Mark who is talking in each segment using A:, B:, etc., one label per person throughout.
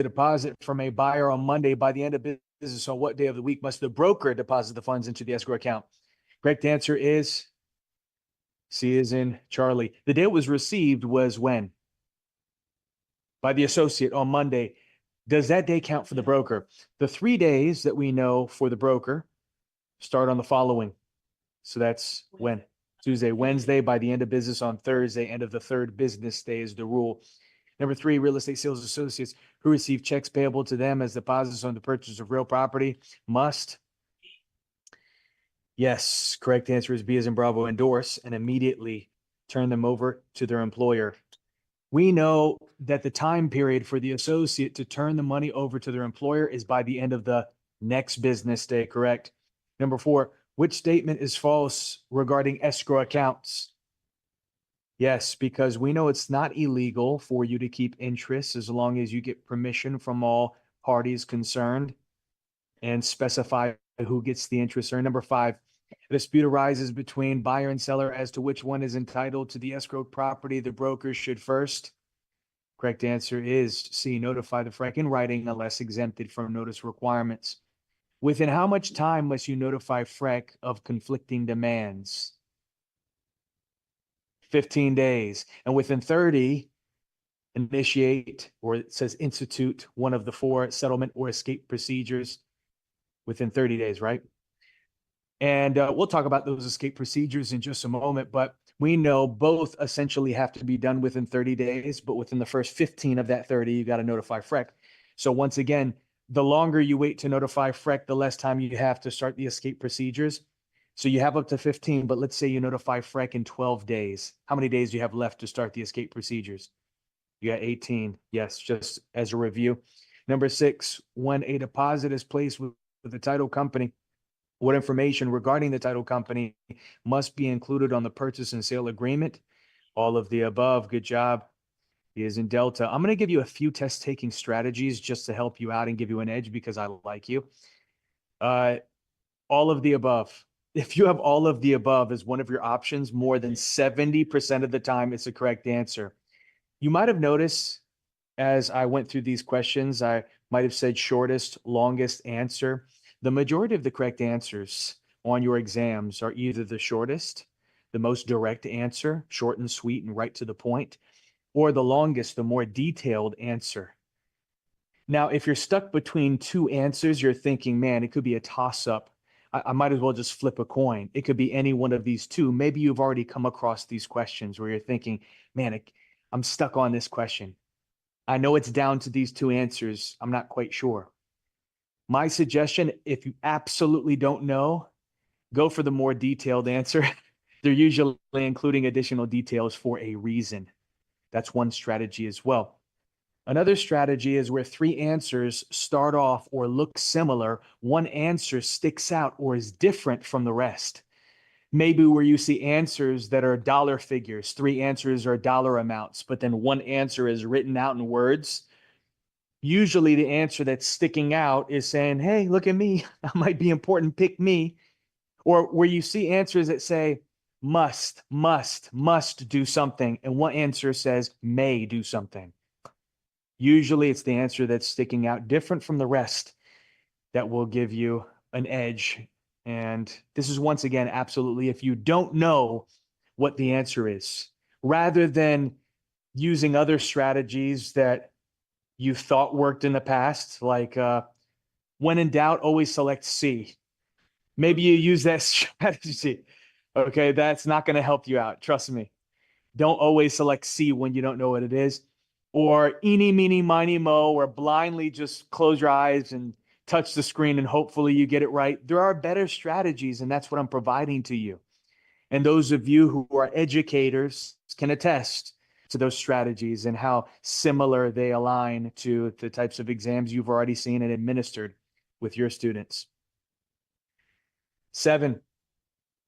A: deposit from a buyer on Monday. By the end of business on what day of the week must the broker deposit the funds into the escrow account? Correct answer is C is in Charlie. The day it was received was when? By the associate on Monday. Does that day count for the broker? The 3 days that we know for the broker start on the following. So that's when? Tuesday, Wednesday, by the end of business on Thursday, end of the third business day is the rule. Number 3, real estate sales associates who receive checks payable to them as deposits on the purchase of real property must. Yes, correct answer is B as in Bravo, endorse and immediately turn them over to their employer. We know that the time period for the associate to turn the money over to their employer is by the end of the next business day, correct? Number 4, which statement is false regarding escrow accounts? Yes, because we know it's not illegal for you to keep interest as long as you get permission from all parties concerned and specify who gets the interest. Or number 5, a dispute arises between buyer and seller as to which one is entitled to the escrowed property. The broker should first. Correct answer is C, notify the FREC in writing unless exempted from notice requirements. Within how much time must you notify FREC of conflicting demands? 15 days. And within 30, initiate, or it says institute, one of the 4 settlement or escape procedures within 30 days, right? And we'll talk about those escape procedures in just a moment, but we know both essentially have to be done within 30 days, but within the first 15 of that 30, you got to notify FREC. So once again, the longer you wait to notify FREC, the less time you have to start the escape procedures. So you have up to 15, but let's say you notify FREC in 12 days. How many days do you have left to start the escape procedures? You got 18. Yes, just as a review. Number 6, when a deposit is placed with the title company, what information regarding the title company must be included on the purchase and sale agreement? All of the above. Good job. He is in Delta. I'm going to give you a few test taking strategies just to help you out and give you an edge because I like you. All of the above. If you have all of the above as one of your options, more than 70% of the time, it's a correct answer. You might have noticed as I went through these questions, I might have said shortest, longest answer. The majority of the correct answers on your exams are either the shortest, the most direct answer, short and sweet and right to the point, or the longest, the more detailed answer. Now, if you're stuck between 2 answers, you're thinking, man, it could be a toss-up. I might as well just flip a coin. It could be any one of these 2. Maybe you've already come across these questions where you're thinking, man, I'm stuck on this question. I know it's down to these 2 answers. I'm not quite sure. My suggestion, if you absolutely don't know, go for the more detailed answer. They're usually including additional details for a reason. That's one strategy as well. Another strategy is where 3 answers start off or look similar. One answer sticks out or is different from the rest. Maybe where you see answers that are dollar figures, 3 answers are dollar amounts, but then one answer is written out in words. Usually the answer that's sticking out is saying, hey, look at me. I might be important. Pick me. Or where you see answers that say must do something. And one answer says may do something. Usually it's the answer that's sticking out different from the rest that will give you an edge. And this is once again, absolutely, if you don't know what the answer is, rather than using other strategies that you thought worked in the past, like when in doubt, always select C. Maybe you use that strategy. Okay, that's not going to help you out. Trust me. Don't always select C when you don't know what it is. Or eeny, meeny, miny, mo, or blindly just close your eyes and touch the screen and hopefully you get it right. There are better strategies, and that's what I'm providing to you. And those of you who are educators can attest to those strategies and how similar they align to the types of exams you've already seen and administered with your students. 7,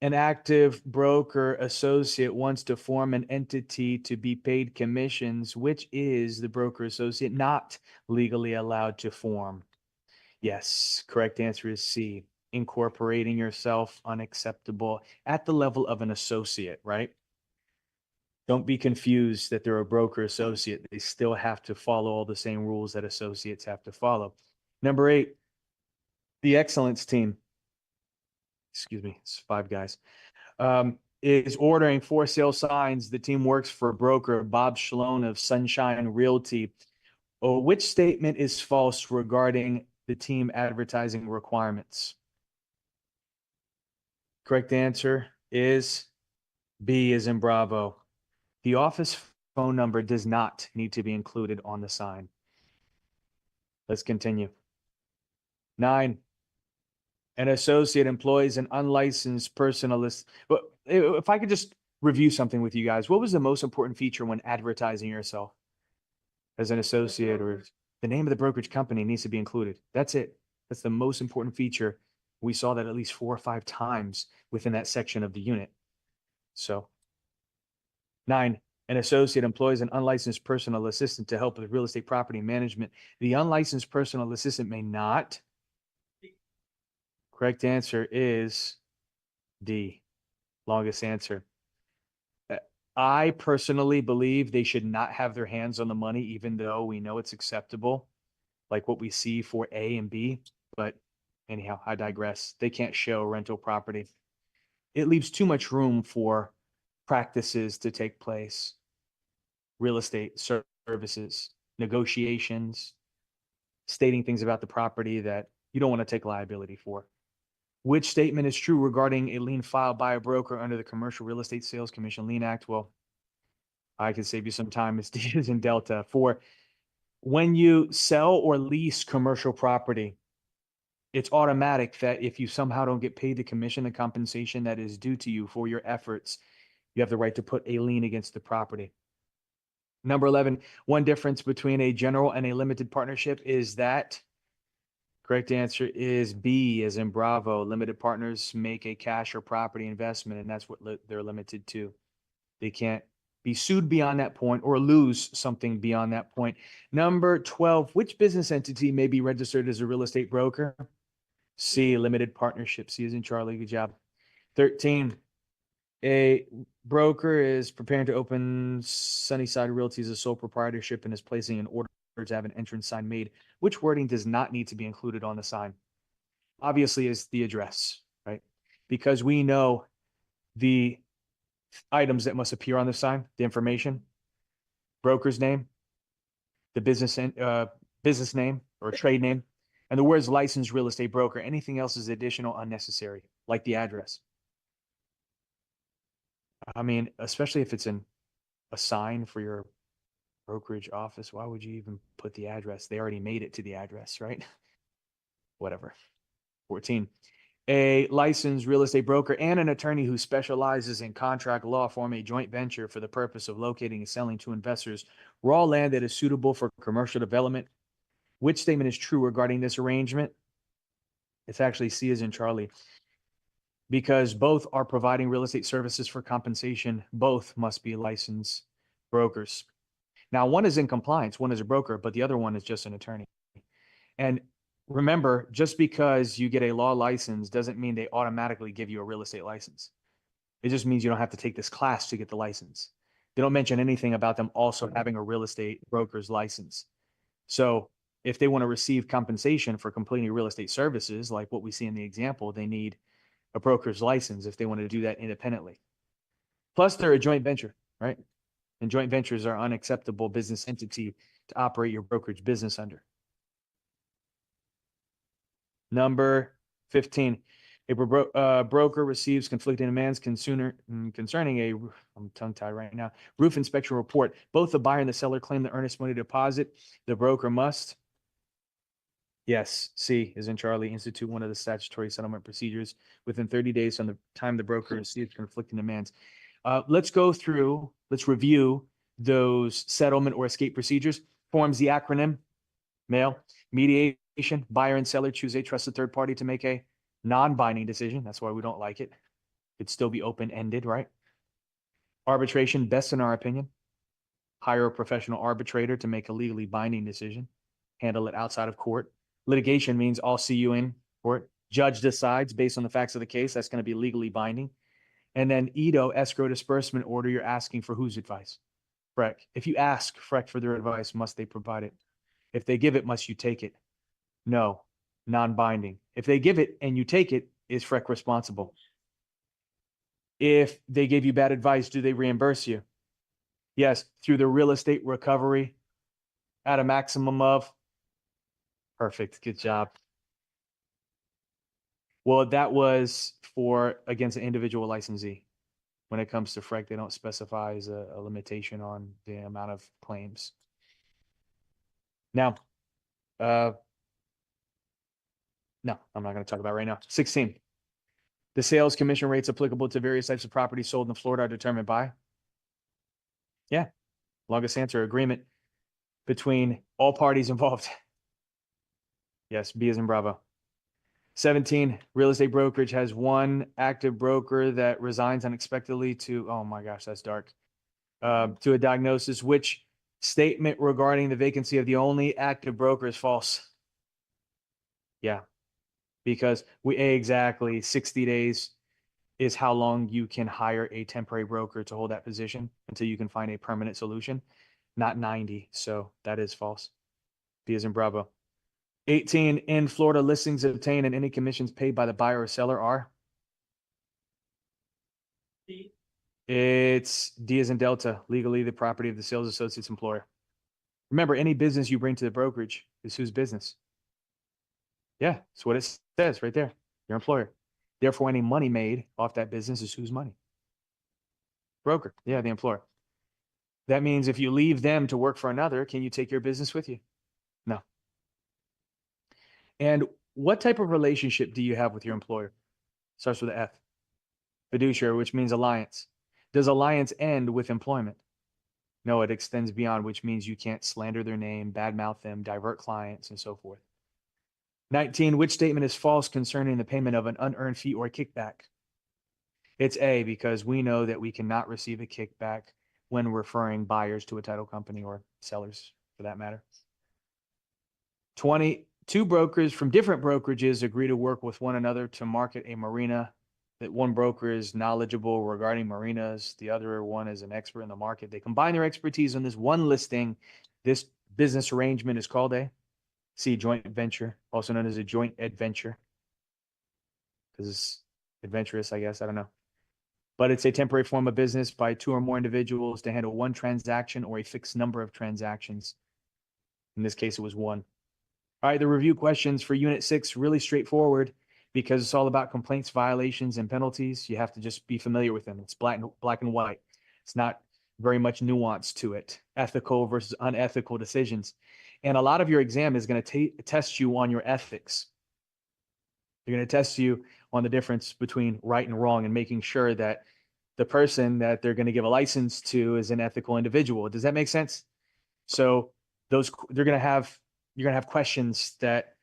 A: an active broker associate wants to form an entity to be paid commissions, which is the broker associate not legally allowed to form. Yes, correct answer is C. Incorporating yourself unacceptable at the level of an associate, right? Don't be confused that they're a broker associate. They still have to follow all the same rules that associates have to follow. Number 8, the excellence team. Excuse me, it's 5 guys. Is ordering for sale signs. The team works for broker Bob Shalone of Sunshine Realty. Which statement is false regarding the team advertising requirements? Correct answer is B, as in Bravo. The office phone number does not need to be included on the sign. Let's continue. 9, an associate employs an unlicensed personalist. But if I could just review something with you guys, what was the most important feature when advertising yourself as an associate? Or the name of the brokerage company needs to be included. That's it. That's the most important feature. We saw that at least 4 or 5 times within that section of the unit. So 9, an associate employs an unlicensed personal assistant to help with real estate property management. The unlicensed personal assistant may not. Correct answer is D, longest answer. I personally believe they should not have their hands on the money, even though we know it's acceptable, like what we see for A and B. But anyhow, I digress. They can't show rental property. It leaves too much room for practices to take place. Real estate services, negotiations, stating things about the property that you don't want to take liability for. Which statement is true regarding a lien filed by a broker under the Commercial Real Estate Sales Commission Lien Act? Well, I can save you some time. It's D as in Delta. For when you sell or lease commercial property, it's automatic that if you somehow don't get paid the commission, the compensation that is due to you for your efforts, you have the right to put a lien against the property. Number 11, one difference between a general and a limited partnership is that. Correct answer is B, as in Bravo. Limited partners make a cash or property investment, and that's what they're limited to. They can't be sued beyond that point or lose something beyond that point. Number 12, which business entity may be registered as a real estate broker? C, limited partnership. C as in Charlie. Good job. 13, a broker is preparing to open Sunnyside Realty as a sole proprietorship and is placing an order to have an entrance sign made. Which wording does not need to be included on the sign? Obviously is the address, right? Because we know the items that must appear on the sign, the information, broker's name, the business name or trade name, and the words licensed real estate broker. Anything else is additional, unnecessary, like the address. I mean, especially if it's in a sign for your brokerage office, why would you even put the address? They already made it to the address, right? Whatever. 14, a licensed real estate broker and an attorney who specializes in contract law form a joint venture for the purpose of locating and selling to investors raw land that is suitable for commercial development. Which statement is true regarding this arrangement? It's actually C as in Charlie. Because both are providing real estate services for compensation, both must be licensed brokers. Now, one is in compliance, one is a broker, but the other one is just an attorney. And remember, just because you get a law license doesn't mean they automatically give you a real estate license. It just means you don't have to take this class to get the license. They don't mention anything about them also having a real estate broker's license. So if they want to receive compensation for completing real estate services, like what we see in the example, they need a broker's license if they want to do that independently. Plus, they're a joint venture, right? And joint ventures are unacceptable business entity to operate your brokerage business under. Number 15, a broker receives conflicting demands concerning a, I'm tongue-tied right now, roof inspection report. Both the buyer and the seller claim the earnest money deposit. The broker must, yes, C is in Charlie, institute one of the statutory settlement procedures within 30 days from the time the broker receives conflicting demands. Let's review those settlement or escape procedures. Forms the acronym, MAIL, mediation, buyer and seller choose a trusted third party to make a non-binding decision. That's why we don't like it. It'd still be open-ended, right? Arbitration, best in our opinion. Hire a professional arbitrator to make a legally binding decision. Handle it outside of court. Litigation means I'll see you in court. Judge decides based on the facts of the case. That's going to be legally binding. And then Edo, escrow disbursement order, you're asking for whose advice? FREC. If you ask FREC for their advice, must they provide it? If they give it, must you take it? No, non-binding. If they give it and you take it, is FREC responsible? If they gave you bad advice, do they reimburse you? Yes, through the real estate recovery at a maximum of. Perfect. Good job. Well, that was for against an individual licensee. When it comes to FREC, they don't specify as a limitation on the amount of claims. Now, no, I'm not going to talk about it right now. 16. The sales commission rates applicable to various types of property sold in Florida are determined by. Yeah. Longest answer, agreement between all parties involved. Yes, B as in Bravo. 17, real estate brokerage has one active broker that resigns unexpectedly to, oh my gosh, that's dark, to a diagnosis. Which statement regarding the vacancy of the only active broker is false? Yeah, because exactly 60 days is how long you can hire a temporary broker to hold that position until you can find a permanent solution, not 90. So that is false. B as in Bravo. 18, in Florida, listings obtained and any commissions paid by the buyer or seller are? D. It's D as in Delta, legally the property of the sales associate's employer. Remember, any business you bring to the brokerage is whose business? Yeah, that's what it says right there, your employer. Therefore, any money made off that business is whose money? Broker, yeah, the employer. That means if you leave them to work for another, can you take your business with you? No. And what type of relationship do you have with your employer? Starts with an F. Fiduciary, which means alliance. Does alliance end with employment? No, it extends beyond, which means you can't slander their name, badmouth them, divert clients, and so forth. 19, which statement is false concerning the payment of an unearned fee or kickback? It's A, because we know that we cannot receive a kickback when referring buyers to a title company or sellers for that matter. 20, two brokers from different brokerages agree to work with one another to market a marina. That one broker is knowledgeable regarding marinas, the other one is an expert in the market. They combine their expertise on this one listing. This business arrangement is called a C, joint venture, also known as a joint adventure, because it's adventurous, I guess. I don't know. But it's a temporary form of business by two or more individuals to handle one transaction or a fixed number of transactions. In this case, it was one. All right, the review questions for Unit 6, really straightforward because it's all about complaints, violations, and penalties. You have to just be familiar with them. It's black and white. It's not very much nuance to it. Ethical versus unethical decisions. And a lot of your exam is going to test you on your ethics. They're going to test you on the difference between right and wrong and making sure that the person that they're going to give a license to is an ethical individual. Does that make sense? So you're going to have questions that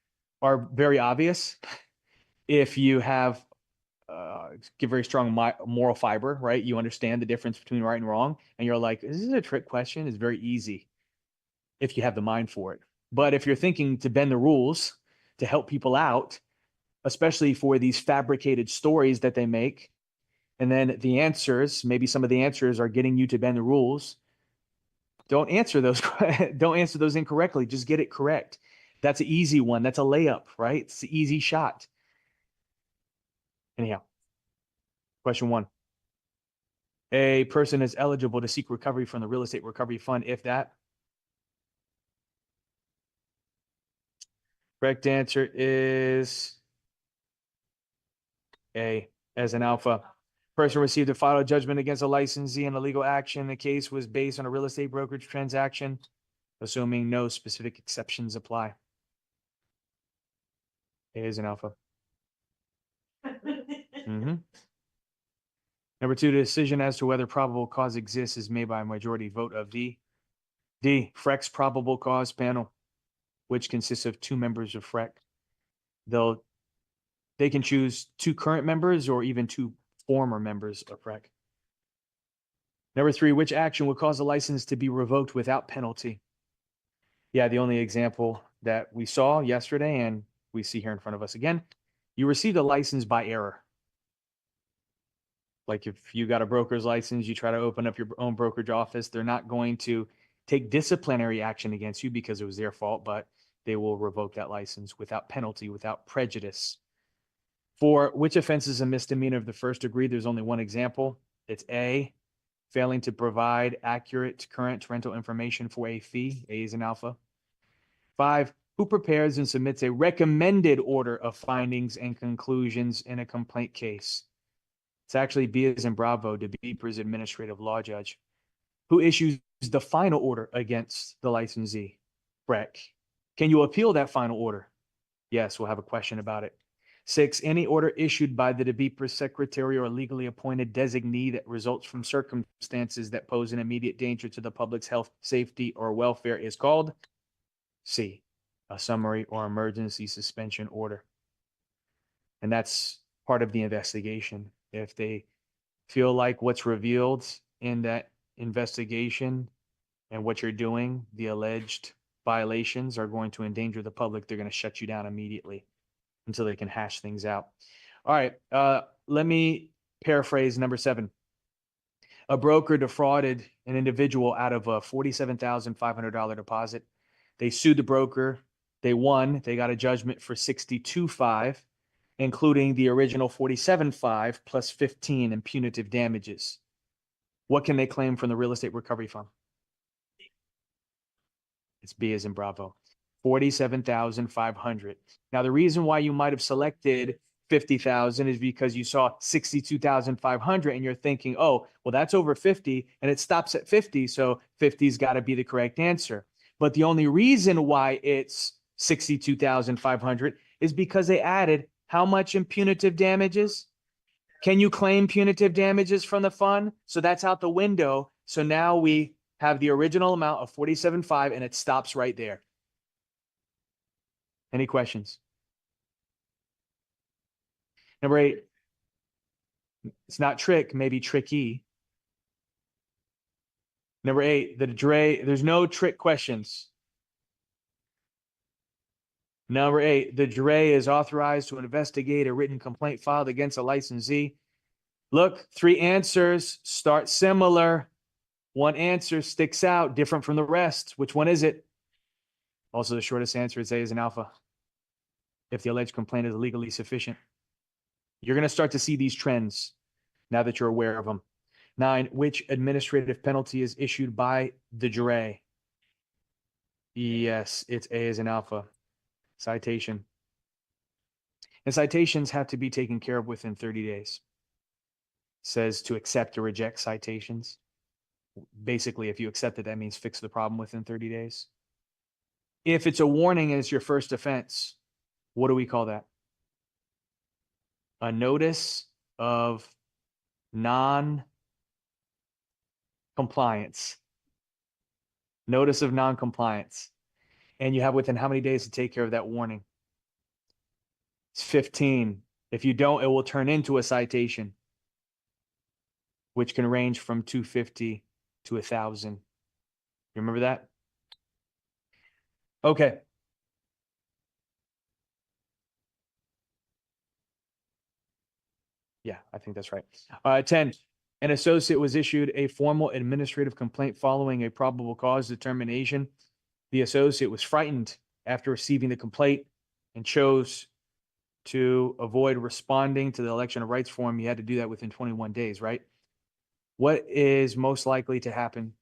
A: are very obvious if you have very strong moral fiber, right? You understand the difference between right and wrong, and you're like, "Is this a trick question?" It's very easy if you have the mind for it. But if you're thinking to bend the rules to help people out, especially for these fabricated stories that they make, and then the answers, maybe some of the answers are getting you to bend the rules. Don't answer those. Don't answer those incorrectly. Just get it correct. That's an easy one. That's a layup, right? It's an easy shot. Anyhow, question 1. A person is eligible to seek recovery from the real estate recovery fund if that. Correct answer is A, as an alpha. Person received a final judgment against a licensee in a legal action. The case was based on a real estate brokerage transaction, assuming no specific exceptions apply. A is an alpha. Number 2, the decision as to whether probable cause exists is made by a majority vote of D. D, FREC's probable cause panel, which consists of 2 members of FREC. They can choose 2 current members or even 2 former members of FREC. Number 3, which action would cause a license to be revoked without penalty? Yeah, the only example that we saw yesterday and we see here in front of us again, you received a license by error. Like if you got a broker's license, you try to open up your own brokerage office, they're not going to take disciplinary action against you because it was their fault, but they will revoke that license without penalty, without prejudice. For which offense is a misdemeanor of the first degree, there's only one example. It's A, failing to provide accurate current rental information for a fee. A is an alpha. 5, who prepares and submits a recommended order of findings and conclusions in a complaint case. It's actually B as in Bravo, DeBeeper's administrative law judge. Who issues the final order against the licensee? Breck. Can you appeal that final order? Yes, we'll have a question about it. 6, any order issued by the DeBeeper secretary or legally appointed designee that results from circumstances that pose an immediate danger to the public's health, safety, or welfare is called C, a summary or emergency suspension order. And that's part of the investigation. If they feel like what's revealed in that investigation and what you're doing, the alleged violations are going to endanger the public, they're going to shut you down immediately until they can hash things out. All right, let me paraphrase number 7. A broker defrauded an individual out of a $47,500 deposit. They sued the broker. They won. They got a judgment for $62,500, including the original $47,500 plus $15,000 in punitive damages. What can they claim from the real estate recovery fund? It's B as in Bravo. $47,500. Now, the reason why you might have selected 50,000 is because you saw 62,500 and you're thinking, oh, well, that's over 50 and it stops at 50. So 50's got to be the correct answer. But the only reason why it's 62,500 is because they added how much in punitive damages? Can you claim punitive damages from the fund? So that's out the window. So now we have the original amount of 47,500 and it stops right there. Any questions? Number 8. It's not trick, maybe tricky. Number 8, the DRE, there's no trick questions. Number 8, the DRE is authorized to investigate a written complaint filed against a licensee. Look, 3 answers start similar. 1 answer sticks out, different from the rest. Which one is it? Also, the shortest answer is A as an alpha. If the alleged complaint is legally sufficient. You're going to start to see these trends now that you're aware of them. 9, which administrative penalty is issued by the DRE? Yes, it's A as an alpha. Citation. And citations have to be taken care of within 30 days. It says to accept or reject citations. Basically, if you accept it, that means fix the problem within 30 days. If it's a warning and it's your first offense, what do we call that? A notice of non-compliance. Notice of non-compliance. And you have within how many days to take care of that warning? It's 15. If you don't, it will turn into a citation, which can range from $250 to $1,000. You remember that? Okay. Yeah, I think that's right. 10, an associate was issued a formal administrative complaint following a probable cause determination. The associate was frightened after receiving the complaint and chose to avoid responding to the election of rights form. You had to do that within 21 days, right? What is most likely to happen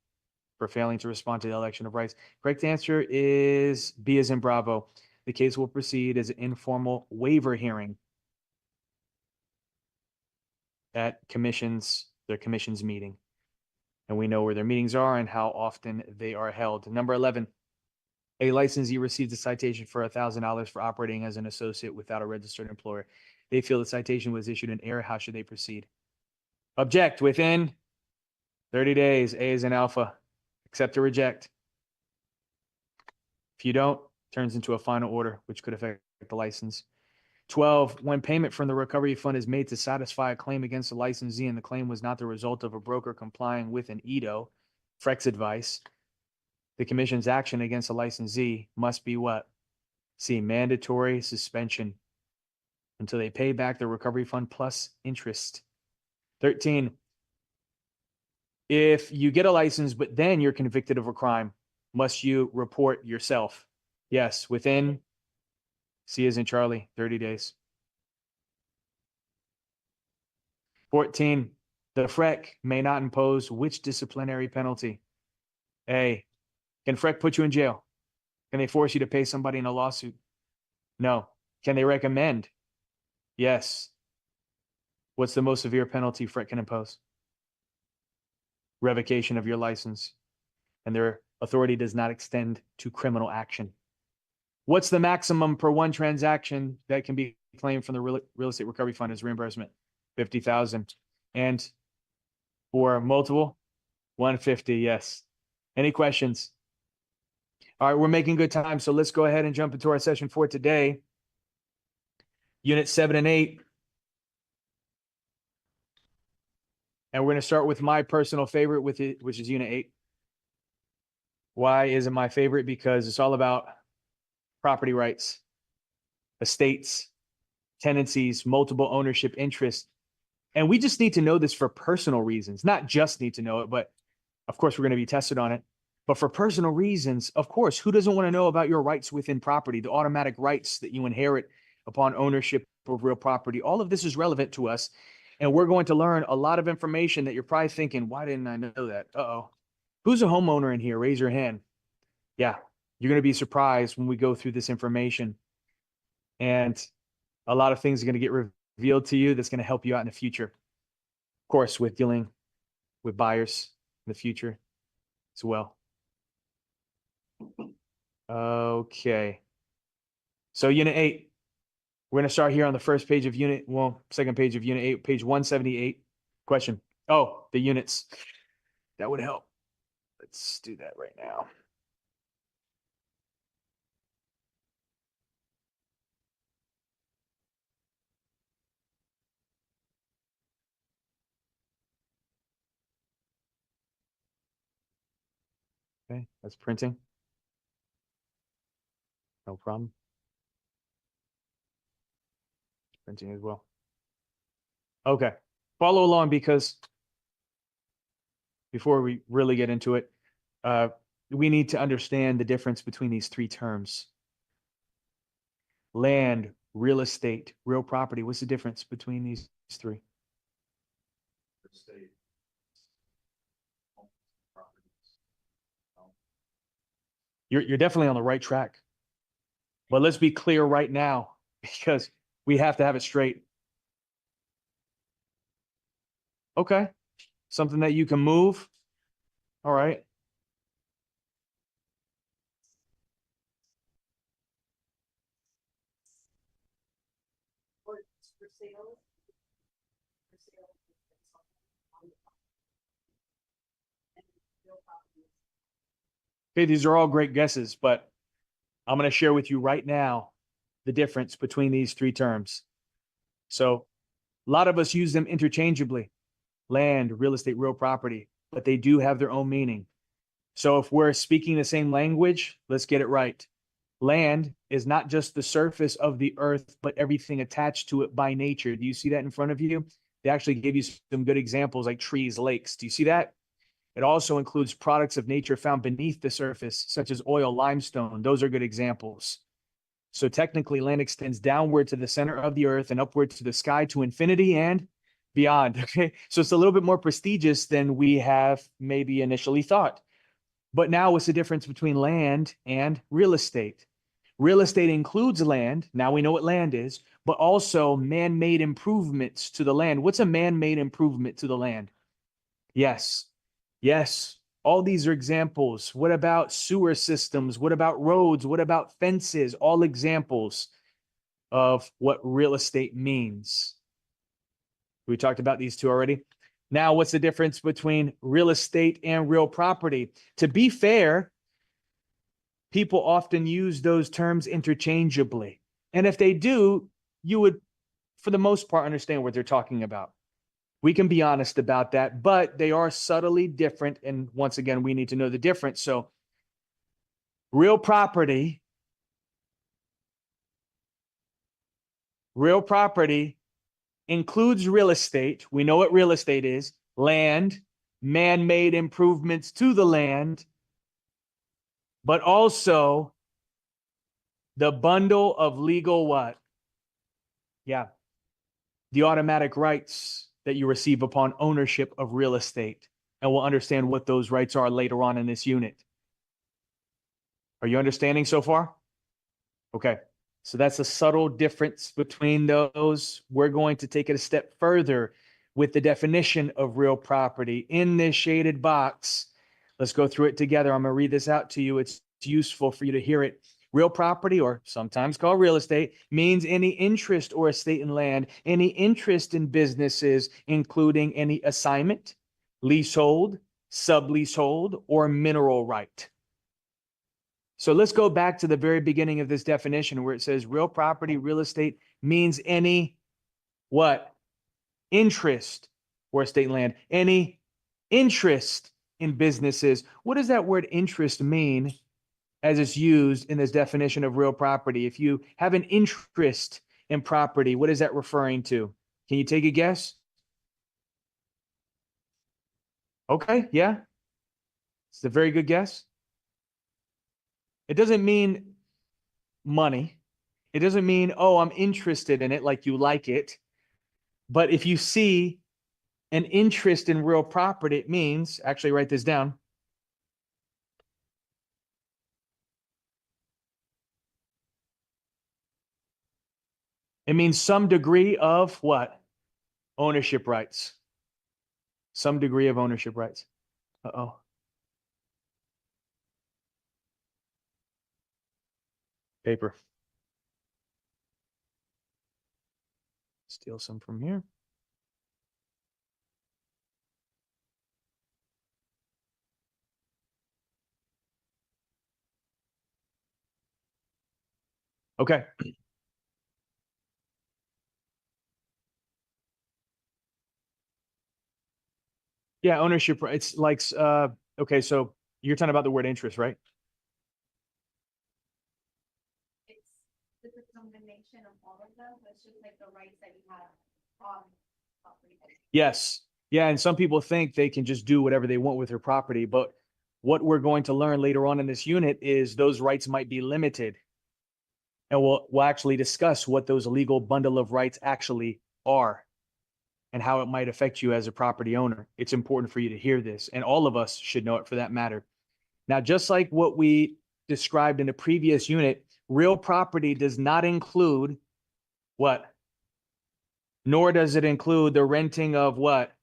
A: for failing to respond to the election of rights? Correct answer is B as in Bravo. The case will proceed as an informal waiver hearing at their commission's meeting. And we know where their meetings are and how often they are held. Number 11, a licensee receives a citation for $1,000 for operating as an associate without a registered employer. They feel the citation was issued in error. How should they proceed? Object within 30 days. A is an alpha. Accept or reject. If you don't, turns into a final order, which could affect the license. 12, when payment from the recovery fund is made to satisfy a claim against the licensee and the claim was not the result of a broker complying with an EDO, Freck's advice, the commission's action against the licensee must be what? C, mandatory suspension until they pay back the recovery fund plus interest. 13. If you get a license, but then you're convicted of a crime, must you report yourself? Yes, within, C as in Charlie, 30 days. 14. The FREC may not impose which disciplinary penalty? A. Can FREC put you in jail? Can they force you to pay somebody in a lawsuit? No. Can they recommend? Yes. What's the most severe penalty FREC can impose? Revocation of your license. And their authority does not extend to criminal action. What's the maximum per one transaction that can be claimed from the real estate recovery fund as reimbursement? 50,000. And for multiple, 150. Yes. Any questions? All right, we're making good time, so let's go ahead and jump into our session for today. Unit 7 and 8. And we're going to start with my personal favorite, which is Unit 8. Why is it my favorite? Because it's all about property rights, estates, tenancies, multiple ownership interests. And we just need to know this for personal reasons, not just need to know it, but of course we're going to be tested on it. But for personal reasons, of course, who doesn't want to know about your rights within property, the automatic rights that you inherit upon ownership of real property? All of this is relevant to us. And we're going to learn a lot of information that you're probably thinking, why didn't I know that? Uh-oh. Who's a homeowner in here? Raise your hand. Yeah, you're going to be surprised when we go through this information. And a lot of things are going to get revealed to you that's going to help you out in the future. Of course, with dealing with buyers in the future as well. Okay. So Unit 8, we're going to start here on the first page of second page of Unit 8, page 178. Question. Oh, the units. That would help. Let's do that right now. Okay, that's printing. No problem. Printing as well. Okay, follow along, because before we really get into it, we need to understand the difference between these three terms. Land, real estate, real property. What's the difference between these three? You're definitely on the right track. But let's be clear right now, because we have to have it straight. Okay. Something that you can move. All right. Okay, these are all great guesses, but I'm going to share with you right now the difference between these three terms. So a lot of us use them interchangeably: land, real estate, real property, but they do have their own meaning. So if we're speaking the same language, let's get it right. Land is not just the surface of the earth, but everything attached to it by nature. Do you see that in front of you? They actually gave you some good examples like trees, lakes. Do you see that? It also includes products of nature found beneath the surface, such as oil, limestone. Those are good examples. So technically, land extends downward to the center of the earth and upward to the sky, to infinity and beyond. Okay, so it's a little bit more prestigious than we have maybe initially thought. But now what's the difference between land and real estate? Real estate includes land. Now we know what land is, but also man-made improvements to the land. What's a man-made improvement to the land? Yes. Yes. All these are examples. What about sewer systems? What about roads? What about fences? All examples of what real estate means. We talked about these two already. Now, what's the difference between real estate and real property? To be fair, people often use those terms interchangeably. And if they do, you would, for the most part, understand what they're talking about. We can be honest about that, but they are subtly different. And once again, we need to know the difference. So real property includes real estate. We know what real estate is: land, man-made improvements to the land, but also the bundle of legal what? Yeah, the automatic rights that you receive upon ownership of real estate. And we'll understand what those rights are later on in this unit. Are you understanding so far? Okay. So that's a subtle difference between those. We're going to take it a step further with the definition of real property in this shaded box. Let's go through it together. I'm going to read this out to you. It's useful for you to hear it. Real property, or sometimes called real estate, means any interest or estate in land, any interest in businesses, including any assignment, leasehold, subleasehold, or mineral right. So let's go back to the very beginning of this definition where it says real property, real estate means any what? Interest or estate land, any interest in businesses. What does that word interest mean as it's used in this definition of real property? If you have an interest in property, what is that referring to? Can you take a guess? Okay, yeah. It's a very good guess. It doesn't mean money. It doesn't mean, oh, I'm interested in it, like you like it. But if you see an interest in real property, it means, actually write this down. It means some degree of what? Ownership rights. Some degree of ownership rights. Uh-oh. Paper. Steal some from here. Okay. Yeah, ownership. It's like, okay, so you're talking about the word interest, right?
B: It's the combination of all of them, but it's just like the rights that you have on property.
A: Yes. Yeah, and some people think they can just do whatever they want with their property, but what we're going to learn later on in this unit is those rights might be limited. And we'll actually discuss what those legal bundle of rights actually are and how it might affect you as a property owner. It's important for you to hear this, and all of us should know it for that matter. Now, just like what we described in the previous unit, real property does not include what? Nor does it include the renting of what?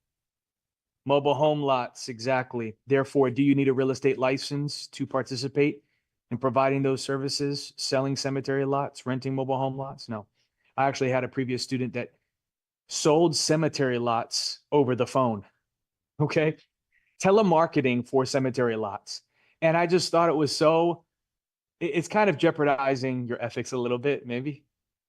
A: Mobile home lots, exactly. Therefore, do you need a real estate license to participate in providing those services, selling cemetery lots, renting mobile home lots? No. I actually had a previous student that sold cemetery lots over the phone. Okay. Telemarketing for cemetery lots. And I just thought it was so, it's kind of jeopardizing your ethics a little bit, maybe,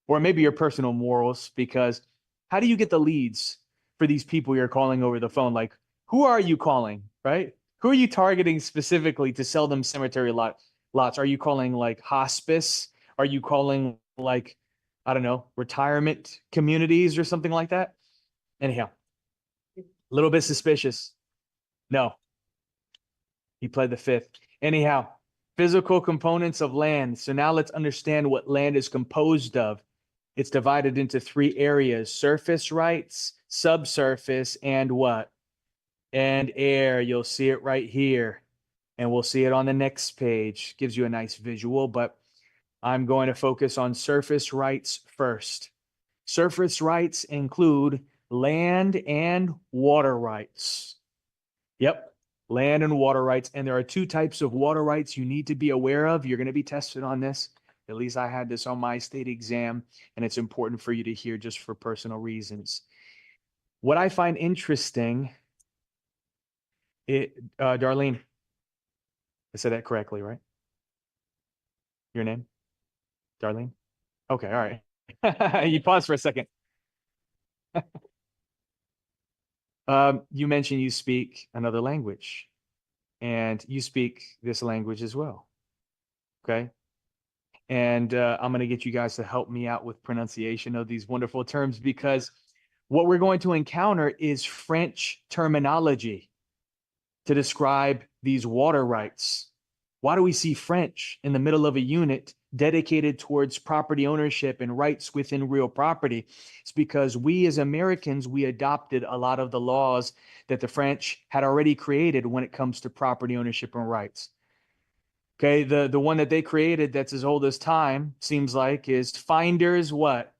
A: or maybe your personal morals, because how do you get the leads for these people you're calling over the phone? Like, who are you calling, right? Who are you targeting specifically to sell them cemetery lots? Are you calling like hospice? Are you calling like, I don't know, retirement communities or something like that? Anyhow, a little bit suspicious. No, he pled the fifth. Anyhow, physical components of land. So now let's understand what land is composed of. It's divided into three areas: surface rights, subsurface, and what? And air. You'll see it right here. And we'll see it on the next page. Gives you a nice visual, but I'm going to focus on surface rights first. Surface rights include land and water rights. Yep, land and water rights. And there are two types of water rights you need to be aware of. You're going to be tested on this. At least I had this on my state exam, and it's important for you to hear just for personal reasons. What I find interesting, Darlene, I said that correctly, right? Your name? Darlene? Okay, all right. You paused for a second. You mentioned you speak another language, and you speak this language as well. Okay. And I'm going to get you guys to help me out with pronunciation of these wonderful terms, because what we're going to encounter is French terminology to describe these water rights. Why do we see French in the middle of a unit dedicated towards property ownership and rights within real property? It's because we as Americans, we adopted a lot of the laws that the French had already created when it comes to property ownership and rights. Okay, the one that they created that's as old as time, seems like, is finders what?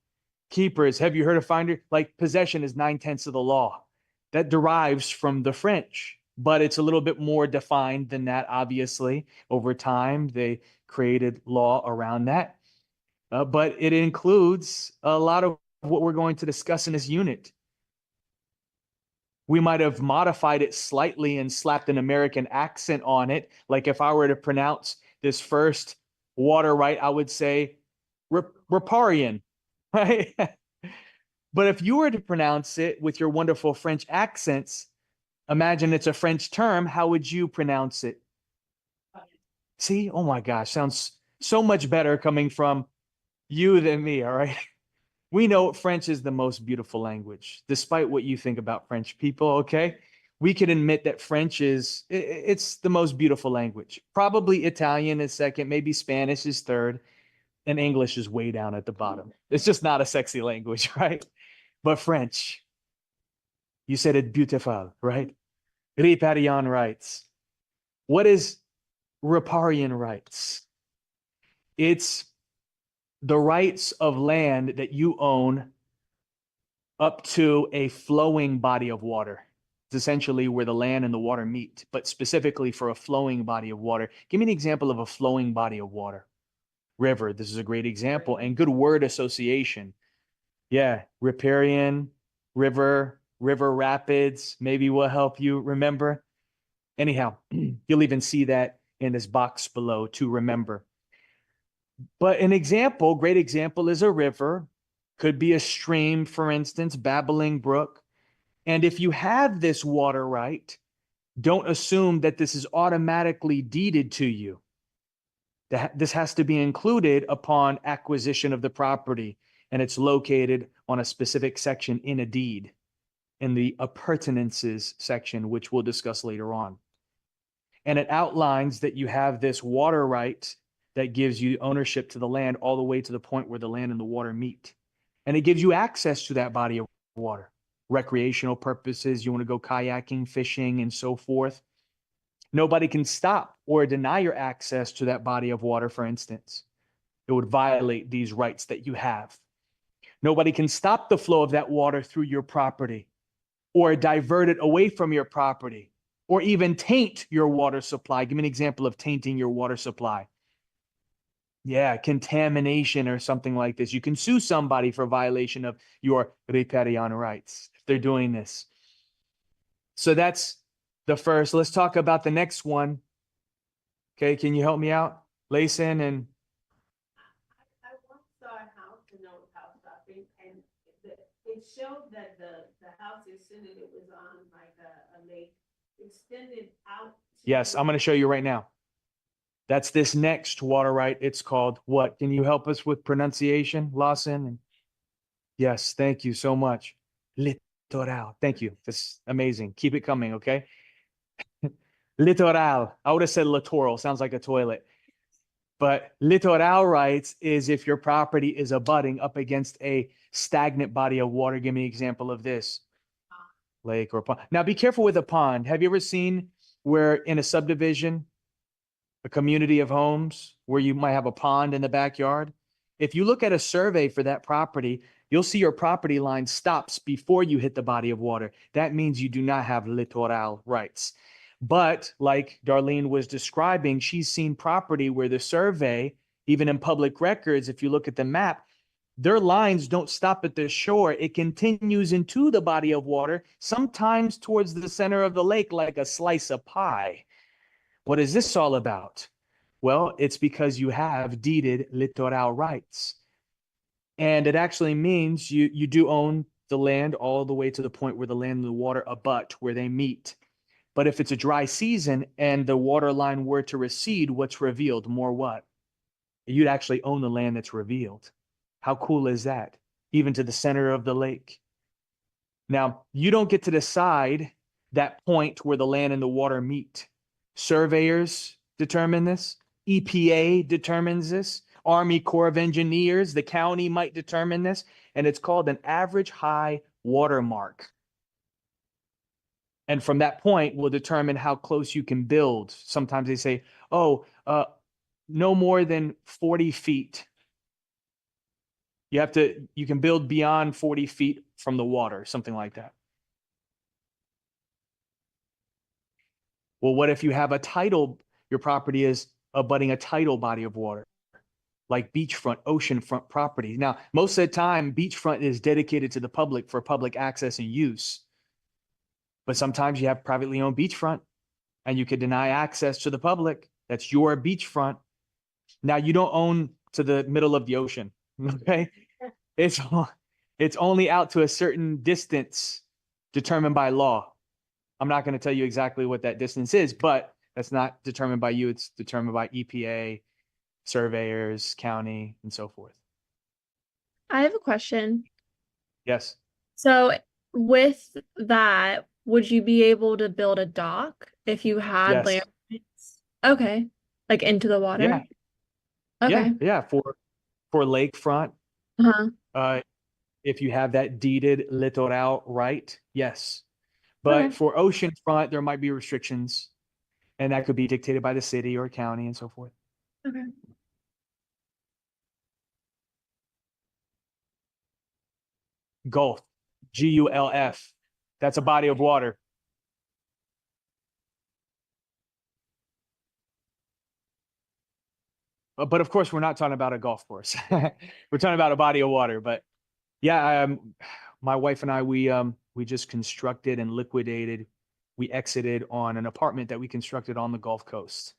A: Keepers. Have you heard of finder? Like possession is 9/10 of the law. That derives from the French, but it's a little bit more defined than that, obviously. Over time, they created law around that. But it includes a lot of what we're going to discuss in this unit. We might have modified it slightly and slapped an American accent on it. Like if I were to pronounce this first water right, I would say riparian, right? But if you were to pronounce it with your wonderful French accents, imagine it's a French term, how would you pronounce it? See, oh my gosh, sounds so much better coming from you than me, all right? We know French is the most beautiful language, despite what you think about French people, okay? We can admit that French it's the most beautiful language. Probably Italian is second, maybe Spanish is third, and English is way down at the bottom. It's just not a sexy language, right? But French, you said it beautiful, right? Riparian rights. What is riparian rights? It's the rights of land that you own up to a flowing body of water. It's essentially where the land and the water meet, but specifically for a flowing body of water. Give me an example of a flowing body of water. River, this is a great example, and good word association. Yeah, riparian, river, river rapids, maybe will help you remember. Anyhow, you'll even see that in this box below to remember. But an example, great example, is a river, could be a stream, for instance, babbling brook. And if you have this water right, don't assume that this is automatically deeded to you. This has to be included upon acquisition of the property, and it's located on a specific section in a deed, in the appurtenances section, which we'll discuss later on. And it outlines that you have this water right that gives you ownership to the land all the way to the point where the land and the water meet. And it gives you access to that body of water, recreational purposes. You want to go kayaking, fishing, and so forth. Nobody can stop or deny your access to that body of water, for instance. It would violate these rights that you have. Nobody can stop the flow of that water through your property or divert it away from your property or even taint your water supply. Give me an example of tainting your water supply. Yeah, contamination or something like this. You can sue somebody for violation of your riparian rights if they're doing this. So that's the first. Let's talk about the next one. Okay, can you help me out, Layson? And
C: I once saw a house in Old House Shopping, and it showed that the house extended, it was on like a lake, extended out.
A: yes, I'm going to show you right now. That's this next water right. It's called what? Can you help us with pronunciation, Lawson? Yes, thank you so much. Litoral. Thank you. That's amazing. Keep it coming, okay? Litoral. I would have said littoral. Sounds like a toilet. But littoral rights is if your property is abutting up against a stagnant body of water. Give me an example of this. Lake or pond. Now be careful with a pond. Have you ever seen where in a subdivision, a community of homes where you might have a pond in the backyard? If you look at a survey for that property, you'll see your property line stops before you hit the body of water. That means you do not have littoral rights. But like Darlene was describing, she's seen property where the survey, even in public records, if you look at the map, their lines don't stop at the shore. It continues into the body of water, sometimes towards the center of the lake, like a slice of pie. What is this all about? Well, it's because you have deeded littoral rights. And it actually means you do own the land all the way to the point where the land and the water abut, where they meet. But if it's a dry season and the water line were to recede, what's revealed? More what? You'd actually own the land that's revealed. How cool is that? Even to the center of the lake. Now, you don't get to decide that point where the land and the water meet. Surveyors determine this. EPA determines this. Army Corps of Engineers, the county might determine this, and it's called an average high water mark. And from that point, we'll determine how close you can build. Sometimes they say, oh, no more than 40 feet. You can build beyond 40 feet from the water, something like that. Well, what if you have your property is abutting a tidal body of water, like beachfront, oceanfront property. Now, most of the time, beachfront is dedicated to the public for public access and use. But sometimes you have privately owned beachfront and you could deny access to the public. That's your beachfront. Now, you don't own to the middle of the ocean, okay? It's only out to a certain distance determined by law. I'm not going to tell you exactly what that distance is, but that's not determined by you. It's determined by EPA, surveyors, county, and so forth.
D: I have a question.
A: Yes.
D: So with that, would you be able to build a dock if you had
A: Yes.
D: land rights? Okay. Like into the water?
A: Yeah.
D: Okay.
A: Yeah. For lakefront,
D: Uh-huh.
A: if you have that deeded littoral right, yes. But
D: Okay.
A: for oceanfront, there might be restrictions, and that could be dictated by the city or county and so forth.
D: Okay.
A: Gulf, Gulf. That's a body of water. But of course, we're not talking about a golf course. We're talking about a body of water. But yeah, my wife and I, we just constructed and liquidated. We exited on an apartment that we constructed on the Gulf Coast.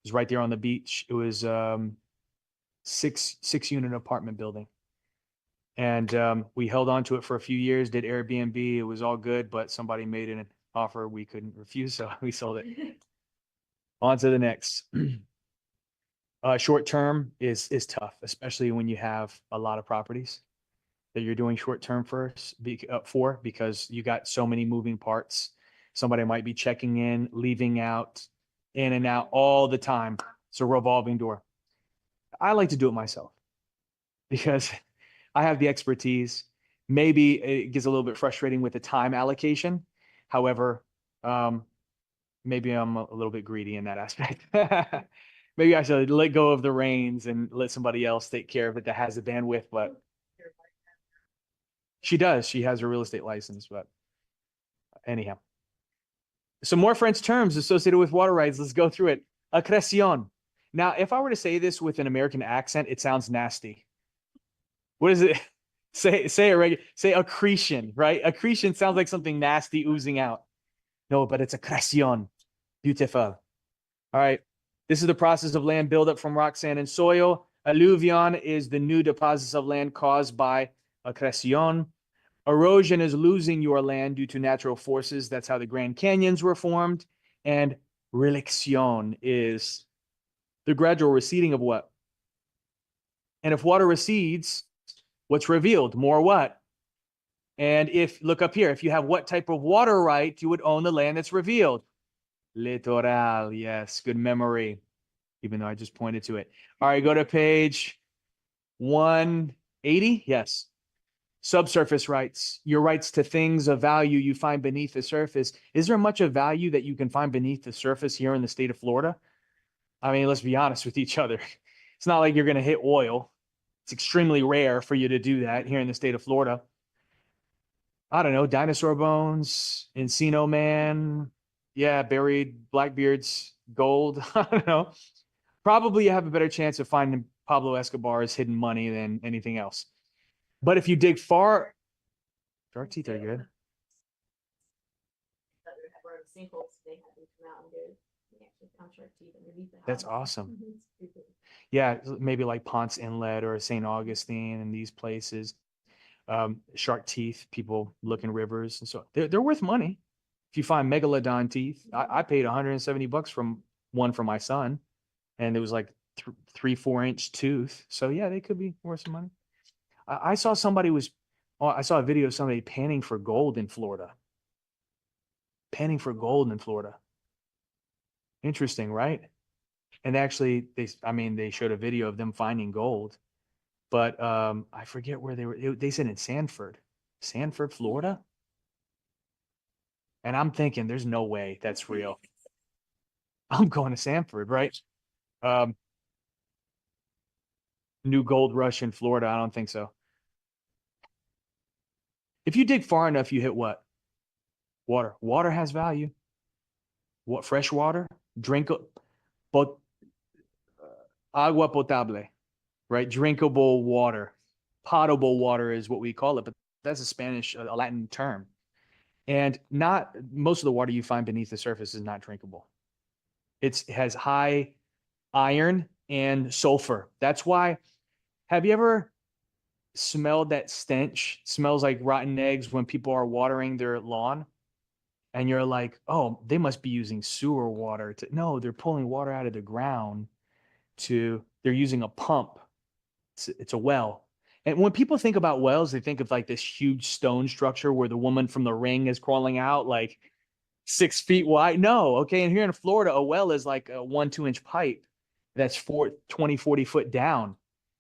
A: It was right there on the beach. It was six unit apartment building. And we held on to it for a few years, did Airbnb. It was all good, but somebody made an offer we couldn't refuse, so we sold it. On to the next. Short term is tough, especially when you have a lot of properties that you're doing short term for, because you got so many moving parts. Somebody might be checking in, leaving out, in and out all the time. It's a revolving door. I like to do it myself because I have the expertise. Maybe it gets a little bit frustrating with the time allocation. However, maybe I'm a little bit greedy in that aspect. Maybe I should let go of the reins and let somebody else take care of it that has the bandwidth, but she does. She has a real estate license, but anyhow. Some more French terms associated with water rights. Let's go through it. Accretion. Now, if I were to say this with an American accent, it sounds nasty. What is it? Say it regular. Say accretion, right? Accretion sounds like something nasty oozing out. No, but it's accretion. Beautiful. All right. This is the process of land buildup from rock, sand, and soil. Alluvion is the new deposits of land caused by accretion. Erosion is losing your land due to natural forces. That's how the Grand Canyons were formed. And reliction is the gradual receding of what? And if water recedes, what's revealed? More what? And look up here, if you have what type of water right, you would own the land that's revealed. Littoral, yes, good memory, even though I just pointed to it. All right, go to page 180. Yes. Subsurface rights, your rights to things of value you find beneath the surface. Is there much of value that you can find beneath the surface here in the state of Florida? I mean, let's be honest with each other. It's not like you're going to hit oil. It's extremely rare for you to do that here in the state of Florida. I don't know, dinosaur bones, Encino Man, yeah, buried Blackbeard's gold. I don't know. Probably you have a better chance of finding Pablo Escobar's hidden money than anything else. But if you dig far, shark teeth are good. That's awesome. Yeah, maybe like Ponce Inlet or St. Augustine and these places. Shark teeth, people look in rivers, and so they're worth money. If you find megalodon teeth, I paid $170 from one for my son, and it was like 3-4 inch tooth. So yeah, they could be worth some money. I saw somebody was Oh, I saw a video of somebody panning for gold in Florida. Panning for gold in Florida. Interesting, right? And actually, they showed a video of them finding gold, but I forget where they were. They said in Sanford, Florida. And I'm thinking, there's no way that's real. I'm going to Sanford, right? Um, New gold rush in Florida. I don't think so. If you dig far enough, you hit what? Water. Water has value. What? Fresh water? Drink, but agua potable, right? Drinkable water. Potable water is what we call it, but that's a Spanish, a Latin term. And not most of the water you find beneath the surface is not drinkable. It has high iron and sulfur. That's why, have you ever smelled that stench? Smells like rotten eggs when people are watering their lawn. And you're like, oh, they must be using sewer water to, no, they're pulling water out of the ground they're using a pump. It's a well. And when people think about wells, they think of like this huge stone structure where the woman from The Ring is crawling out like 6 feet wide. No, okay. And here in Florida, a well is like a 1-2 inch pipe that's 20, 40 foot down.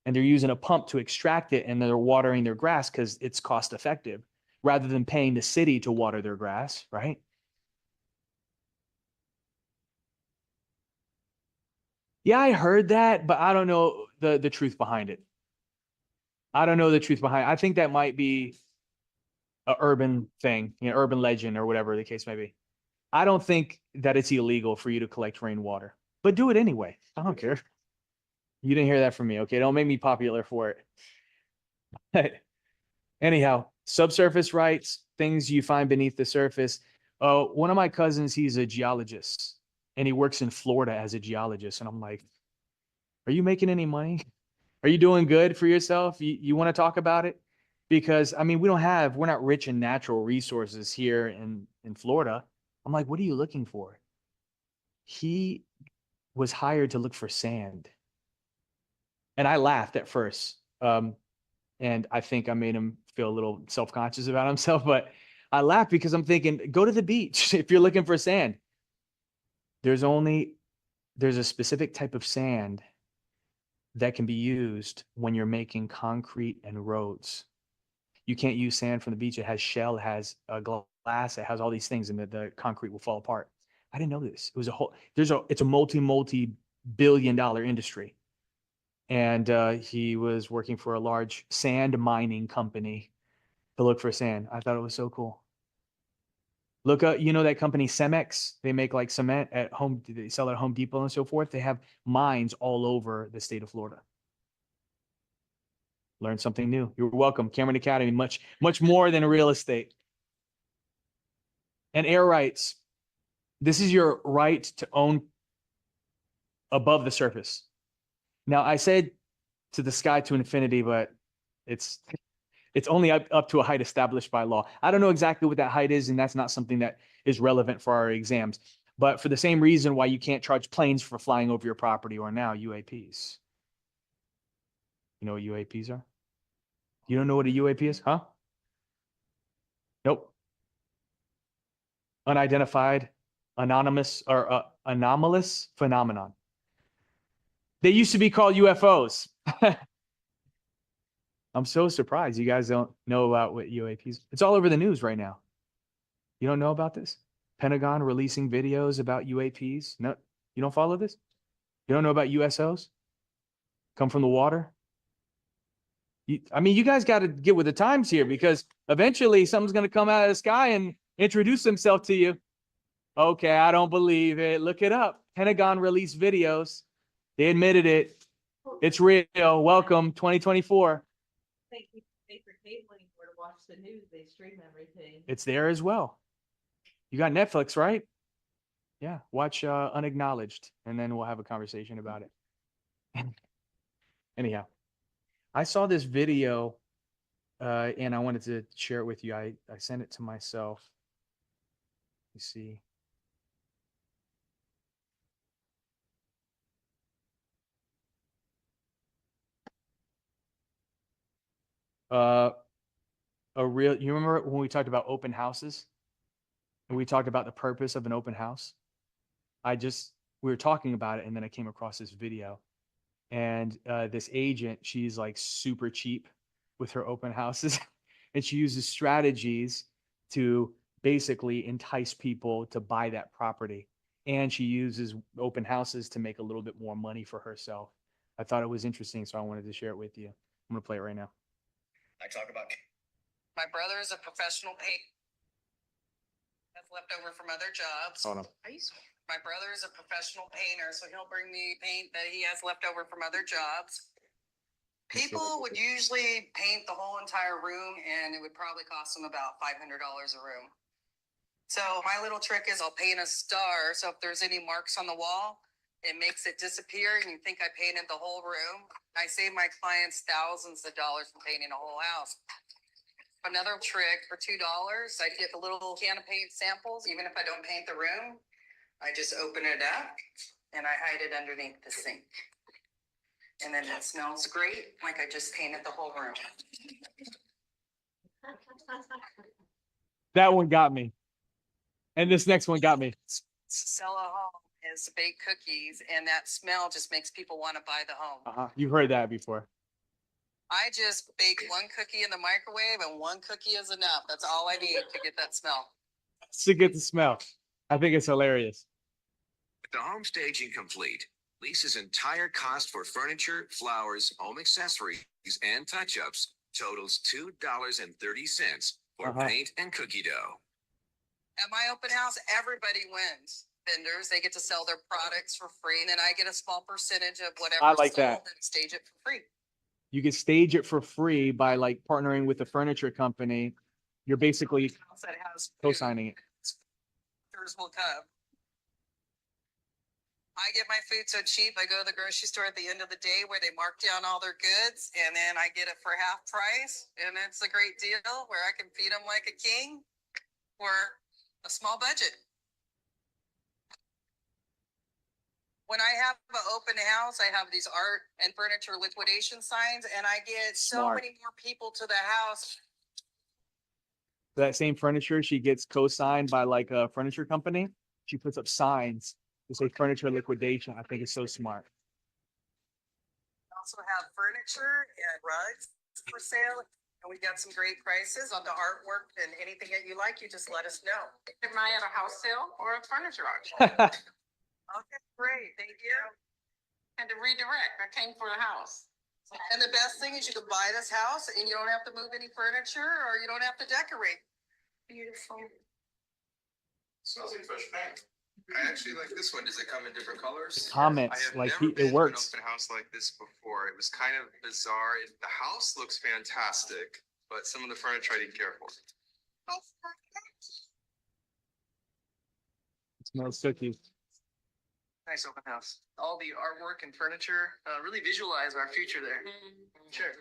A: And they're using a pump to extract it, and they're watering their grass because it's cost effective rather than paying the city to water their grass, right? Yeah, I heard that, but I don't know the truth behind it. I don't know the truth behind it. I think that might be a urban thing, urban legend or whatever the case may be. I don't think that it's illegal for you to collect rainwater, but do it anyway. I don't care. You didn't hear that from me. Okay. Don't make me popular for it. Anyhow, subsurface rights, things you find beneath the surface. One of my cousins, he's a geologist and he works in Florida as a geologist. And I'm like, are you making any money? Are you doing good for yourself? You want to talk about it? Because I mean, we're not rich in natural resources here in Florida. I'm like, what are you looking for? He was hired to look for sand. And I laughed at first. And I think I made him feel a little self-conscious about himself, but I laughed because I'm thinking, go to the beach if you're looking for sand. There's a specific type of sand that can be used when you're making concrete and roads. You can't use sand from the beach. It has shell, it has glass, it has all these things, and the concrete will fall apart. I didn't know this. It was it's a multi-billion-dollar industry. And he was working for a large sand mining company to look for sand. I thought it was so cool. Look up, that company Cemex? They make like cement they sell at Home Depot and so forth. They have mines all over the state of Florida. Learn something new. You're welcome. Cameron Academy, much more than real estate. And air rights. This is your right to own above the surface. Now, I said to the sky to infinity, but it's only up to a height established by law. I don't know exactly what that height is, and that's not something that is relevant for our exams. But for the same reason why you can't charge planes for flying over your property, or now UAPs. You know what UAPs are? You don't know what a UAP is, huh? Nope. Unidentified, anonymous, or anomalous phenomenon. They used to be called UFOs. I'm so surprised you guys don't know about what UAPs. It's all over the news right now. You don't know about this? Pentagon releasing videos about UAPs? No, you don't follow this? You don't know about USOs? Come from the water? You guys got to get with the times here, because eventually something's going to come out of the sky and introduce himself to you. Okay, I don't believe it. Look it up. Pentagon released videos. They admitted it. It's real. Welcome, 2024.
C: Thank you. Pay for cable anymore to watch the news. They stream everything.
A: It's there as well. You got Netflix, right? Yeah, watch Unacknowledged, and then we'll have a conversation about it. Anyhow, I saw this video, and I wanted to share it with you. I sent it to myself. You see. you remember when we talked about open houses? And we talked about the purpose of an open house? We were talking about it and then I came across this video. And this agent, she's like super cheap with her open houses. And she uses strategies to basically entice people to buy that property. And she uses open houses to make a little bit more money for herself. I thought it was interesting, so I wanted to share it with you. I'm going to play it right now.
E: I talk about my brother is a professional painter. That's left over from other jobs.
A: Hold on.
E: My brother is a professional painter, so he'll bring me paint that he has left over from other jobs. People would usually paint the whole entire room, and it would probably cost them about $500 a room. So my little trick is I'll paint a star. So if there's any marks on the wall, it makes it disappear, and you think I painted the whole room. I save my clients thousands of dollars from painting a whole house. Another trick for $2, I get a little can of paint samples. Even if I don't paint the room, I just open it up and I hide it underneath the sink. And then it smells great, like I just painted the whole room.
A: That one got me. And this next one got me.
E: Sell a home is to bake cookies, and that smell just makes people want to buy the home.
A: You've heard that before.
E: I just bake one cookie in the microwave, and one cookie is enough. That's all I need to get that smell.
A: To get the smell. I think it's hilarious.
F: With the home staging complete, Lisa's entire cost for furniture, flowers, home accessories, and touch-ups totals $2.30 for paint and cookie dough.
E: At my open house, everybody wins. Vendors, they get to sell their products for free, and then I get a small percentage of whatever
A: I like
E: sold
A: that.
E: and stage it for free.
A: You can stage it for free by like partnering with a furniture company. You're basically
E: House that has
A: co-signing it.
E: Vendors will come. I get my food so cheap, I go to the grocery store at the end of the day where they mark down all their goods, and then I get it for half price, and it's a great deal where I can feed them like a king for a small budget. When I have an open house, I have these art and furniture liquidation signs, and I get so
A: Smart.
E: many more people to the house.
A: That same furniture, she gets co-signed by like a furniture company. She puts up signs to say furniture liquidation. I think it's so smart.
E: We also have furniture and rugs for sale, and we got some great prices on the artwork, and anything that you like, you just let us know.
G: Am I at a house sale or a furniture auction?
E: Okay, great, thank you.
G: And to redirect, I came for a house.
E: And the best thing is you can buy this house and you don't have to move any furniture or you don't have to decorate.
G: Beautiful.
H: Smells like fresh paint. I actually like this one. Does it come in different colors?
A: Comments,
H: I have
A: like
H: never been
A: it works.
H: to an open house like this before. It was kind of bizarre. The house looks fantastic, but some of the furniture I didn't care for.
A: It smells cookies.
E: Nice open house. All the artwork and furniture really visualize our future there.
G: Sure.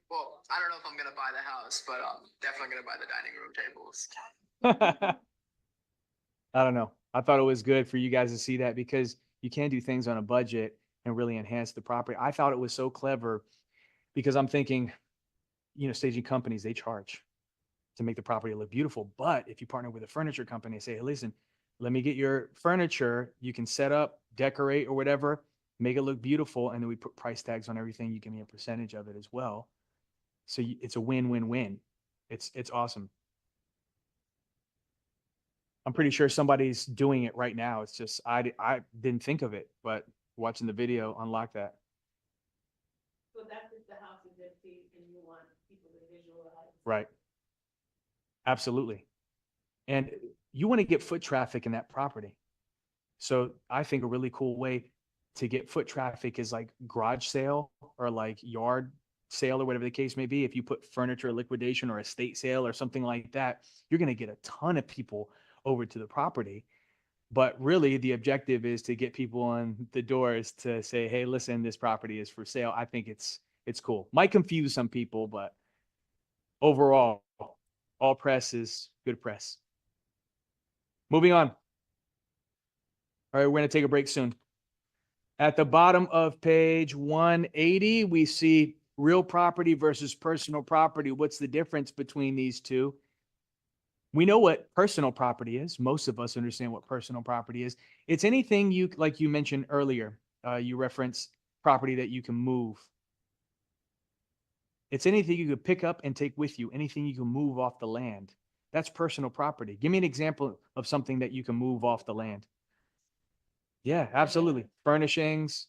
G: Well, I don't know if I'm gonna buy the house, but I'm definitely gonna buy the dining room tables.
A: I don't know. I thought it was good for you guys to see that because you can do things on a budget and really enhance the property. I thought it was so clever because I'm thinking, staging companies, they charge to make the property look beautiful. But if you partner with a furniture company and say, hey, listen, let me get your furniture, you can set up, decorate or whatever, make it look beautiful. And then we put price tags on everything. You give me a percentage of it as well. So it's a win-win-win. It's awesome. I'm pretty sure somebody's doing it right now. It's just, I didn't think of it, but watching the video unlocked that.
C: So that's if the house is empty and you want people to visualize.
A: Right. Absolutely. And you want to get foot traffic in that property. So I think a really cool way to get foot traffic is like garage sale or like yard sale or whatever the case may be. If you put furniture liquidation or estate sale or something like that, you're going to get a ton of people over to the property. But really the objective is to get people on the doors to say, hey, listen, this property is for sale. I think it's cool. Might confuse some people, but overall, all press is good press. Moving on. All right, we're going to take a break soon. At the bottom of page 180, we see real property versus personal property. What's the difference between these two? We know what personal property is. Most of us understand what personal property is. It's anything you, like you mentioned earlier, you reference property that you can move. It's anything you could pick up and take with you, anything you can move off the land. That's personal property. Give me an example of something that you can move off the land. Yeah, absolutely. Furnishings.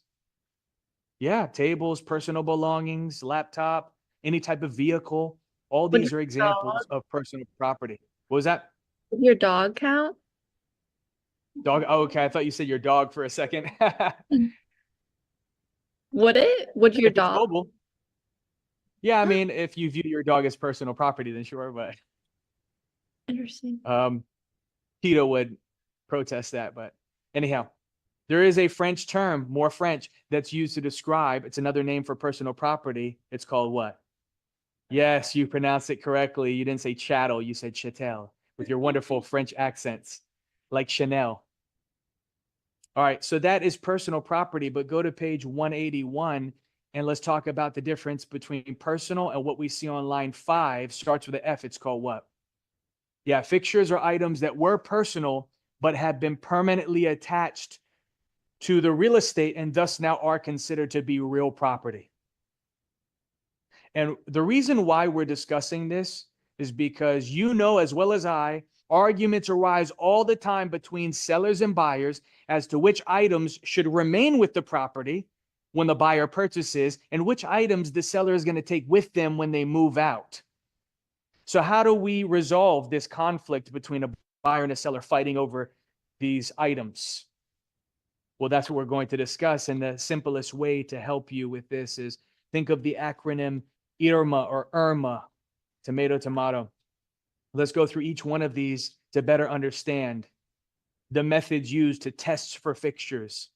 A: Yeah, tables, personal belongings, laptop, any type of vehicle. All
D: Would
A: these are examples of personal property. What was that?
D: your dog count?
A: Dog? Oh, okay. I thought you said your dog for a second.
D: Would it? Would your
A: If it's
D: dog?
A: mobile. Yeah, I mean, if you view your dog as personal property, then sure, but
D: Interesting.
A: Tito would protest that. But anyhow, there is a French term, more French, that's used to describe, it's another name for personal property. It's called what? Yes, you pronounced it correctly. You didn't say chattel, you said chattel with your wonderful French accents, like Chanel. All right, so that is personal property, but go to page 181 and let's talk about the difference between personal and what we see on line 5. Starts with an F. It's called what? Yeah, fixtures are items that were personal but have been permanently attached to the real estate and thus now are considered to be real property. And the reason why we're discussing this is because you know as well as I, arguments arise all the time between sellers and buyers as to which items should remain with the property when the buyer purchases and which items the seller is going to take with them when they move out. So how do we resolve this conflict between a buyer and a seller fighting over these items? Well, that's what we're going to discuss. And the simplest way to help you with this is think of the acronym IRMA or IRMA, tomato, tomato. Let's go through each one of these to better understand the methods used to test for fixtures.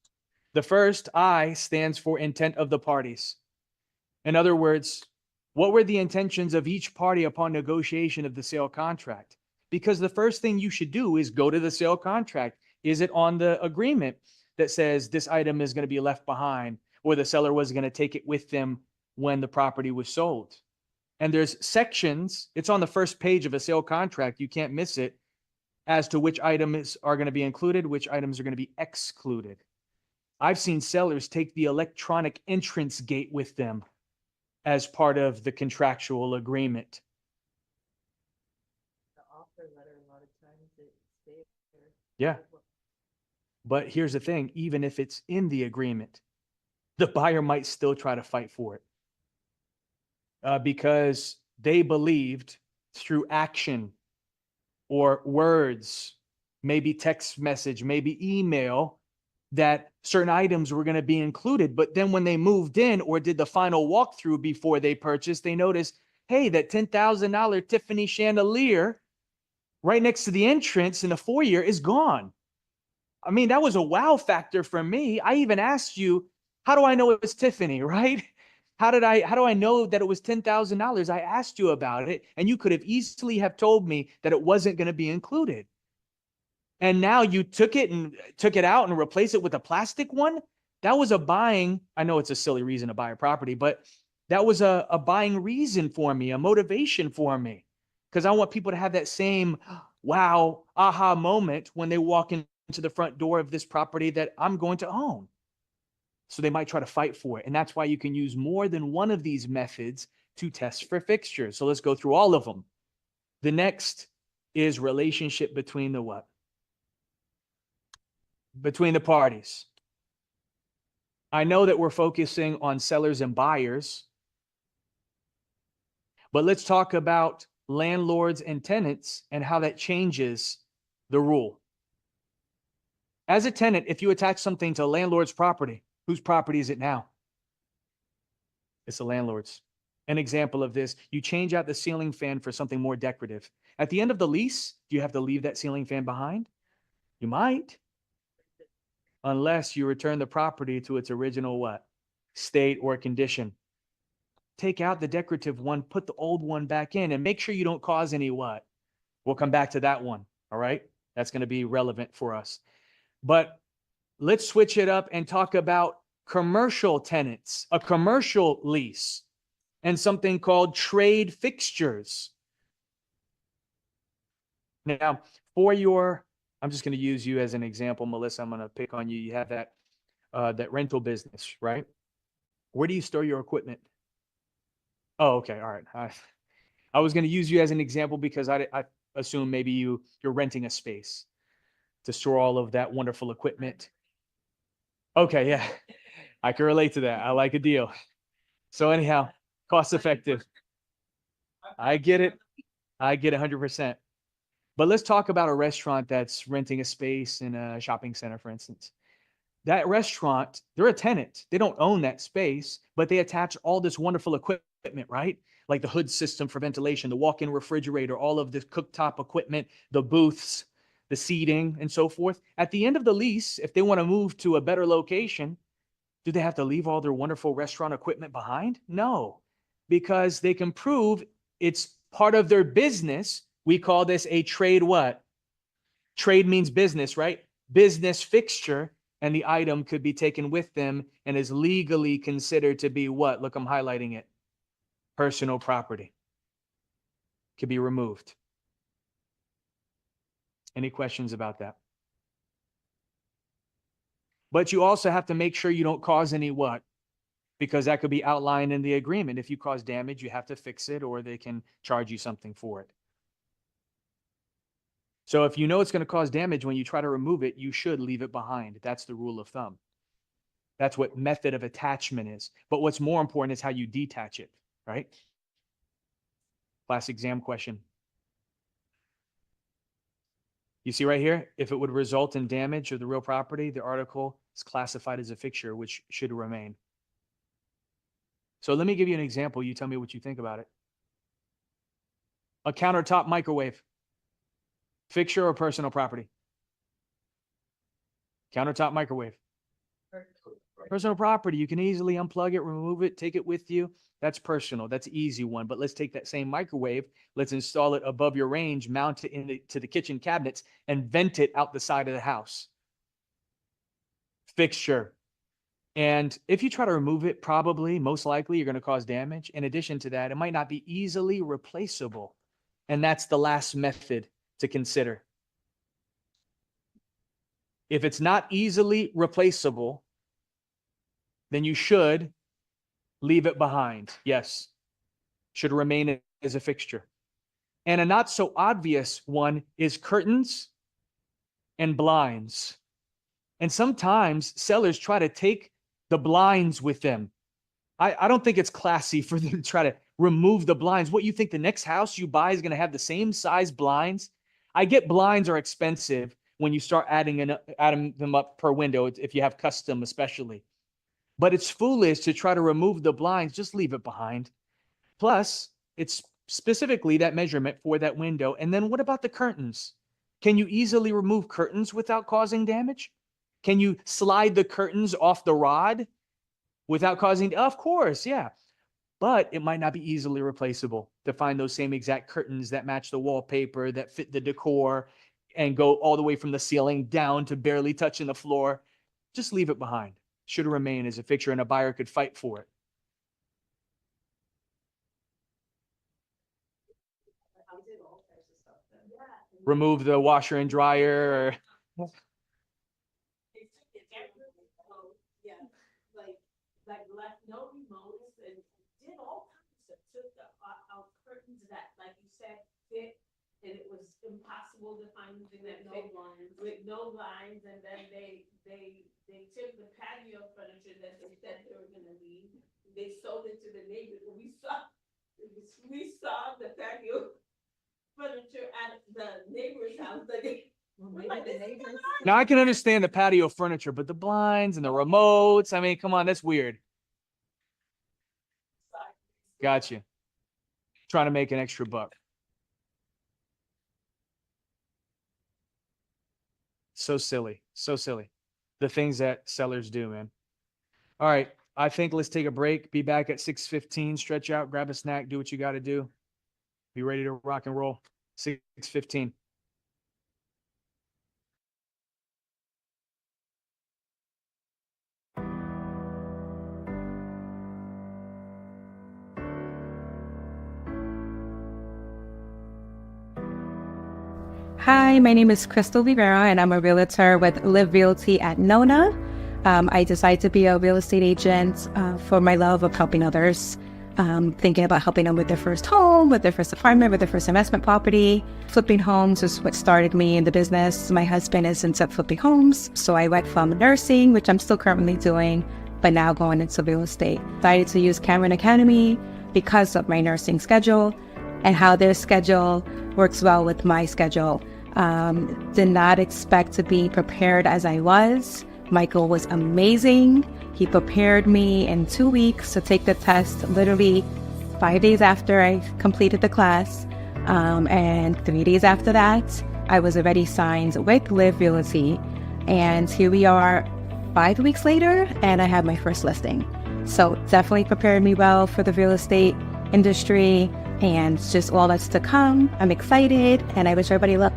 A: The first I stands for intent of the parties. In other words, what were the intentions of each party upon negotiation of the sale contract? Because the first thing you should do is go to the sale contract. Is it on the agreement that says this item is going to be left behind or the seller was going to take it with them when the property was sold? And there's sections, it's on the first page of a sale contract, you can't miss it, as to which items are going to be included, which items are going to be excluded. I've seen sellers take the electronic entrance gate with them as part of the contractual agreement.
I: The offer letter, a lot of times it stays there.
A: Yeah. But here's the thing, even if it's in the agreement, the buyer might still try to fight for it. Because they believed through action or words, maybe text message, maybe email, that certain items were going to be included. But then when they moved in or did the final walkthrough before they purchased, they noticed, hey, that $10,000 Tiffany chandelier right next to the entrance in the foyer is gone. I mean, that was a wow factor for me. I even asked you, how do I know it was Tiffany, right? How do I know that it was $10,000? I asked you about it, and you could have easily have told me that it wasn't going to be included. And now you took it out and replaced it with a plastic one. That was a buying. I know it's a silly reason to buy a property, but that was a buying reason for me, a motivation for me, because I want people to have that same wow, aha moment when they walk into the front door of this property that I'm going to own. So they might try to fight for it. And that's why you can use more than one of these methods to test for fixtures. So let's go through all of them. The next is relationship between the what? Between the parties. I know that we're focusing on sellers and buyers, but let's talk about landlords and tenants and how that changes the rule. As a tenant, if you attach something to a landlord's property, whose property is it now? It's the landlord's. An example of this, you change out the ceiling fan for something more decorative. At the end of the lease, do you have to leave that ceiling fan behind? You might. Unless you return the property to its original what? State or condition. Take out the decorative one, put the old one back in, and make sure you don't cause any what? We'll come back to that one, all right? That's going to be relevant for us. But let's switch it up and talk about commercial tenants, a commercial lease. and something called trade fixtures. Now, I'm just going to use you as an example, Melissa. I'm going to pick on you. You have that rental business, right? Where do you store your equipment? Oh, okay. All right. I was going to use you as an example because I assume maybe you're renting a space to store all of that wonderful equipment. Okay, yeah. I can relate to that. I like a deal. So anyhow, cost effective. I get it. I get 100%. But let's talk about a restaurant that's renting a space in a shopping center, for instance. That restaurant, they're a tenant. They don't own that space, but they attach all this wonderful equipment, right? Like the hood system for ventilation, the walk-in refrigerator, all of the cooktop equipment, the booths, the seating, and so forth. At the end of the lease, if they want to move to a better location, do they have to leave all their wonderful restaurant equipment behind? No, because they can prove it's part of their business. We call this a trade what? Trade means business, right? Business fixture, and the item could be taken with them and is legally considered to be what? Look, I'm highlighting it. Personal property. Could be removed. Any questions about that? But you also have to make sure you don't cause any what? Because that could be outlined in the agreement. If you cause damage, you have to fix it or they can charge you something for it. So if you know it's going to cause damage when you try to remove it, you should leave it behind. That's the rule of thumb. That's what method of attachment is. But what's more important is how you detach it, right? Class exam question. You see right here, if it would result in damage of the real property, the article is classified as a fixture, which should remain. So let me give you an example. You tell me what you think about it. A countertop microwave. Fixture or personal property? Countertop microwave. Personal property. You can easily unplug it, remove it, take it with you. That's personal. That's an easy one. But let's take that same microwave. Let's install it above your range, mount it to the kitchen cabinets, and vent it out the side of the house. Fixture. And if you try to remove it, probably, most likely, you're going to cause damage. In addition to that, it might not be easily replaceable. And that's the last method to consider. If it's not easily replaceable, then you should leave it behind. Yes, should remain as a fixture. And a not so obvious one is curtains and blinds. And sometimes sellers try to take the blinds with them. I don't think it's classy for them to try to remove the blinds. What, you think the next house you buy is going to have the same size blinds? I get blinds are expensive when you start adding them up per window, if you have custom especially. But it's foolish to try to remove the blinds. Just leave it behind. Plus, it's specifically that measurement for that window. And then what about the curtains? Can you easily remove curtains without causing damage? Can you slide the curtains off the rod without causing? Of course, yeah. But it might not be easily replaceable to find those same exact curtains that match the wallpaper, that fit the decor, and go all the way from the ceiling down to barely touching the floor. Just leave it behind. Should remain as a fixture, and a buyer could fight for it. Remove the washer and dryer. Or...
C: Yeah, like left no remotes and did all kinds of took the out curtains that, like you said, fit, and it was impossible to find anything that fit with no lines, and then they took the patio furniture that they said they were gonna leave. They sold it to the neighbors, and we saw the patio furniture at the neighbor's house.
A: Now I can understand the patio furniture, but the blinds and the remotes, I mean, come on, that's weird. Gotcha. Trying to make an extra buck. So silly. So silly. The things that sellers do, man. All right. I think let's take a break. Be back at 6:15. Stretch out, grab a snack, do what you got to do. Be ready to rock and roll. 6:15.
J: Hi, my name is Crystal Rivera, and I'm a realtor with Live Realty at Nona. I decided to be a real estate agent for my love of helping others, thinking about helping them with their first home, with their first apartment, with their first investment property. Flipping homes is what started me in the business. My husband is into flipping homes, so I went from nursing, which I'm still currently doing, but now going into real estate. Decided to use Cameron Academy because of my nursing schedule and how their schedule works well with my schedule. Did not expect to be prepared as I was. Michael was amazing. He prepared me in 2 weeks to take the test, literally 5 days after I completed the class. And 3 days after that, I was already signed with Live Realty. And here we are 5 weeks later, and I have my first listing. So definitely prepared me well for the real estate industry and just all that's to come. I'm excited, and I wish everybody luck.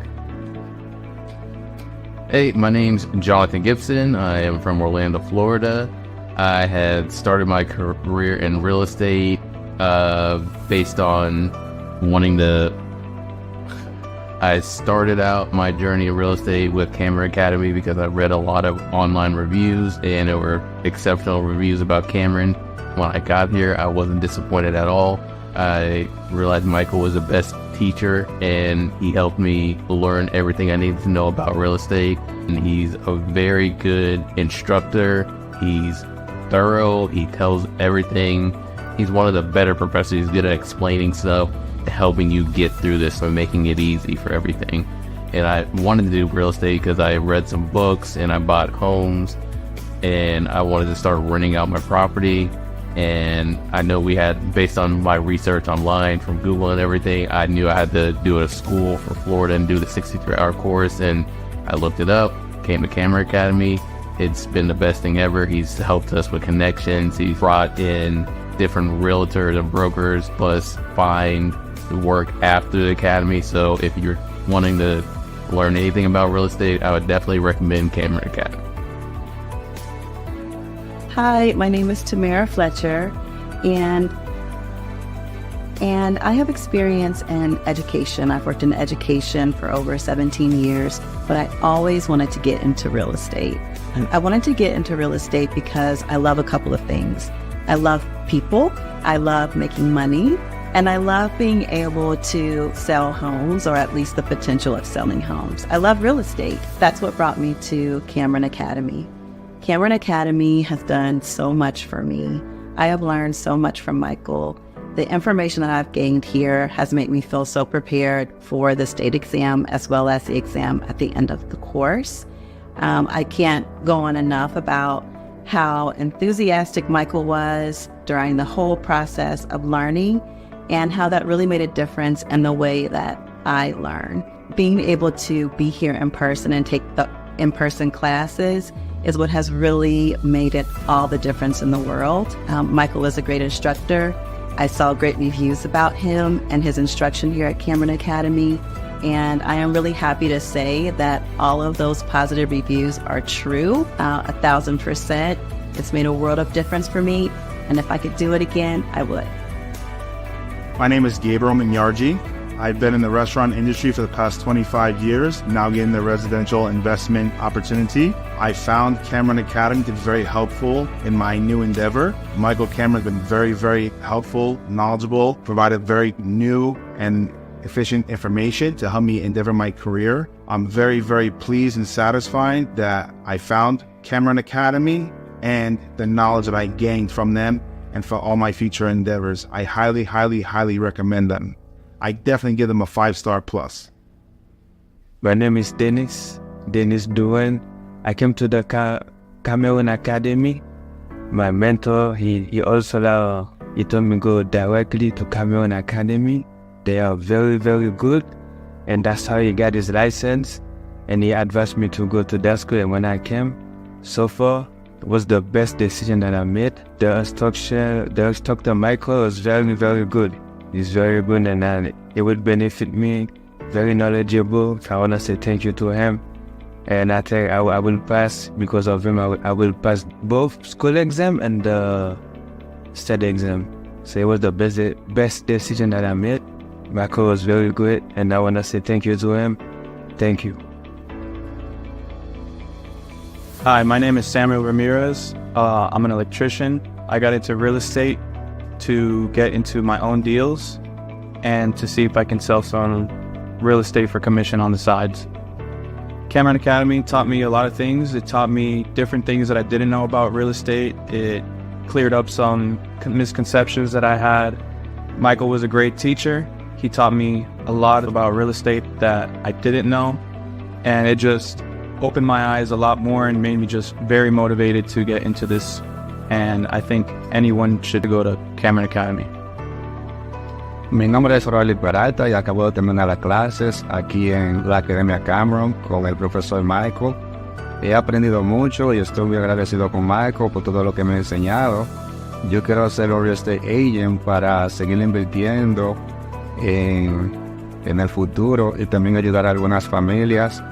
K: Hey, my name's Jonathan Gibson. I am from Orlando, Florida. I had started my career in real estate based on wanting to... I started out my journey in real estate with Cameron Academy because I read a lot of online reviews, and there were exceptional reviews about Cameron. When I got here, I wasn't disappointed at all. I realized Michael was the best teacher, and he helped me learn everything I needed to know about real estate. And he's a very good instructor. He's thorough. He tells everything. He's one of the better professors. He's good at explaining stuff, helping you get through this and making it easy for everything. And I wanted to do real estate because I read some books and I bought homes, and I wanted to start renting out my property. And I know we had, based on my research online from Google and everything, I knew I had to do a school for Florida and do the 63-hour course. And I looked it up, came to Cameron Academy. It's been the best thing ever. He's helped us with connections. He's brought in different realtors and brokers, plus find work after the academy. So if you're wanting to learn anything about real estate, I would definitely recommend Cameron Academy.
L: Hi, my name is Tamara Fletcher, and I have experience in education. I've worked in education for over 17 years, but I always wanted to get into real estate. I wanted to get into real estate because I love a couple of things. I love people, I love making money, and I love being able to sell homes, or at least the potential of selling homes. I love real estate. That's what brought me to Cameron Academy. Cameron Academy has done so much for me. I have learned so much from Michael. The information that I've gained here has made me feel so prepared for the state exam as well as the exam at the end of the course. I can't go on enough about how enthusiastic Michael was during the whole process of learning, and how that really made a difference in the way that I learn. Being able to be here in person and take the in-person classes is what has really made it all the difference in the world. Michael is a great instructor. I saw great reviews about him and his instruction here at Cameron Academy, and I am really happy to say that all of those positive reviews are true, 1,000%. It's made a world of difference for me, and if I could do it again, I would.
M: My name is Gabriel Minyarji. I've been in the restaurant industry for the past 25 years, now getting the residential investment opportunity. I found Cameron Academy to be very helpful in my new endeavor. Michael Cameron has been very, very helpful, knowledgeable, provided very new and efficient information to help me endeavor my career. I'm very, very pleased and satisfied that I found Cameron Academy and the knowledge that I gained from them, and for all my future endeavors. I highly, highly, highly recommend them. I definitely give them a 5-star plus.
N: My name is Dennis Duen. I came to the Cameron Academy. My mentor, he also he told me go directly to Cameron Academy. They are very, very good, and that's how he got his license. And he advised me to go to that school. And when I came, so far, it was the best decision that I made. The instructor Michael was very, very good. He's very good, and it would benefit me. Very knowledgeable. So I want to say thank you to him. And I think I will pass because of him. I will pass both school exam and the state exam. So it was the best decision that I made. Michael was very good, and I want to say thank you to him. Thank you.
M: Hi, my name is Samuel Ramirez. I'm an electrician. I got into real estate to get into my own deals and to see if I can sell some real estate for commission on the sides. Cameron Academy taught me a lot of things. It taught me different things that I didn't know about real estate. It cleared up some misconceptions that I had. Michael was a great teacher. He taught me a lot about real estate that I didn't know, and it just opened my eyes a lot more and made me just very motivated to get into this. And I think anyone should go to Cameron Academy.
O: Mi nombre es Rolly Peralta y acabo de terminar las clases aquí en la Academia Cameron con el profesor Michael. He aprendido mucho y estoy muy agradecido con Michael por todo lo que me ha enseñado. Yo quiero ser un real estate agent para seguir invirtiendo en el futuro y también ayudar a algunas familias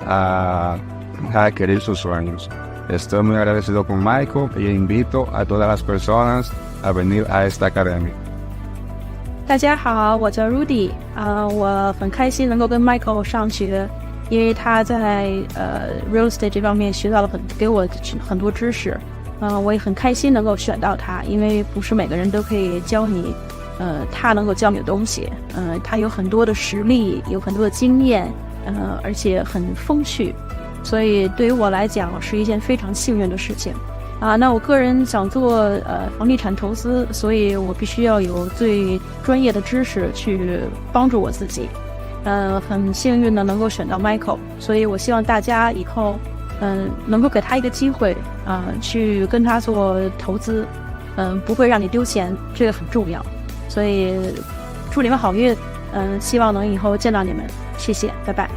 O: a adquirir sus sueños. Estoy muy agradecido con Michael y invito a todas las personas a venir a esta academia.
J: 大家好，我叫 Rudy，我很开心能够跟 Michael 上学，因为他在real estate 这方面学到了给我很多知识，我也很开心能够选到他，因为不是每个人都可以教你，他能够教你的东西，他有很多的实力，有很多的经验，而且很风趣，所以对于我来讲是一件非常幸运的事情。那我个人想做房地产投资，所以我必须要有最专业的知识去帮助我自己。很幸运的能够选到 Michael， 所以我希望大家以后能够给他一个机会去跟他做投资，不会让你丢钱，这个很重要。所以祝你们好运，希望能以后见到你们，谢谢，拜拜。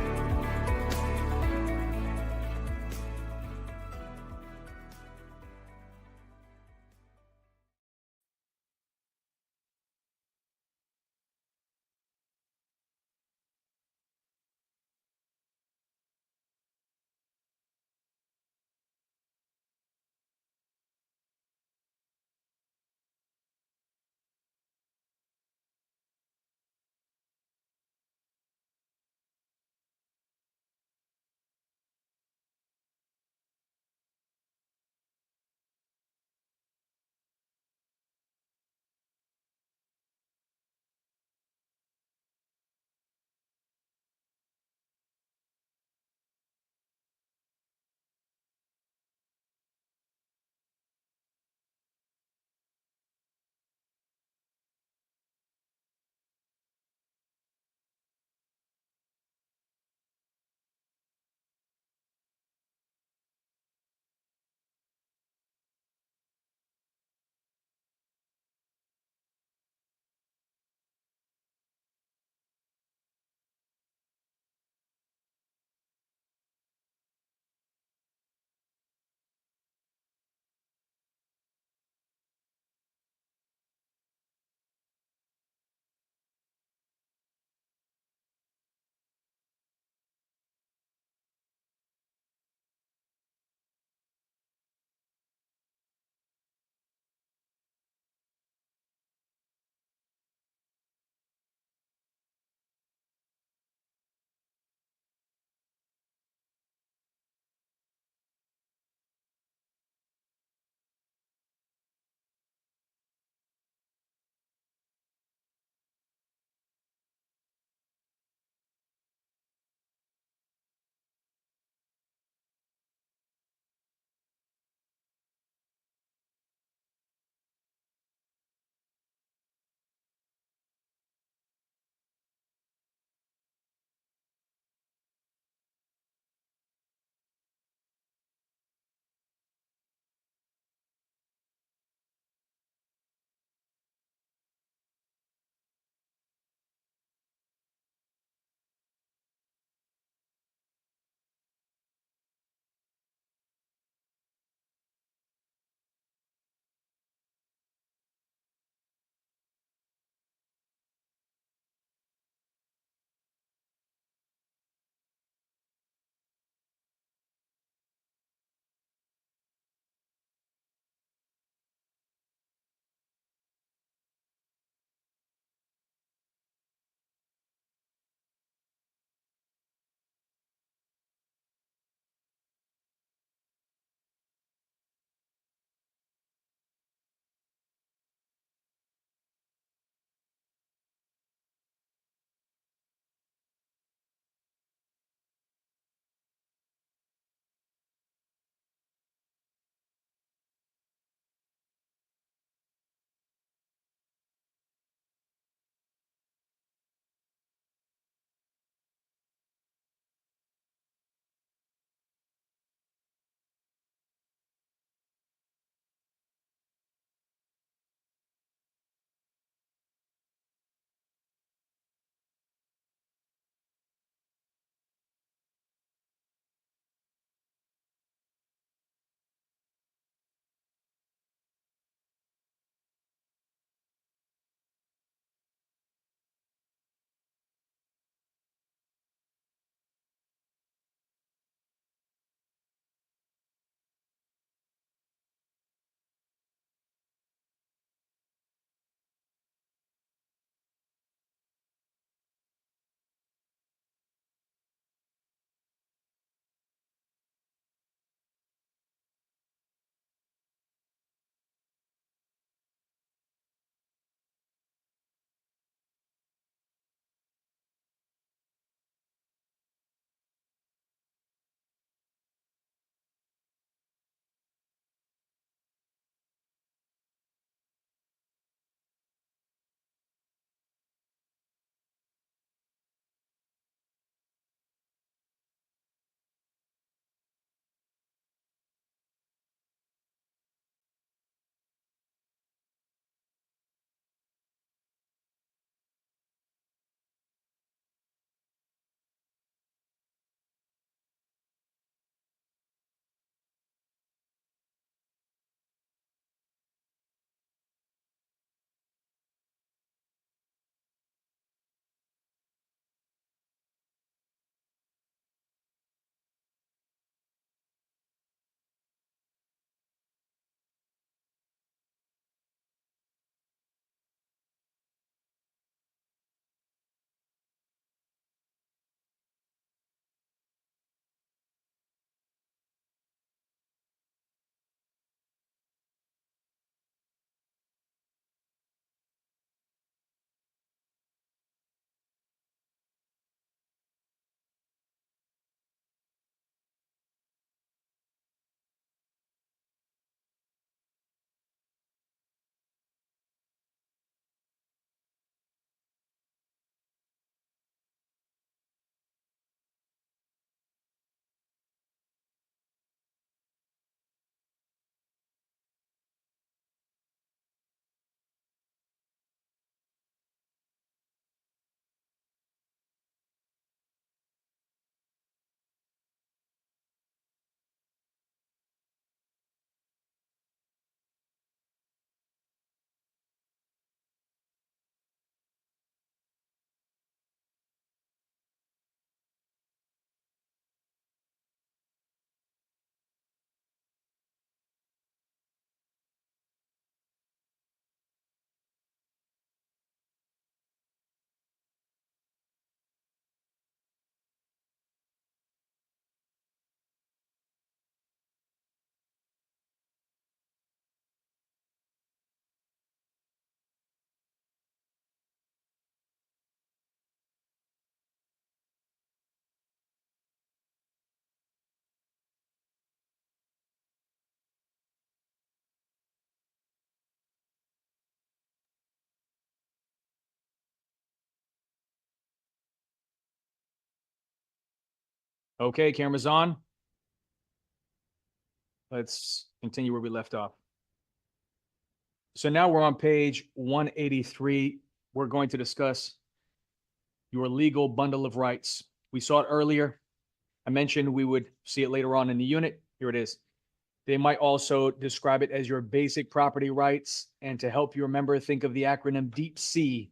A: Okay, camera's on. Let's continue where we left off. So now we're on page 183. We're going to discuss your legal bundle of rights. We saw it earlier. I mentioned we would see it later on in the unit. Here it is. They might also describe it as your basic property rights. And to help you remember, think of the acronym Deep Sea.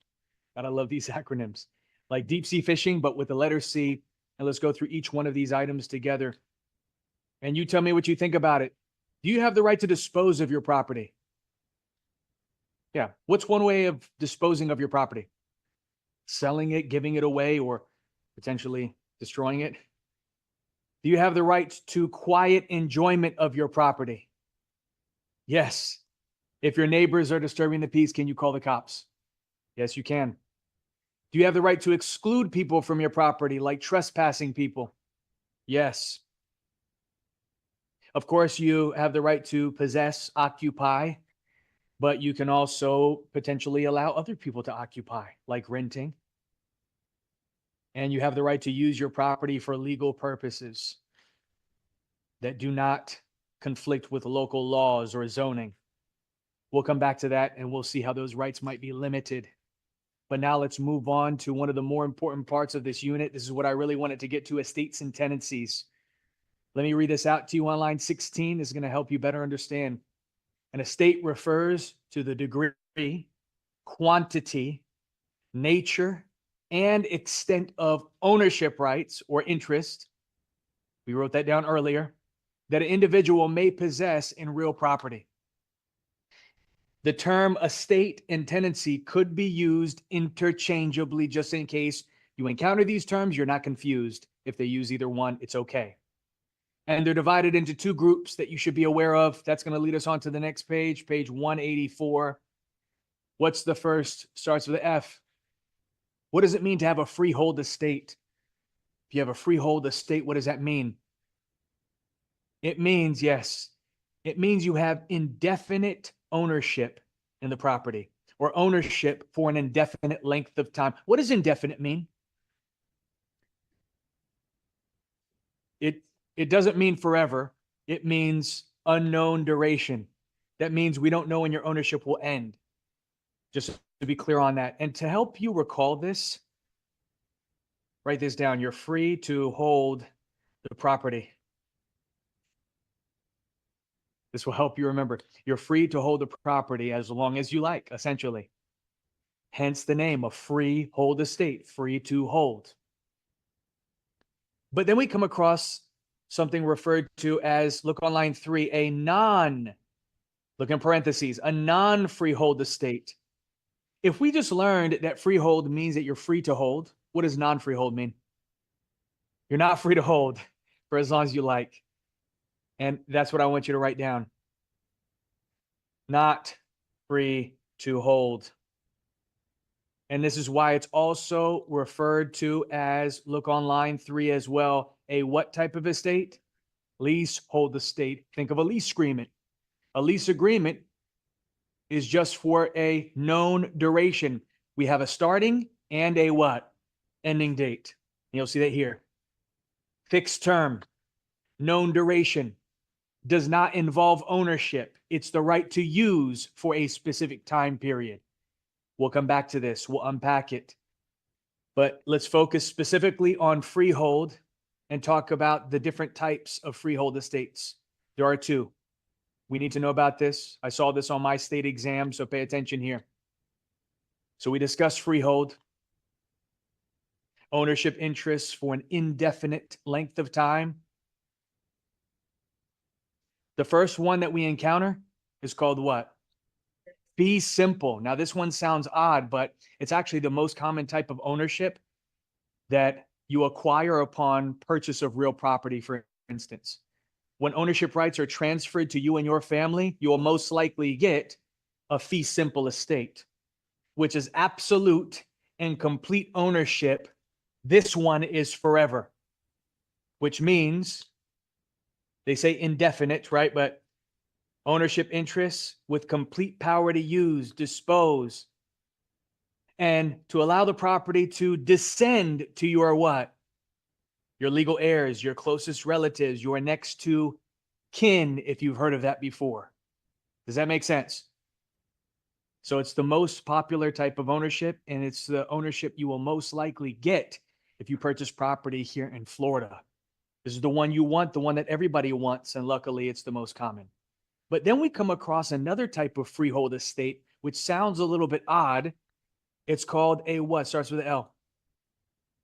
A: God, I love these acronyms. Like deep sea fishing, but with the letter C. And let's go through each one of these items together. And you tell me what you think about it. Do you have the right to dispose of your property? Yeah. What's one way of disposing of your property? Selling it, giving it away, or potentially destroying it? Do you have the right to quiet enjoyment of your property? Yes. If your neighbors are disturbing the peace, can you call the cops? Yes, you can. Do you have the right to exclude people from your property, like trespassing people? Yes. Of course, you have the right to possess, occupy, but you can also potentially allow other people to occupy, like renting. And you have the right to use your property for legal purposes that do not conflict with local laws or zoning. We'll come back to that and we'll see how those rights might be limited. But now let's move on to one of the more important parts of this unit. This is what I really wanted to get to: estates and tenancies. Let me read this out to you on line 16. This is going to help you better understand. An estate refers to the degree, quantity, nature, and extent of ownership rights or interest. We wrote that down earlier, that an individual may possess in real property. The term estate and tenancy could be used interchangeably, just in case you encounter these terms, you're not confused. If they use either one, it's okay. And they're divided into two groups that you should be aware of. That's going to lead us on to the next page, page 184. What's the first? Starts with an F. What does it mean to have a freehold estate? If you have a freehold estate, what does that mean? It means, yes, it means you have indefinite ownership in the property, or ownership for an indefinite length of time. What does indefinite mean? It doesn't mean forever. It means unknown duration. That means we don't know when your ownership will end. Just to be clear on that. And to help you recall this, write this down. You're free to hold the property. This will help you remember. You're free to hold the property as long as you like, essentially. Hence the name, a freehold estate, free to hold. But then we come across something referred to as, look on line 3, look in parentheses, a non-freehold estate. If we just learned that freehold means that you're free to hold, what does non-freehold mean? You're not free to hold for as long as you like. And that's what I want you to write down. Not free to hold. And this is why it's also referred to as, look on line 3 as well, a what type of estate? Leasehold estate. Think of a lease agreement. A lease agreement is just for a known duration. We have a starting and a what? Ending date. And you'll see that here. Fixed term, known duration, does not involve ownership. It's the right to use for a specific time period. We'll come back to this. We'll unpack it. But let's focus specifically on freehold and talk about the different types of freehold estates. There are two. We need to know about this. I saw this on my state exam, so pay attention here. So we discussed freehold, ownership interests for an indefinite length of time. The first one that we encounter is called what? Fee simple. Now, this one sounds odd, but it's actually the most common type of ownership that you acquire upon purchase of real property, for instance. When ownership rights are transferred to you and your family, you will most likely get a fee simple estate, which is absolute and complete ownership. This one is forever, which means they say indefinite, right? But ownership interests with complete power to use, dispose, and to allow the property to descend to your what? your legal heirs, your closest relatives, your next to kin, if you've heard of that before. Does that make sense? So it's the most popular type of ownership, and it's the ownership you will most likely get if you purchase property here in Florida. This is the one you want, the one that everybody wants, and luckily it's the most common. But then we come across another type of freehold estate, which sounds a little bit odd. It's called a what? Starts with an L.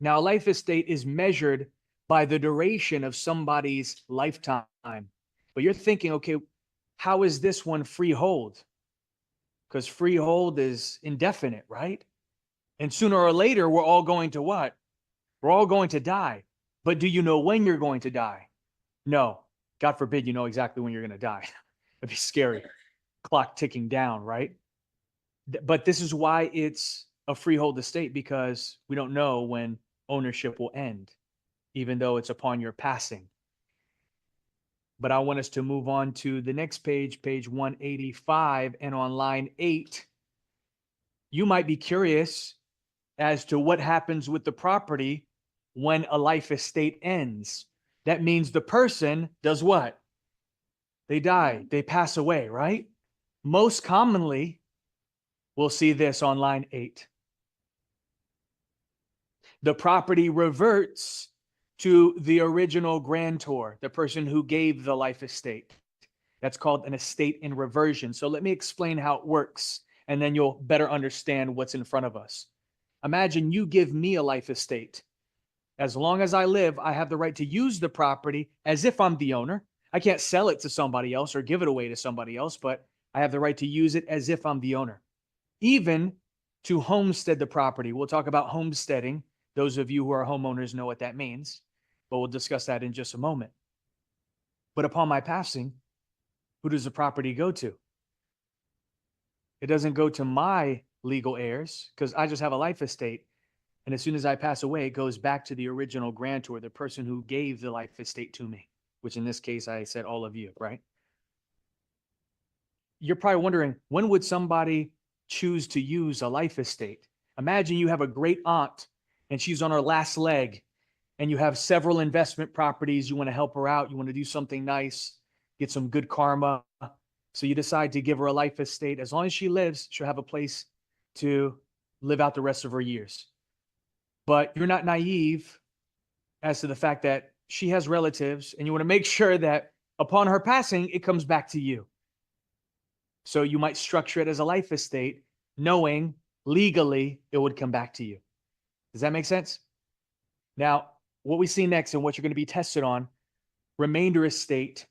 A: Now, a life estate is measured by the duration of somebody's lifetime. But you're thinking, okay, how is this one freehold? Because freehold is indefinite, right? And sooner or later, we're all going to what? We're all going to die. But do you know when you're going to die? No. God forbid you know exactly when you're going to die. It'd be scary. Clock ticking down, right? But this is why it's a freehold estate, because we don't know when ownership will end, even though it's upon your passing. But I want us to move on to the next page, page 185, and on line 8, you might be curious as to what happens with the property when a life estate ends. That means the person does what? They die, they pass away, right? Most commonly, we'll see this on line 8. The property reverts to the original grantor, the person who gave the life estate. That's called an estate in reversion. So let me explain how it works, and then you'll better understand what's in front of us. Imagine you give me a life estate. As long as I live, I have the right to use the property as if I'm the owner. I can't sell it to somebody else or give it away to somebody else, but I have the right to use it as if I'm the owner. Even to homestead the property. We'll talk about homesteading. Those of you who are homeowners know what that means, but we'll discuss that in just a moment. But upon my passing, who does the property go to? It doesn't go to my legal heirs, because I just have a life estate. And as soon as I pass away, it goes back to the original grantor, the person who gave the life estate to me, which in this case, I said all of you, right? You're probably wondering, when would somebody choose to use a life estate? Imagine you have a great aunt and she's on her last leg, and you have several investment properties. You want to help her out. You want to do something nice, get some good karma. So you decide to give her a life estate. As long as she lives, she'll have a place to live out the rest of her years. But you're not naive as to the fact that she has relatives, and you want to make sure that upon her passing, it comes back to you. So you might structure it as a life estate, knowing legally it would come back to you. Does that make sense? Now, what we see next and what you're going to be tested on, remainder estate,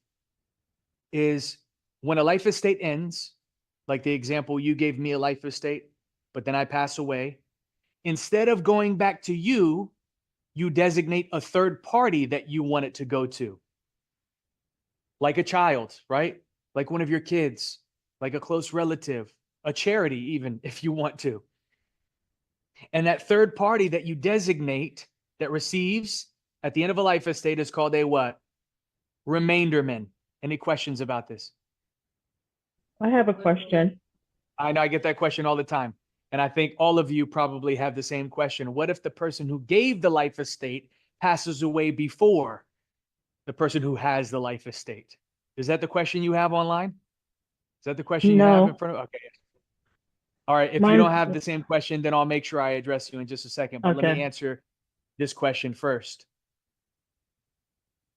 A: is when a life estate ends, like the example you gave me a life estate, but then I pass away. Instead of going back to you, you designate a third party that you want it to go to. Like a child, right? Like one of your kids, like a close relative, a charity even, if you want to. And that third party that you designate that receives at the end of a life estate is called a what? Remainderman. Any questions about this?
P: I have a question.
A: I know I get that question all the time. And I think all of you probably have the same question. What if the person who gave the life estate passes away before the person who has the life estate? Is that the question you have online? Is that the question you have in front of? Okay. All right. If you don't have the same question, then I'll make sure I address you in just a second. But let me
P: Okay.
A: answer this question first.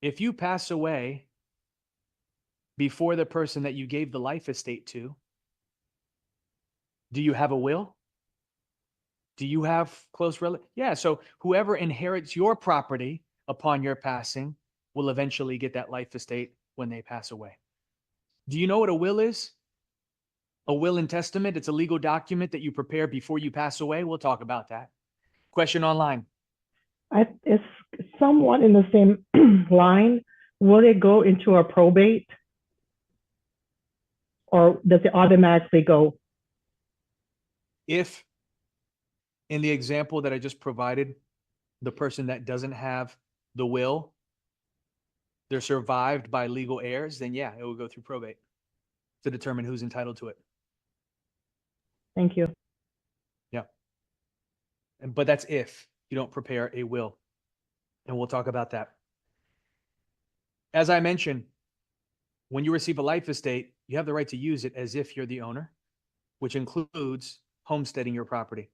A: If you pass away before the person that you gave the life estate to, do you have a will? Do you have close relatives? Yeah, so whoever inherits your property upon your passing will eventually get that life estate when they pass away. Do you know what a will is? A will and testament, it's a legal document that you prepare before you pass away. We'll talk about that. Question online.
P: It's somewhat in the same line. Will it go into a probate? Or does it automatically go?
A: If in the example that I just provided, the person that doesn't have the will, they're survived by legal heirs, then yeah, it will go through probate to determine who's entitled to it.
P: Thank you.
A: Yeah. But that's if you don't prepare a will. And we'll talk about that. As I mentioned, when you receive a life estate, you have the right to use it as if you're the owner, which includes homesteading your property.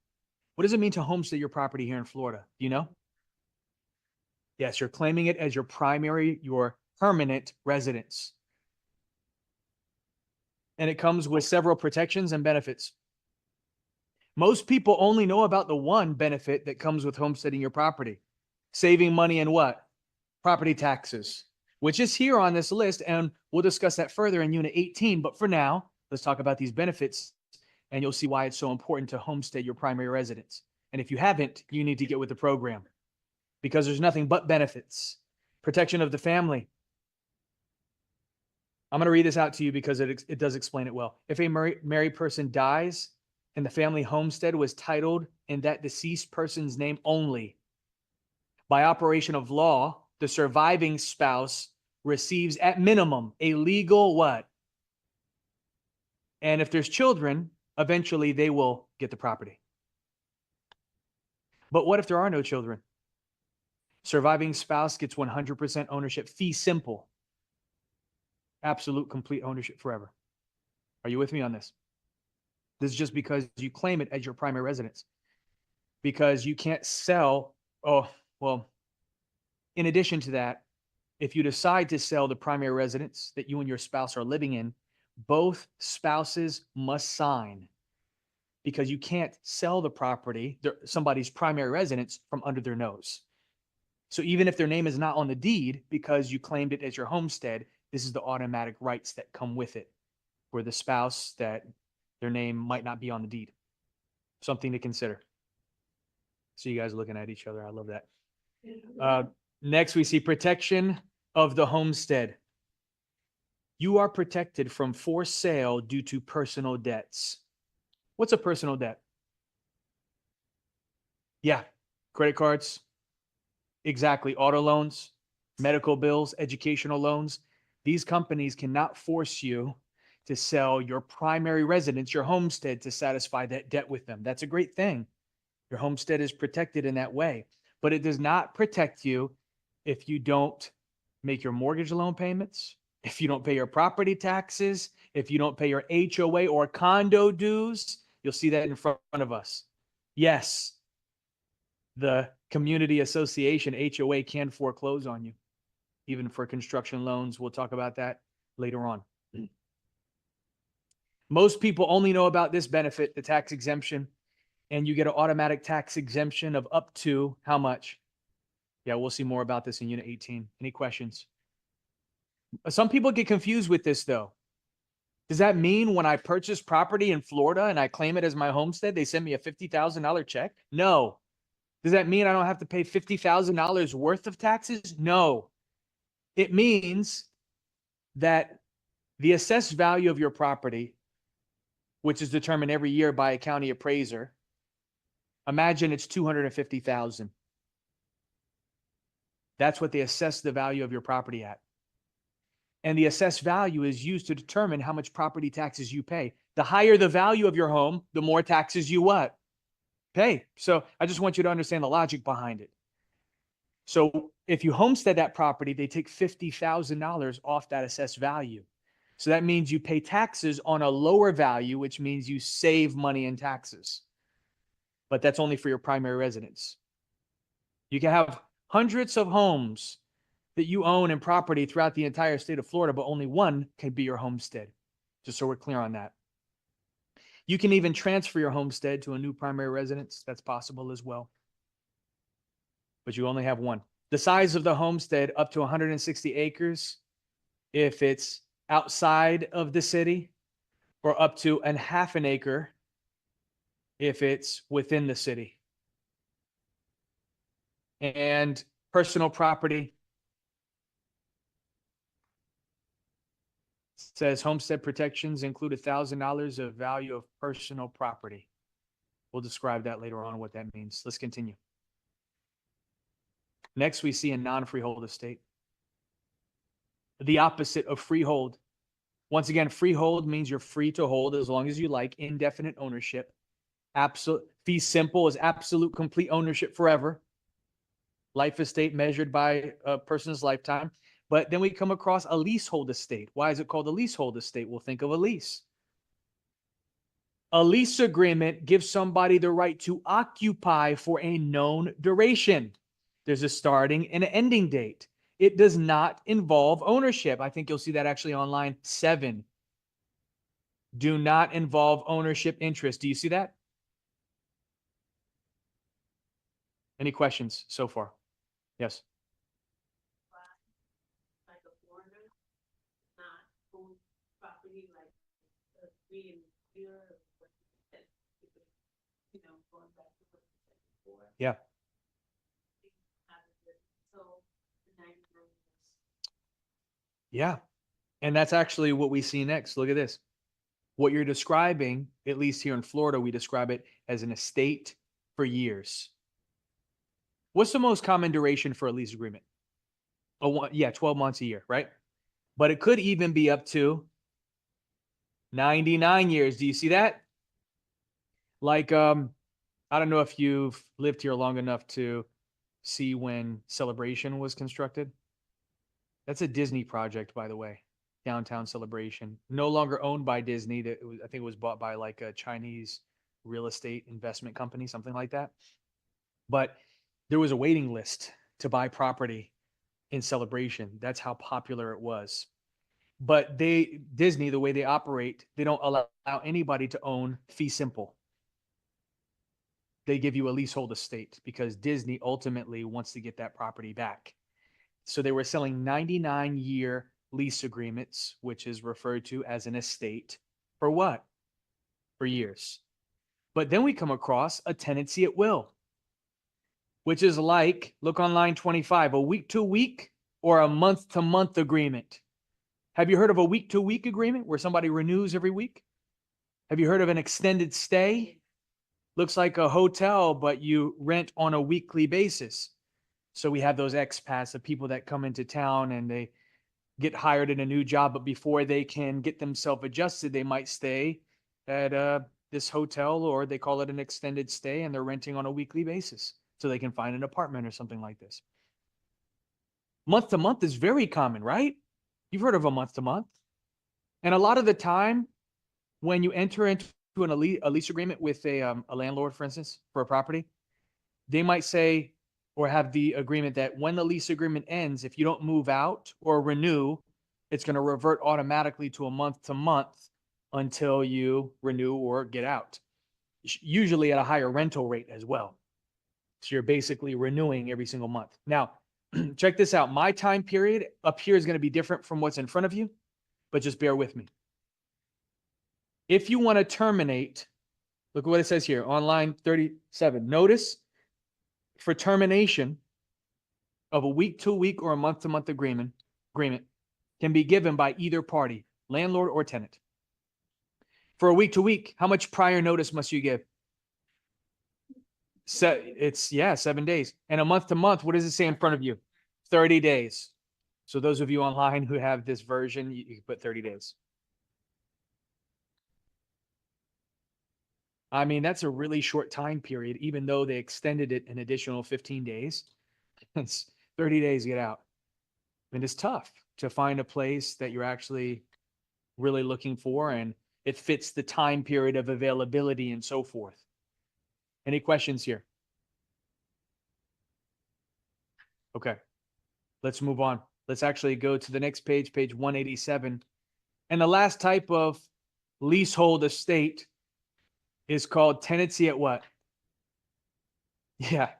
A: What does it mean to homestead your property here in Florida? Do you know? Yes, you're claiming it as your permanent residence. And it comes with several protections and benefits. Most people only know about the one benefit that comes with homesteading your property. Saving money in what? Property taxes, which is here on this list. And we'll discuss that further in Unit 18. But for now, let's talk about these benefits. And you'll see why it's so important to homestead your primary residence. And if you haven't, you need to get with the program because there's nothing but benefits. Protection of the family. I'm going to read this out to you because it does explain it well. If a married person dies and the family homestead was titled in that deceased person's name only, by operation of law, the surviving spouse receives at minimum a legal what? And if there's children, eventually they will get the property. But what if there are no children? Surviving spouse gets 100% ownership, fee simple. Absolute complete ownership forever. Are you with me on this? This is just because you claim it as your primary residence. Because you can't sell, in addition to that, if you decide to sell the primary residence that you and your spouse are living in, both spouses must sign because you can't sell the property, somebody's primary residence, from under their nose. So even if their name is not on the deed because you claimed it as your homestead, this is the automatic rights that come with it for the spouse that their name might not be on the deed. Something to consider. So you guys are looking at each other. I love that. Next, we see protection of the homestead. You are protected from forced sale due to personal debts. What's a personal debt? Yeah, credit cards. Exactly. Auto loans, medical bills, educational loans. These companies cannot force you to sell your primary residence, your homestead, to satisfy that debt with them. That's a great thing. Your homestead is protected in that way, but it does not protect you if you don't make your mortgage loan payments, if you don't pay your property taxes, if you don't pay your HOA or condo dues. You'll see that in front of us. Yes, the community association HOA can foreclose on you, even for construction loans. We'll talk about that later on. Most people only know about this benefit, the tax exemption, and you get an automatic tax exemption of up to how much? Yeah, we'll see more about this in Unit 18. Any questions? Some people get confused with this though. Does that mean when I purchase property in Florida and I claim it as my homestead, they send me a $50,000 check? No. Does that mean I don't have to pay $50,000 worth of taxes? No. It means that the assessed value of your property, which is determined every year by a county appraiser, imagine it's $250,000. That's what they assess the value of your property at. And the assessed value is used to determine how much property taxes you pay. The higher the value of your home, the more taxes you what? Pay. So I just want you to understand the logic behind it. So if you homestead that property, they take $50,000 off that assessed value. So that means you pay taxes on a lower value, which means you save money in taxes. But that's only for your primary residence. You can have hundreds of homes that you own and property throughout the entire state of Florida, but only one can be your homestead. Just so we're clear on that. You can even transfer your homestead to a new primary residence. That's possible as well. But you only have one. The size of the homestead up to 160 acres if it's outside of the city, or up to a half an acre if it's within the city. And personal property says homestead protections include $1,000 of value of personal property. We'll describe that later on, what that means. Let's continue. Next, we see a non-freehold estate. The opposite of freehold. Once again, freehold means you're free to hold as long as you like, indefinite ownership. Absolute fee simple is absolute complete ownership forever. life estate measured by a person's lifetime. But then we come across a leasehold estate. Why is it called a leasehold estate? We'll think of a lease. A lease agreement gives somebody the right to occupy for a known duration. There's a starting and an ending date. It does not involve ownership. I think you'll see that actually on line 7. Do not involve ownership interest. Do you see that? Any questions so far? Yes.
C: Like a foreigner, not own property like being here, you know, going back to what you said before.
A: Yeah.
C: So the 99 years.
A: Yeah. And that's actually what we see next. Look at this. What you're describing, at least here in Florida, we describe it as an estate for years. What's the most common duration for a lease agreement? 12 months a year, right? But it could even be up to 99 years. Do you see that? Like, I don't know if you've lived here long enough to see when Celebration was constructed. That's a Disney project, by the way. Downtown Celebration, no longer owned by Disney. I think it was bought by like a Chinese real estate investment company, something like that. But there was a waiting list to buy property in Celebration. That's how popular it was. But Disney, the way they operate, they don't allow anybody to own fee simple. They give you a leasehold estate because Disney ultimately wants to get that property back. So they were selling 99-year lease agreements, which is referred to as an estate, for what? For years. But then we come across a tenancy at will, which is like, look on line 25, a week-to-week or a month-to-month agreement. Have you heard of a week-to-week agreement where somebody renews every week? Have you heard of an extended stay? Looks like a hotel, but you rent on a weekly basis. So we have those expats, the people that come into town and they get hired in a new job, but before they can get themselves adjusted, they might stay at this hotel, or they call it an extended stay, and they're renting on a weekly basis so they can find an apartment or something like this. Month to month is very common, right? You've heard of a month to month. And a lot of the time when you enter into a lease agreement with a landlord, for instance, for a property, they might say, or have the agreement that when the lease agreement ends, if you don't move out or renew, it's going to revert automatically to a month to month until you renew or get out, usually at a higher rental rate as well. So you're basically renewing every single month. Now, check this out. My time period up here is going to be different from what's in front of you, but just bear with me. If you want to terminate, look at what it says here on line 37. Notice, for termination of a week-to-week or a month-to-month agreement can be given by either party, landlord or tenant. For a week-to-week, how much prior notice must you give? It's 7 days. And a month-to-month, what does it say in front of you? 30 days. So those of you online who have this version, you can put 30 days. I mean, that's a really short time period, even though they extended it an additional 15 days. It's 30 days to get out. And it's tough to find a place that you're actually really looking for and it fits the time period of availability and so forth. Any questions here? Okay, let's move on. Let's actually go to the next page, page 187. And the last type of leasehold estate is called tenancy at what? Yeah.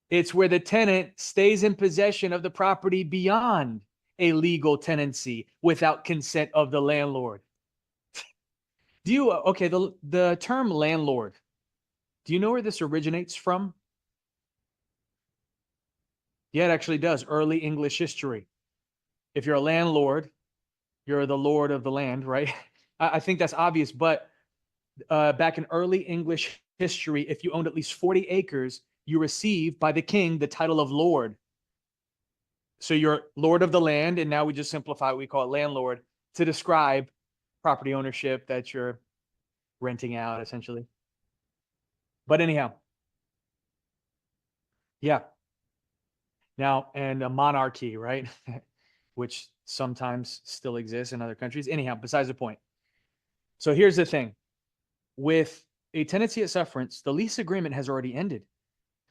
A: It's where the tenant stays in possession of the property beyond a legal tenancy without consent of the landlord. Do you, okay, the term landlord, do you know where this originates from? Yeah, it actually does. Early English history. If you're a landlord, you're the lord of the land, right? I think that's obvious, but back in early English history, if you owned at least 40 acres, you received by the king the title of lord. So you're lord of the land, and now we just simplify it. We call it landlord to describe property ownership that you're renting out, essentially. But anyhow, yeah. Now, and a monarchy, right? Which sometimes still exists in other countries. Anyhow, besides the point. So here's the thing. With a tenancy at sufferance, the lease agreement has already ended,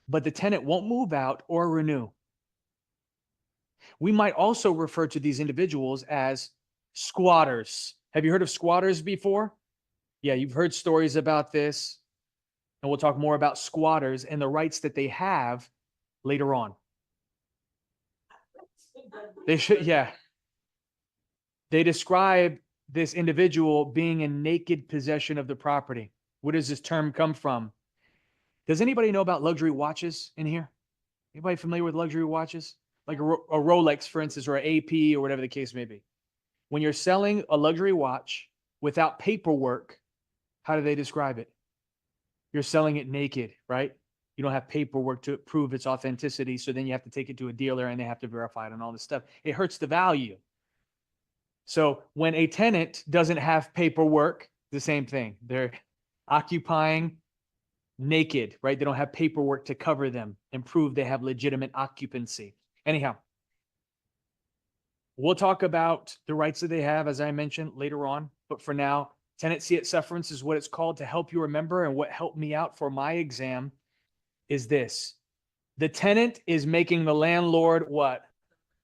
A: but the tenant won't move out or renew. We might also refer to these individuals as squatters. Have you heard of squatters before? Yeah, you've heard stories about this. And we'll talk more about squatters and the rights that they have later on. They should, yeah. They describe this individual being in naked possession of the property. Where does this term come from? Does anybody know about luxury watches in here? Anybody familiar with luxury watches? Like a Rolex, for instance, or an AP or whatever the case may be. When you're selling a luxury watch without paperwork, how do they describe it? You're selling it naked, right? You don't have paperwork to prove its authenticity. So then you have to take it to a dealer and they have to verify it and all this stuff. It hurts the value. So when a tenant doesn't have paperwork, the same thing. They're occupying naked, right? They don't have paperwork to cover them and prove they have legitimate occupancy. Anyhow, we'll talk about the rights that they have, as I mentioned, later on. But for now, tenancy at sufferance is what it's called. To help you remember, and what helped me out for my exam is this. The tenant is making the landlord what?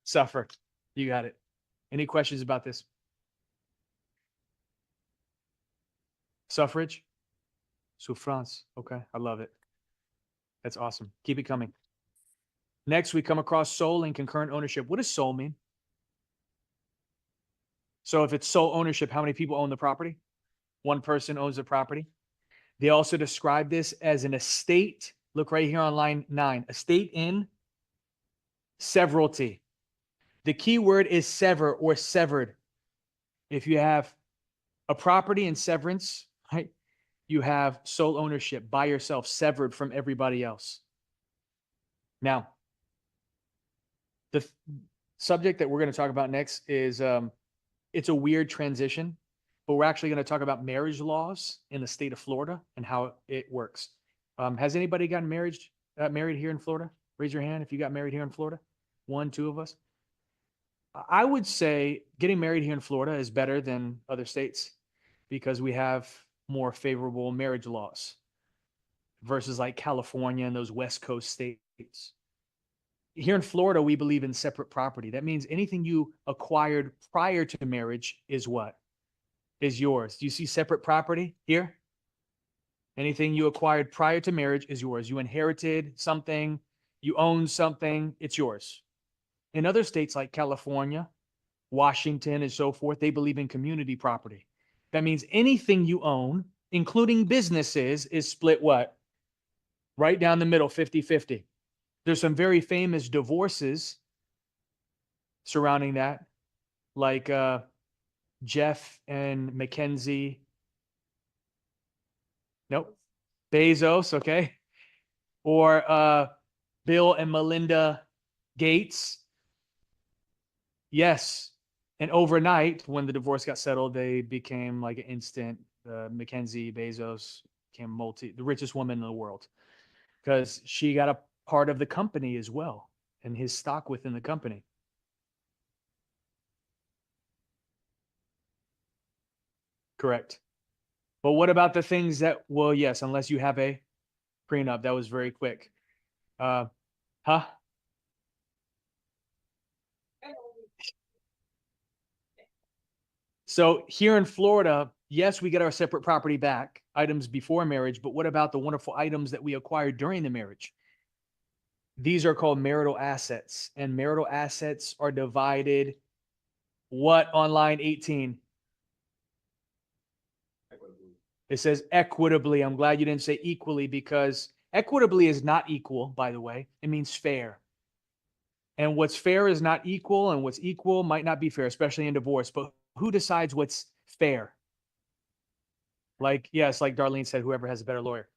A: Suffer. You got it. Any questions about this? Suffrage? Souffrance. Okay, I love it. That's awesome. Keep it coming. Next, we come across sole and concurrent ownership. What does sole mean? So if it's sole ownership, how many people own the property? One person owns the property. They also describe this as an estate. Look right here on line 9. Estate in severalty. The key word is sever or severed. If you have a property in severance, right, you have sole ownership by yourself, severed from everybody else. Now, the subject that we're going to talk about next is it's a weird transition, but we're actually going to talk about marriage laws in the state of Florida and how it works. Has anybody gotten married here in Florida? Raise your hand if you got married here in Florida. 1, 2 of us. I would say getting married here in Florida is better than other states because we have more favorable marriage laws versus like California and those West Coast states. Here in Florida, we believe in separate property. That means anything you acquired prior to marriage is what? Is yours. Do you see separate property here? Anything you acquired prior to marriage is yours. You inherited something, you own something, it's yours. In other states like California, Washington, and so forth, they believe in community property. That means anything you own, including businesses, is split what? Right down the middle, 50-50. There's some very famous divorces surrounding that, like Jeff and Mackenzie. Nope. Bezos, okay. Or Bill and Melinda Gates. Yes. And overnight, when the divorce got settled, they became like an instant. Mackenzie Bezos became the richest woman in the world because she got a part of the company as well and his stock within the company. Correct. But what about the things that, well, yes, unless you have a prenup. That was very quick. Huh? So here in Florida, yes, we get our separate property back, items before marriage, but what about the wonderful items that we acquired during the marriage? These are called marital assets, and marital assets are divided what on line 18? It says equitably. I'm glad you didn't say equally because equitably is not equal, by the way. It means fair. And what's fair is not equal, and what's equal might not be fair, especially in divorce. But who decides what's fair? Like, yes, like Darlene said, whoever has a better lawyer.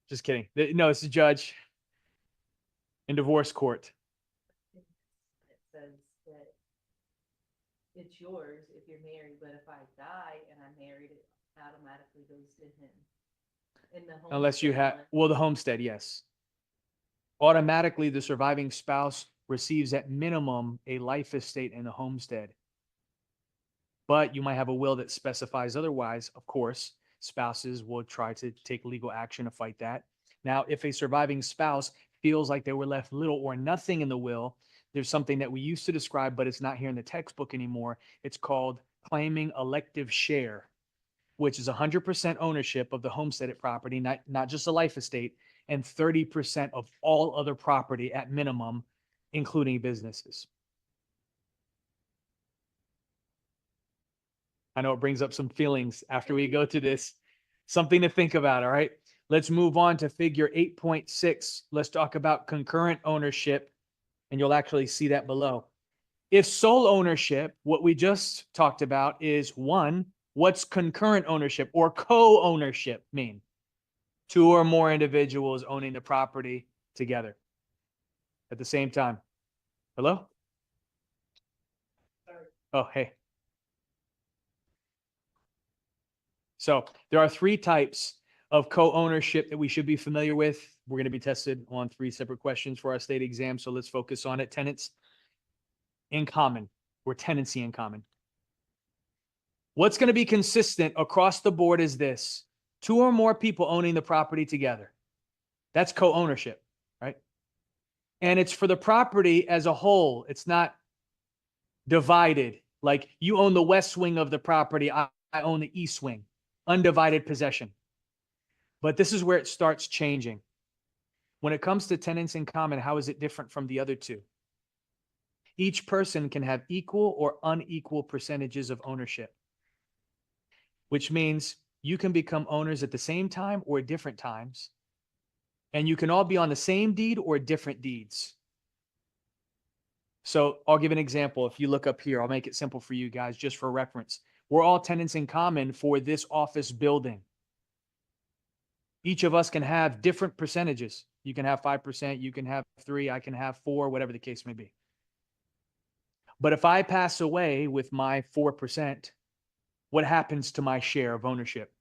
A: Just kidding. No, it's the judge in divorce court.
I: It says that it's yours if you're married, but if I die and I'm married, it automatically goes to him. In the
A: Unless you have,
I: homestead
A: well, the homestead, yes. automatically the surviving spouse receives at minimum a life estate and a homestead. But you might have a will that specifies otherwise. Of course, spouses will try to take legal action to fight that. Now, if a surviving spouse feels like they were left little or nothing in the will, there's something that we used to describe, but it's not here in the textbook anymore. It's called claiming elective share, which is 100% ownership of the homesteaded property, not just a life estate, and 30% of all other property at minimum, including businesses. I know it brings up some feelings after we go to this. Something to think about, all right? Let's move on to figure 8.6. Let's talk about concurrent ownership, and you'll actually see that below. If sole ownership, what we just talked about is one, what's concurrent ownership or co-ownership mean? Two or more individuals owning the property together at the same time. Hello? Oh, hey. So there are three types of co-ownership that we should be familiar with. We're going to be tested on 3 separate questions for our state exam. So let's focus on it. Tenants in common or tenancy in common. What's going to be consistent across the board is this: 2 or more people owning the property together. That's co-ownership, right? And it's for the property as a whole. It's not divided. Like you own the west wing of the property, I own the east wing. Undivided possession. But this is where it starts changing. When it comes to tenants in common, how is it different from the other two? Each person can have equal or unequal percentages of ownership, which means you can become owners at the same time or at different times, and you can all be on the same deed or different deeds. So I'll give an example. If you look up here, I'll make it simple for you guys just for reference. We're all tenants in common for this office building. Each of us can have different percentages. You can have 5%, you can have 3%, I can have 4%, whatever the case may be. But if I pass away with my 4%, what happens to my share of ownership?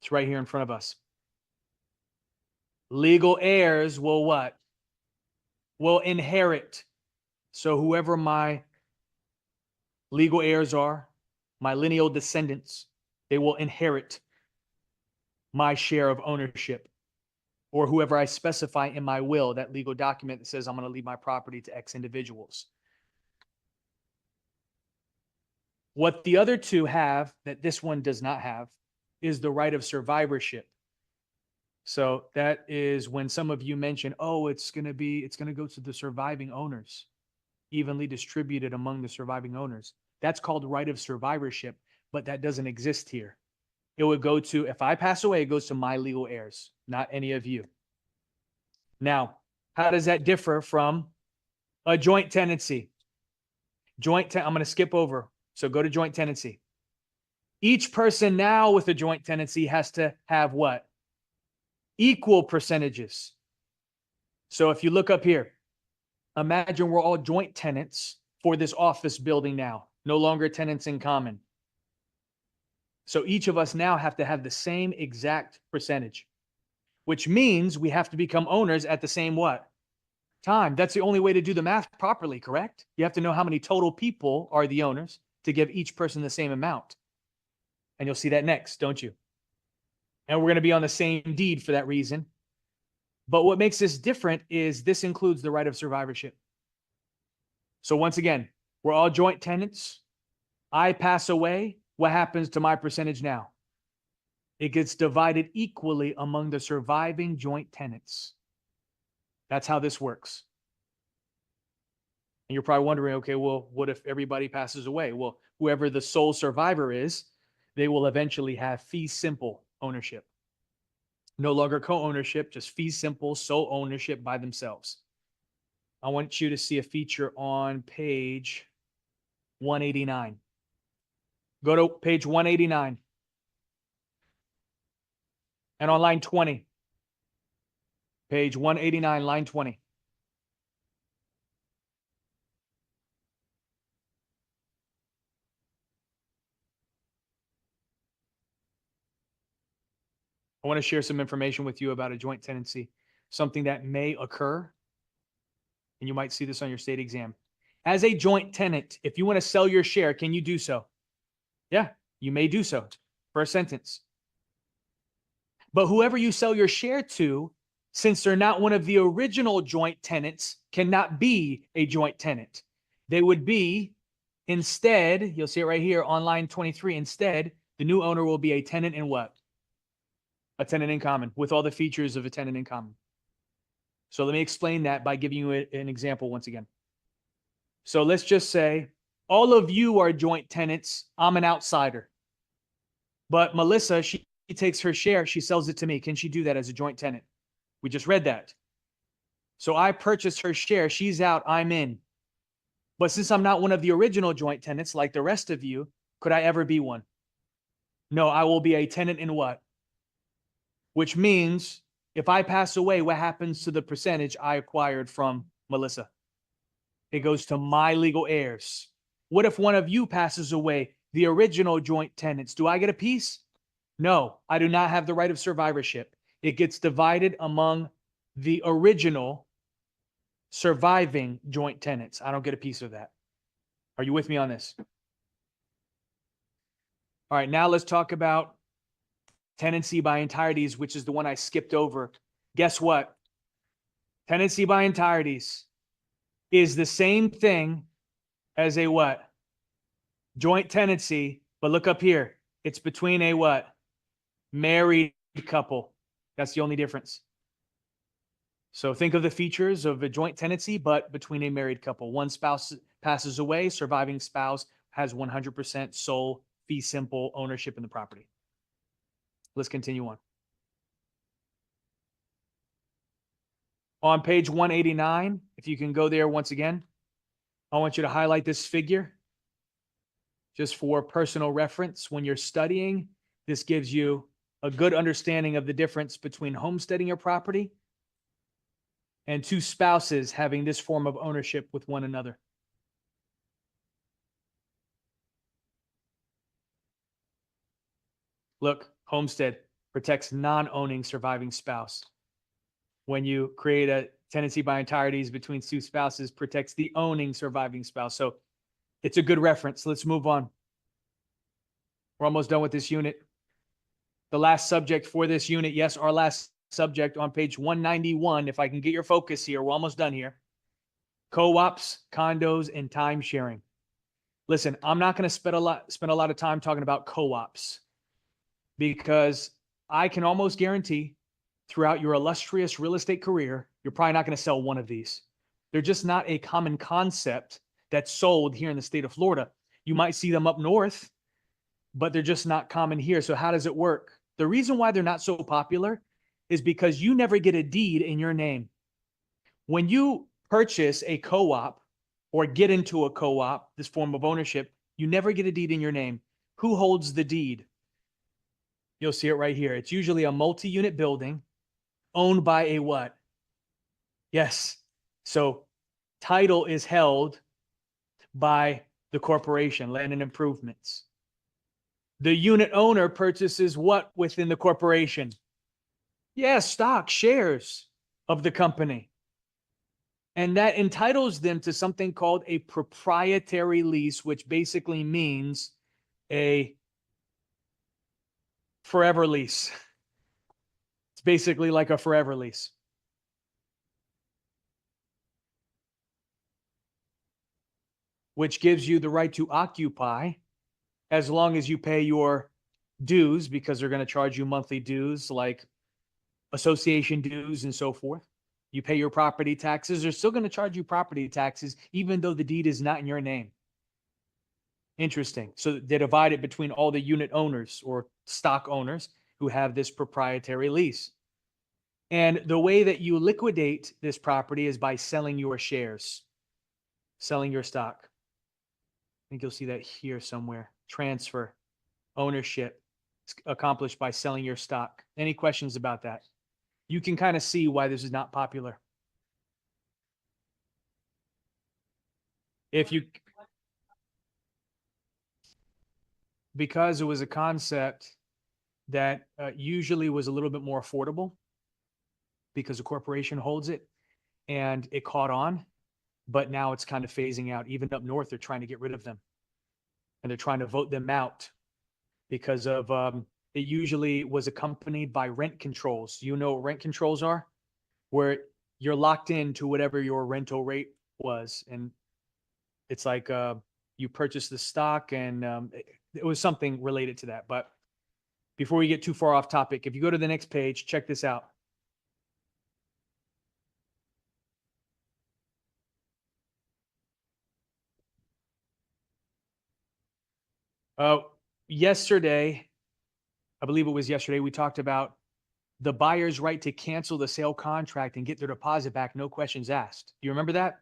A: It's right here in front of us. Legal heirs will what? Will inherit. So whoever my legal heirs are, my lineal descendants, they will inherit my share of ownership, or whoever I specify in my will, that legal document that says I'm going to leave my property to X individuals. What the other two have that this one does not have is the right of survivorship. So that is when some of you mention, oh, it's going to go to the surviving owners, evenly distributed among the surviving owners. That's called right of survivorship, but that doesn't exist here. It would go to, if I pass away, it goes to my legal heirs, not any of you. Now, how does that differ from a joint tenancy? I'm going to skip over. So go to joint tenancy. Each person now with a joint tenancy has to have what? Equal percentages. So if you look up here, imagine we're all joint tenants for this office building now, no longer tenants in common. So each of us now have to have the same exact percentage, which means we have to become owners at the same what? Time. That's the only way to do the math properly, correct? You have to know how many total people are the owners to give each person the same amount. And you'll see that next, don't you? And we're going to be on the same deed for that reason. But what makes this different is this includes the right of survivorship. So once again, we're all joint tenants. I pass away. What happens to my percentage now? It gets divided equally among the surviving joint tenants. That's how this works. And you're probably wondering, okay, well, what if everybody passes away? Well, whoever the sole survivor is, they will eventually have fee simple ownership. No longer co-ownership, just fee simple, sole ownership by themselves. I want you to see a feature on page 189. Go to page 189. And on line 20. Page 189, line 20. I want to share some information with you about a joint tenancy, something that may occur, and you might see this on your state exam. As a joint tenant, if you want to sell your share, can you do so? Yeah, you may do so. First sentence. But whoever you sell your share to, since they're not one of the original joint tenants, cannot be a joint tenant. They would be, instead, you'll see it right here on line 23, instead, the new owner will be a tenant in what? A tenant in common, with all the features of a tenant in common. So let me explain that by giving you an example once again. So let's just say all of you are joint tenants. I'm an outsider. But Melissa, she takes her share, she sells it to me. Can she do that as a joint tenant? We just read that. So I purchased her share. She's out, I'm in. But since I'm not one of the original joint tenants like the rest of you, could I ever be one? No, I will be a tenant in what? Which means if I pass away, what happens to the percentage I acquired from Melissa? It goes to my legal heirs. What if one of you passes away, the original joint tenants? Do I get a piece? No, I do not have the right of survivorship. It gets divided among the original surviving joint tenants. I don't get a piece of that. Are you with me on this? All right, now let's talk about tenancy by entireties, which is the one I skipped over. Guess what? Tenancy by entireties is the same thing as a what? Joint tenancy, but look up here. It's between a what? Married couple. That's the only difference. So think of the features of a joint tenancy, but between a married couple. One spouse passes away, surviving spouse has 100% sole fee simple ownership in the property. Let's continue on. On page 189, if you can go there once again, I want you to highlight this figure just for personal reference. When you're studying, this gives you a good understanding of the difference between homesteading your property and two spouses having this form of ownership with one another. Look, homestead protects non-owning surviving spouse. When you create a tenancy by entireties between two spouses, protects the owning surviving spouse. So it's a good reference. Let's move on. We're almost done with this unit. The last subject for this unit, yes, our last subject on page 191, if I can get your focus here, we're almost done here. Co-ops, condos, and time sharing. Listen, I'm not going to spend a lot of time talking about co-ops because I can almost guarantee throughout your illustrious real estate career, you're probably not going to sell one of these. They're just not a common concept that's sold here in the state of Florida. You might see them up north, but they're just not common here. So how does it work? The reason why they're not so popular is because you never get a deed in your name. When you purchase a co-op or get into a co-op, this form of ownership, you never get a deed in your name. Who holds the deed? You'll see it right here. It's usually a multi-unit building owned by a what? Yes. So title is held by the corporation, Land and Improvements. The unit owner purchases what within the corporation? Yes, stock, shares of the company. And that entitles them to something called a proprietary lease, which basically means a forever lease. It's basically like a forever lease. Which gives you the right to occupy as long as you pay your dues, because they're going to charge you monthly dues like association dues and so forth. You pay your property taxes. They're still going to charge you property taxes, even though the deed is not in your name. Interesting. So they divide it between all the unit owners or stock owners who have this proprietary lease. And the way that you liquidate this property is by selling your shares, selling your stock. I think you'll see that here somewhere. Transfer, ownership, accomplished by selling your stock. Any questions about that? You can kind of see why this is not popular. Because it was a concept that usually was a little bit more affordable because a corporation holds it and it caught on, but now it's kind of phasing out. Even up north, they're trying to get rid of them and they're trying to vote them out because of it usually was accompanied by rent controls. You know what rent controls are? Where you're locked into whatever your rental rate was. And it's like you purchase the stock and it was something related to that. But before we get too far off topic, if you go to the next page, check this out. Yesterday, I believe it was yesterday, we talked about the buyer's right to cancel the sale contract and get their deposit back, no questions asked. Do you remember that?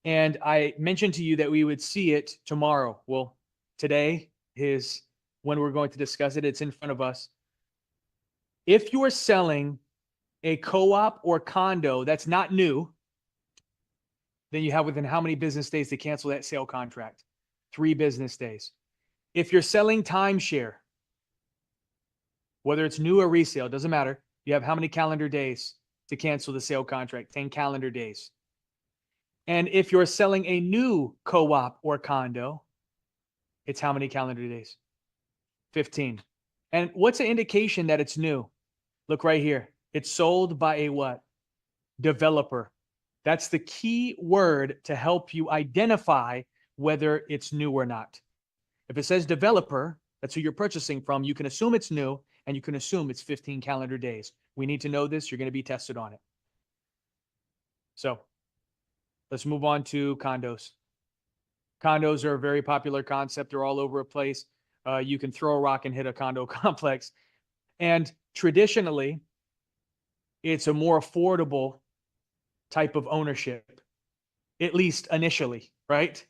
A: And I mentioned to you that we would see it tomorrow. Well, today is when we're going to discuss it. It's in front of us. If you're selling a co-op or condo that's not new, then you have within how many business days to cancel that sale contract? 3 business days. If you're selling timeshare, whether it's new or resale, doesn't matter. You have how many calendar days to cancel the sale contract? 10 calendar days. And if you're selling a new co-op or condo, it's how many calendar days? 15. And what's an indication that it's new? Look right here. It's sold by a what? Developer. That's the key word to help you identify whether it's new or not. If it says developer, that's who you're purchasing from, you can assume it's new and you can assume it's 15 calendar days. We need to know this. You're going to be tested on it. So let's move on to condos. Condos are a very popular concept. They're all over a place. You can throw a rock and hit a condo complex. And traditionally, it's a more affordable type of ownership, at least initially, right?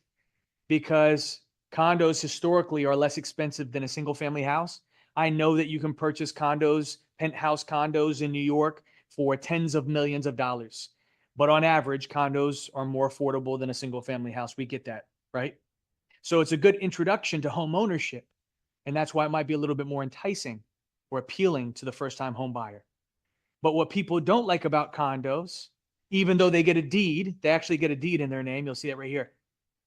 A: Because condos historically are less expensive than a single family house. I know that you can purchase condos, penthouse condos in New York for tens of millions of dollars. But on average, condos are more affordable than a single family house. We get that, right? So it's a good introduction to home ownership. And that's why it might be a little bit more enticing or appealing to the first-time home buyer. But what people don't like about condos, even though they get a deed, they actually get a deed in their name. You'll see that right here.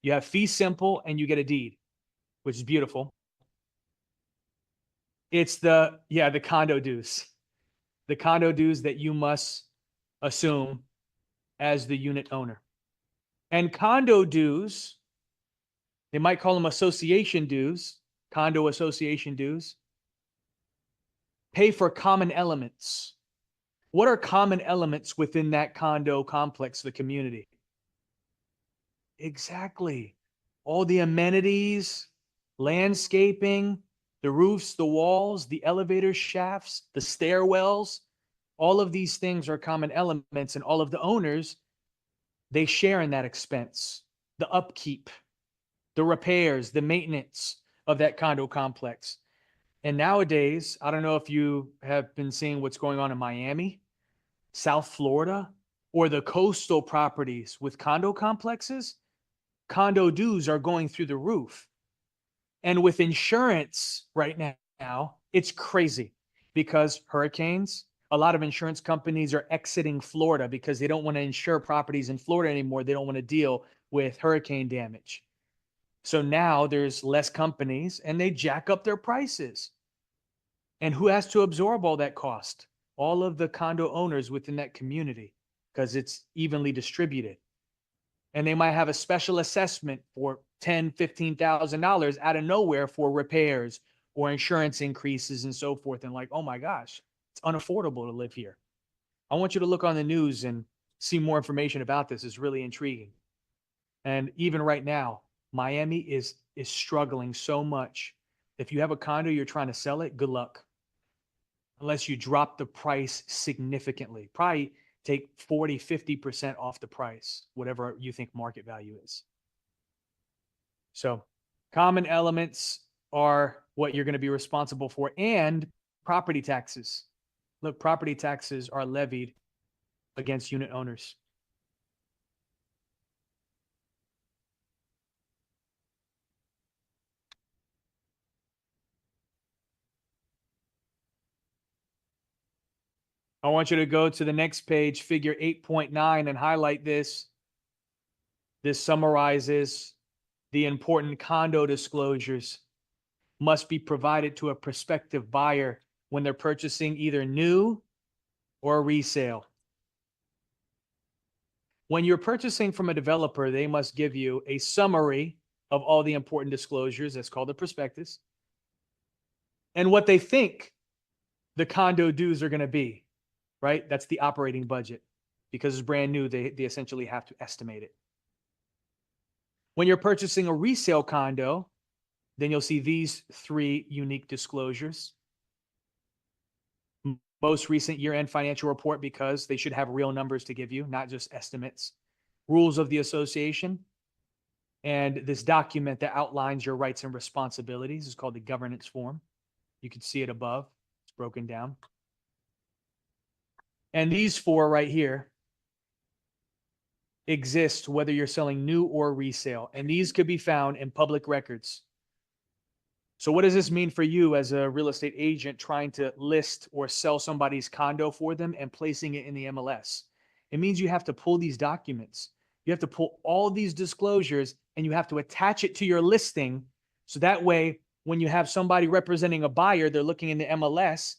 A: You have fee simple and you get a deed, which is beautiful. It's the condo dues. The condo dues that you must assume as the unit owner. And condo dues, they might call them association dues, condo association dues, pay for common elements. What are common elements within that condo complex, the community? Exactly. All the amenities, landscaping, the roofs, the walls, the elevator shafts, the stairwells, all of these things are common elements, and all of the owners, they share in that expense, the upkeep, the repairs, the maintenance of that condo complex. And nowadays, I don't know if you have been seeing what's going on in Miami, South Florida, or the coastal properties with condo complexes. Condo dues are going through the roof. And with insurance right now, it's crazy because hurricanes, a lot of insurance companies are exiting Florida because they don't want to insure properties in Florida anymore. They don't want to deal with hurricane damage. So now there's less companies and they jack up their prices. And who has to absorb all that cost? All of the condo owners within that community, because it's evenly distributed. And they might have a special assessment for $10,000, $15,000 out of nowhere for repairs or insurance increases and so forth. And like, oh my gosh, it's unaffordable to live here. I want you to look on the news and see more information about this. It's really intriguing. And even right now, Miami is struggling so much. If you have a condo, you're trying to sell it, good luck. Unless you drop the price significantly. Probably take 40, 50% off the price, whatever you think market value is. So common elements are what you're going to be responsible for, and property taxes. Look, property taxes are levied against unit owners. I want you to go to the next page, figure 8.9, and highlight this. This summarizes the important condo disclosures must be provided to a prospective buyer when they're purchasing either new or resale. When you're purchasing from a developer, they must give you a summary of all the important disclosures. That's called the prospectus. And what they think the condo dues are going to be, right? That's the operating budget. Because it's brand new, they essentially have to estimate it. When you're purchasing a resale condo, then you'll see these three unique disclosures. Most recent year-end financial report, because they should have real numbers to give you, not just estimates. Rules of the association. And this document that outlines your rights and responsibilities is called the governance form. You can see it above. It's broken down. And these four right here exist whether you're selling new or resale. And these could be found in public records. So what does this mean for you as a real estate agent trying to list or sell somebody's condo for them and placing it in the MLS? It means you have to pull these documents. You have to pull all these disclosures and you have to attach it to your listing. So that way, when you have somebody representing a buyer, they're looking in the MLS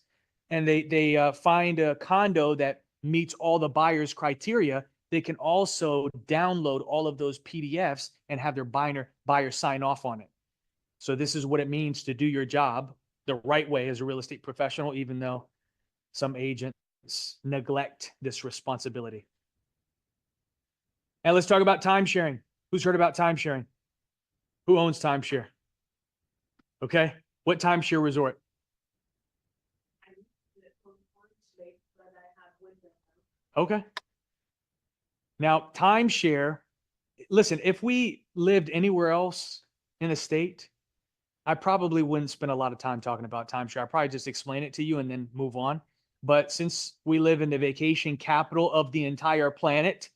A: and they find a condo that meets all the buyer's criteria, they can also download all of those PDFs and have their buyer sign off on it. So this is what it means to do your job the right way as a real estate professional, even though some agents neglect this responsibility. And let's talk about timesharing. Who's heard about timesharing? Who owns timeshare? Okay. What timeshare resort? Okay. Now, timeshare, listen, if we lived anywhere else in the state, I probably wouldn't spend a lot of time talking about timeshare. I'd probably just explain it to you and then move on. But since we live in the vacation capital of the entire planet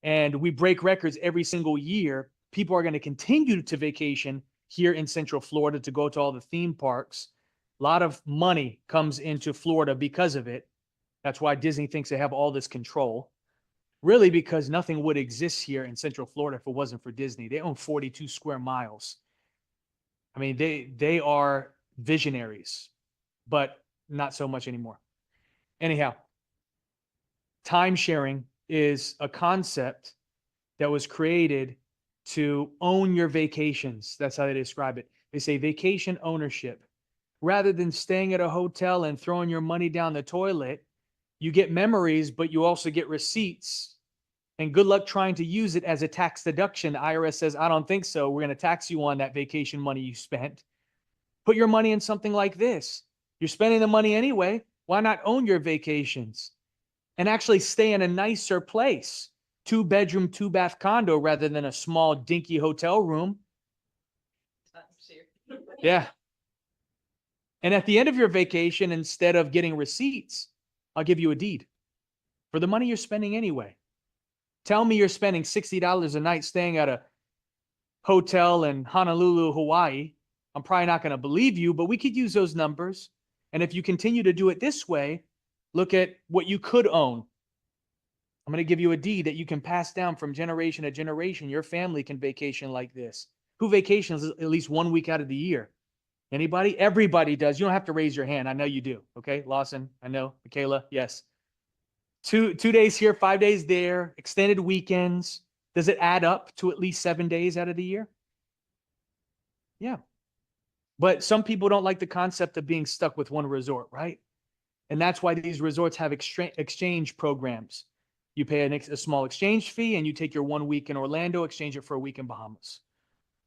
A: and we break records every single year, people are going to continue to vacation here in Central Florida to go to all the theme parks. A lot of money comes into Florida because of it. That's why Disney thinks they have all this control. Really, because nothing would exist here in Central Florida if it wasn't for Disney. They own 42 square miles. I mean, they are visionaries, but not so much anymore. Anyhow, time sharing is a concept that was created to own your vacations. That's how they describe it. They say vacation ownership. Rather than staying at a hotel and throwing your money down the toilet, you get memories, but you also get receipts. And good luck trying to use it as a tax deduction. The IRS says, I don't think so. We're going to tax you on that vacation money you spent. Put your money in something like this. You're spending the money anyway. Why not own your vacations and actually stay in a nicer place? 2-bedroom, 2-bath condo rather than a small dinky hotel room. Yeah. And at the end of your vacation, instead of getting receipts, I'll give you a deed for the money you're spending anyway. Tell me you're spending $60 a night staying at a hotel in Honolulu, Hawaii. I'm probably not going to believe you, but we could use those numbers. And if you continue to do it this way, look at what you could own. I'm going to give you a deed that you can pass down from generation to generation. Your family can vacation like this. Who vacations at least 1 week out of the year? Anybody? Everybody does. You don't have to raise your hand. I know you do. Okay, Lawson, I know. Michaela, yes. Two days here, 5 days there, extended weekends. Does it add up to at least 7 days out of the year? Yeah. But some people don't like the concept of being stuck with one resort, right? And that's why these resorts have exchange programs. You pay a small exchange fee and you take your 1 week in Orlando, exchange it for a week in Bahamas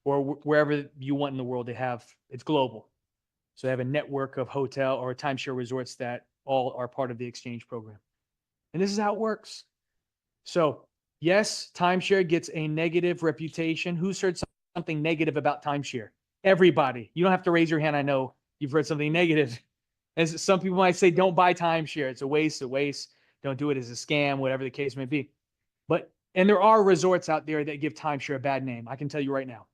A: or wherever you want in the world. It's global. So they have a network of hotel or timeshare resorts that all are part of the exchange program. And this is how it works. So yes, timeshare gets a negative reputation. Who's heard something negative about timeshare? Everybody. You don't have to raise your hand. I know you've heard something negative. As some people might say, don't buy timeshare. It's a waste. Don't do it as a scam, whatever the case may be. And there are resorts out there that give timeshare a bad name. I can tell you right now.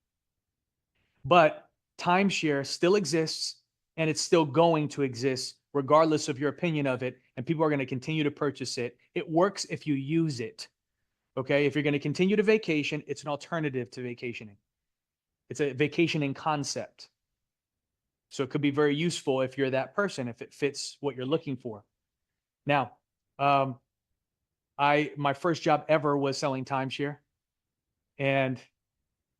A: But timeshare still exists and it's still going to exist regardless of your opinion of it, and people are going to continue to purchase it. It works if you use it. Okay. If you're going to continue to vacation, it's an alternative to vacationing. It's a vacationing concept. So it could be very useful if you're that person, if it fits what you're looking for. Now, my first job ever was selling timeshare. And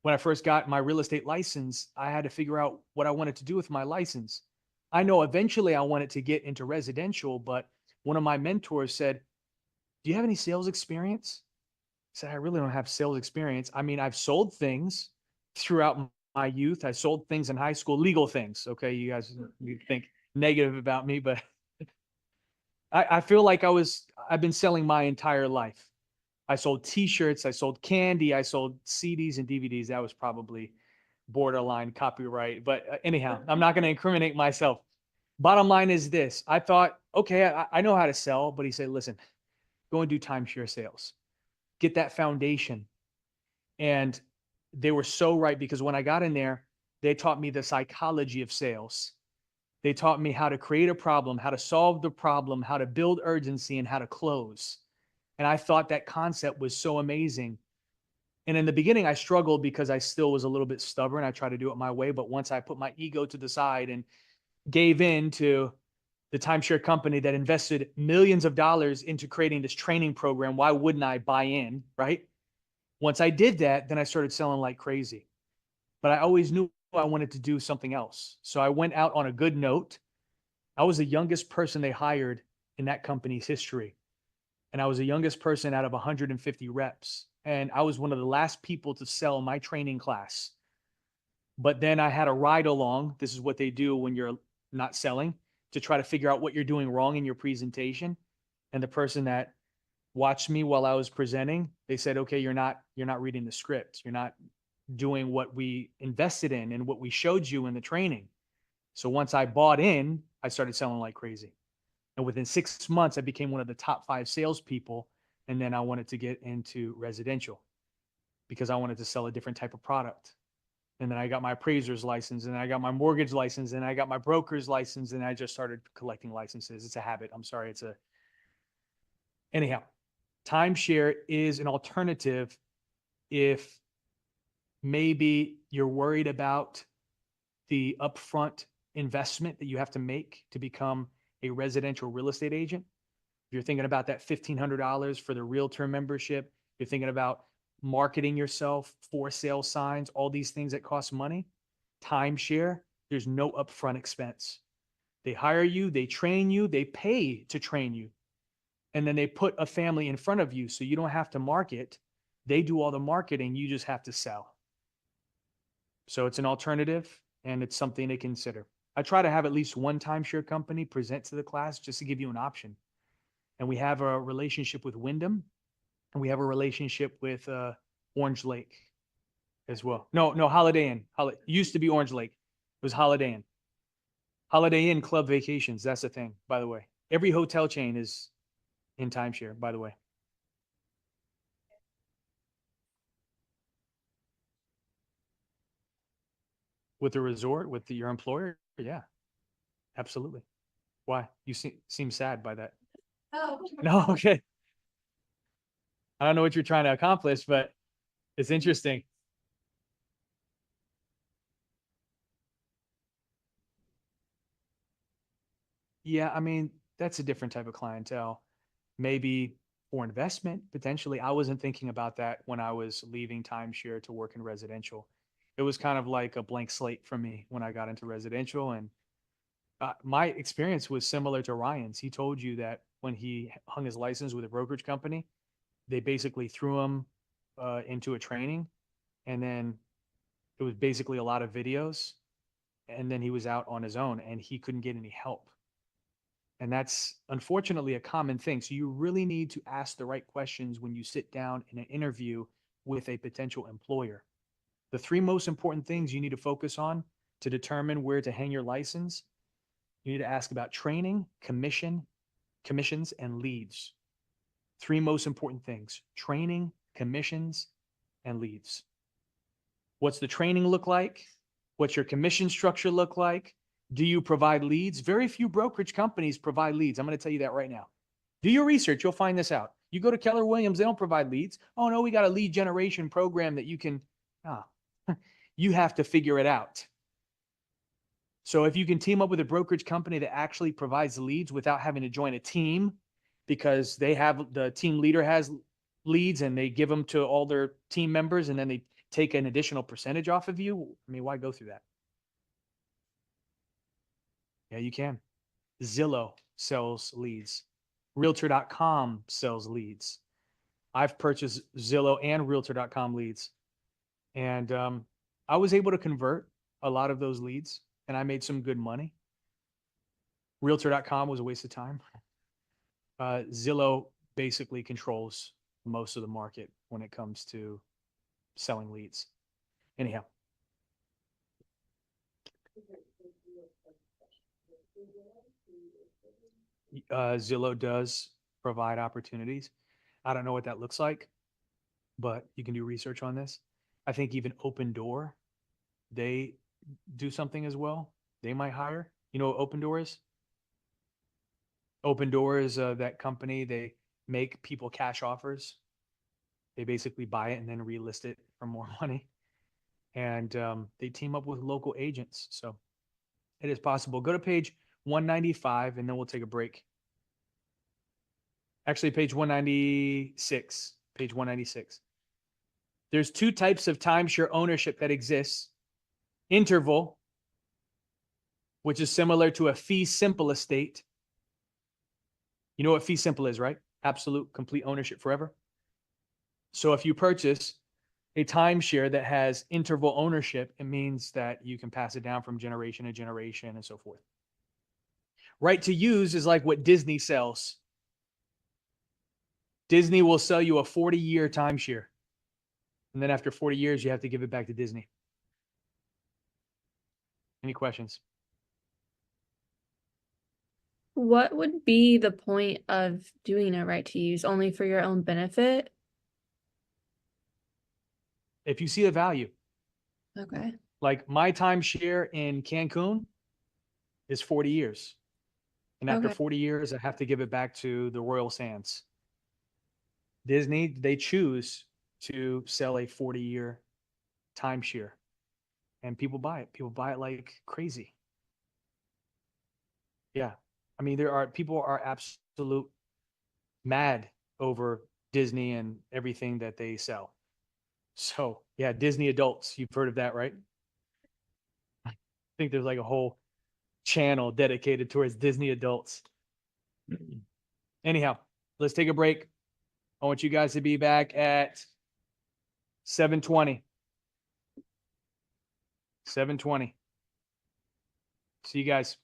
A: when I first got my real estate license, I had to figure out what I wanted to do with my license. I know eventually I wanted to get into residential, but one of my mentors said, "Do you have any sales experience?" I said, "I really don't have sales experience. I mean, I've sold things throughout my youth. I sold things in high school, legal things." Okay, you guys you think negative about me, but I feel like I've been selling my entire life. I sold t-shirts, I sold candy, I sold CDs and DVDs. That was probably borderline copyright. But anyhow, I'm not going to incriminate myself. Bottom line is this. I thought, okay, I know how to sell, but he said, "Listen, go and do timeshare sales. Get that foundation." And they were so right, because when I got in there, they taught me the psychology of sales. They taught me how to create a problem, how to solve the problem, how to build urgency, and how to close. And I thought that concept was so amazing. And in the beginning, I struggled because I still was a little bit stubborn. I tried to do it my way. But once I put my ego to the side and gave in to the timeshare company that invested millions of dollars into creating this training program, why wouldn't I buy in, right? Once I did that, then I started selling like crazy. But I always knew I wanted to do something else. So I went out on a good note. I was the youngest person they hired in that company's history. And I was the youngest person out of 150 reps. And I was one of the last people to sell my training class. But then I had a ride along. This is what they do when you're not selling, to try to figure out what you're doing wrong in your presentation. And the person that watched me while I was presenting, they said, "Okay, you're not reading the script. You're not doing what we invested in and what we showed you in the training." So once I bought in, I started selling like crazy. And within 6 months, I became one of the top 5 salespeople. And then I wanted to get into residential because I wanted to sell a different type of product. And then I got my appraiser's license, and I got my mortgage license, and I got my broker's license, and I just started collecting licenses. It's a habit. I'm sorry. Anyhow, timeshare is an alternative if maybe you're worried about the upfront investment that you have to make to become a residential real estate agent. If you're thinking about that $1,500 for the realtor membership, you're thinking about marketing yourself, for sale signs, all these things that cost money. Timeshare, there's no upfront expense. They hire you, they train you, they pay to train you. And then they put a family in front of you so you don't have to market. They do all the marketing, you just have to sell. So it's an alternative, and it's something to consider. I try to have at least one timeshare company present to the class just to give you an option. And we have a relationship with Wyndham, and we have a relationship with Orange Lake as well. No, Holiday Inn. Used to be Orange Lake. It was Holiday Inn. Holiday Inn Club Vacations. That's the thing, by the way. Every hotel chain is in timeshare, by the way. With the resort, with your employer? Yeah, absolutely. Why? You seem sad by that.
B: Oh.
A: No, okay. I don't know what you're trying to accomplish, but it's interesting. Yeah, I mean, that's a different type of clientele. Maybe for investment, potentially. I wasn't thinking about that when I was leaving timeshare to work in residential. It was kind of like a blank slate for me when I got into residential. And my experience was similar to Ryan's. He told you that when he hung his license with a brokerage company, they basically threw him into a training, and then it was basically a lot of videos, and then he was out on his own and he couldn't get any help. And that's unfortunately a common thing. So you really need to ask the right questions when you sit down in an interview with a potential employer. The 3 most important things you need to focus on to determine where to hang your license: you need to ask about training, commissions, and leads. 3 most important things: training, commissions, and leads. What's the training look like? What's your commission structure look like? Do you provide leads? Very few brokerage companies provide leads. I'm going to tell you that right now. Do your research. You'll find this out. You go to Keller Williams, they don't provide leads. Oh no, we got a lead generation program that you can, you have to figure it out. So if you can team up with a brokerage company that actually provides leads without having to join a team, because the team leader has leads and they give them to all their team members and then they take an additional percentage off of you. I mean, why go through that? Yeah, you can. Zillow sells leads. Realtor.com sells leads. I've purchased Zillow and Realtor.com leads. And I was able to convert a lot of those leads and I made some good money. Realtor.com was a waste of time. Zillow basically controls most of the market when it comes to selling leads. Anyhow. Zillow does provide opportunities. I don't know what that looks like, but you can do research on this. I think even Open Door, they do something as well. They might hire. You know what Open Door is? Open Door is that company. They make people cash offers. They basically buy it and then relist it for more money. And they team up with local agents. So it is possible. Go to page 195 and then we'll take a break. Actually, page 196. Page 196. There's two types of timeshare ownership that exists. Interval, which is similar to a fee simple estate. You know what fee simple is, right? Absolute, complete ownership forever. So if you purchase a timeshare that has interval ownership, it means that you can pass it down from generation to generation and so forth. Right to use is like what Disney sells. Disney will sell you a 40-year timeshare. And then after 40 years, you have to give it back to Disney. Any questions?
D: What would be the point of doing a right to use? Only for your own benefit?
A: If you see the value.
D: Okay.
A: Like my timeshare in Cancun is 40 years. And after 40 years, I have to give it back to the Royal Sands. Disney, they choose to sell a 40-year timeshare. And people buy it. People buy it like crazy. Yeah. I mean, people are absolute mad over Disney and everything that they sell. So yeah, Disney adults, you've heard of that, right? I think there's like a whole channel dedicated towards Disney adults. Anyhow, let's take a break. I want you guys to be back at 7:20. 7:20. See you guys.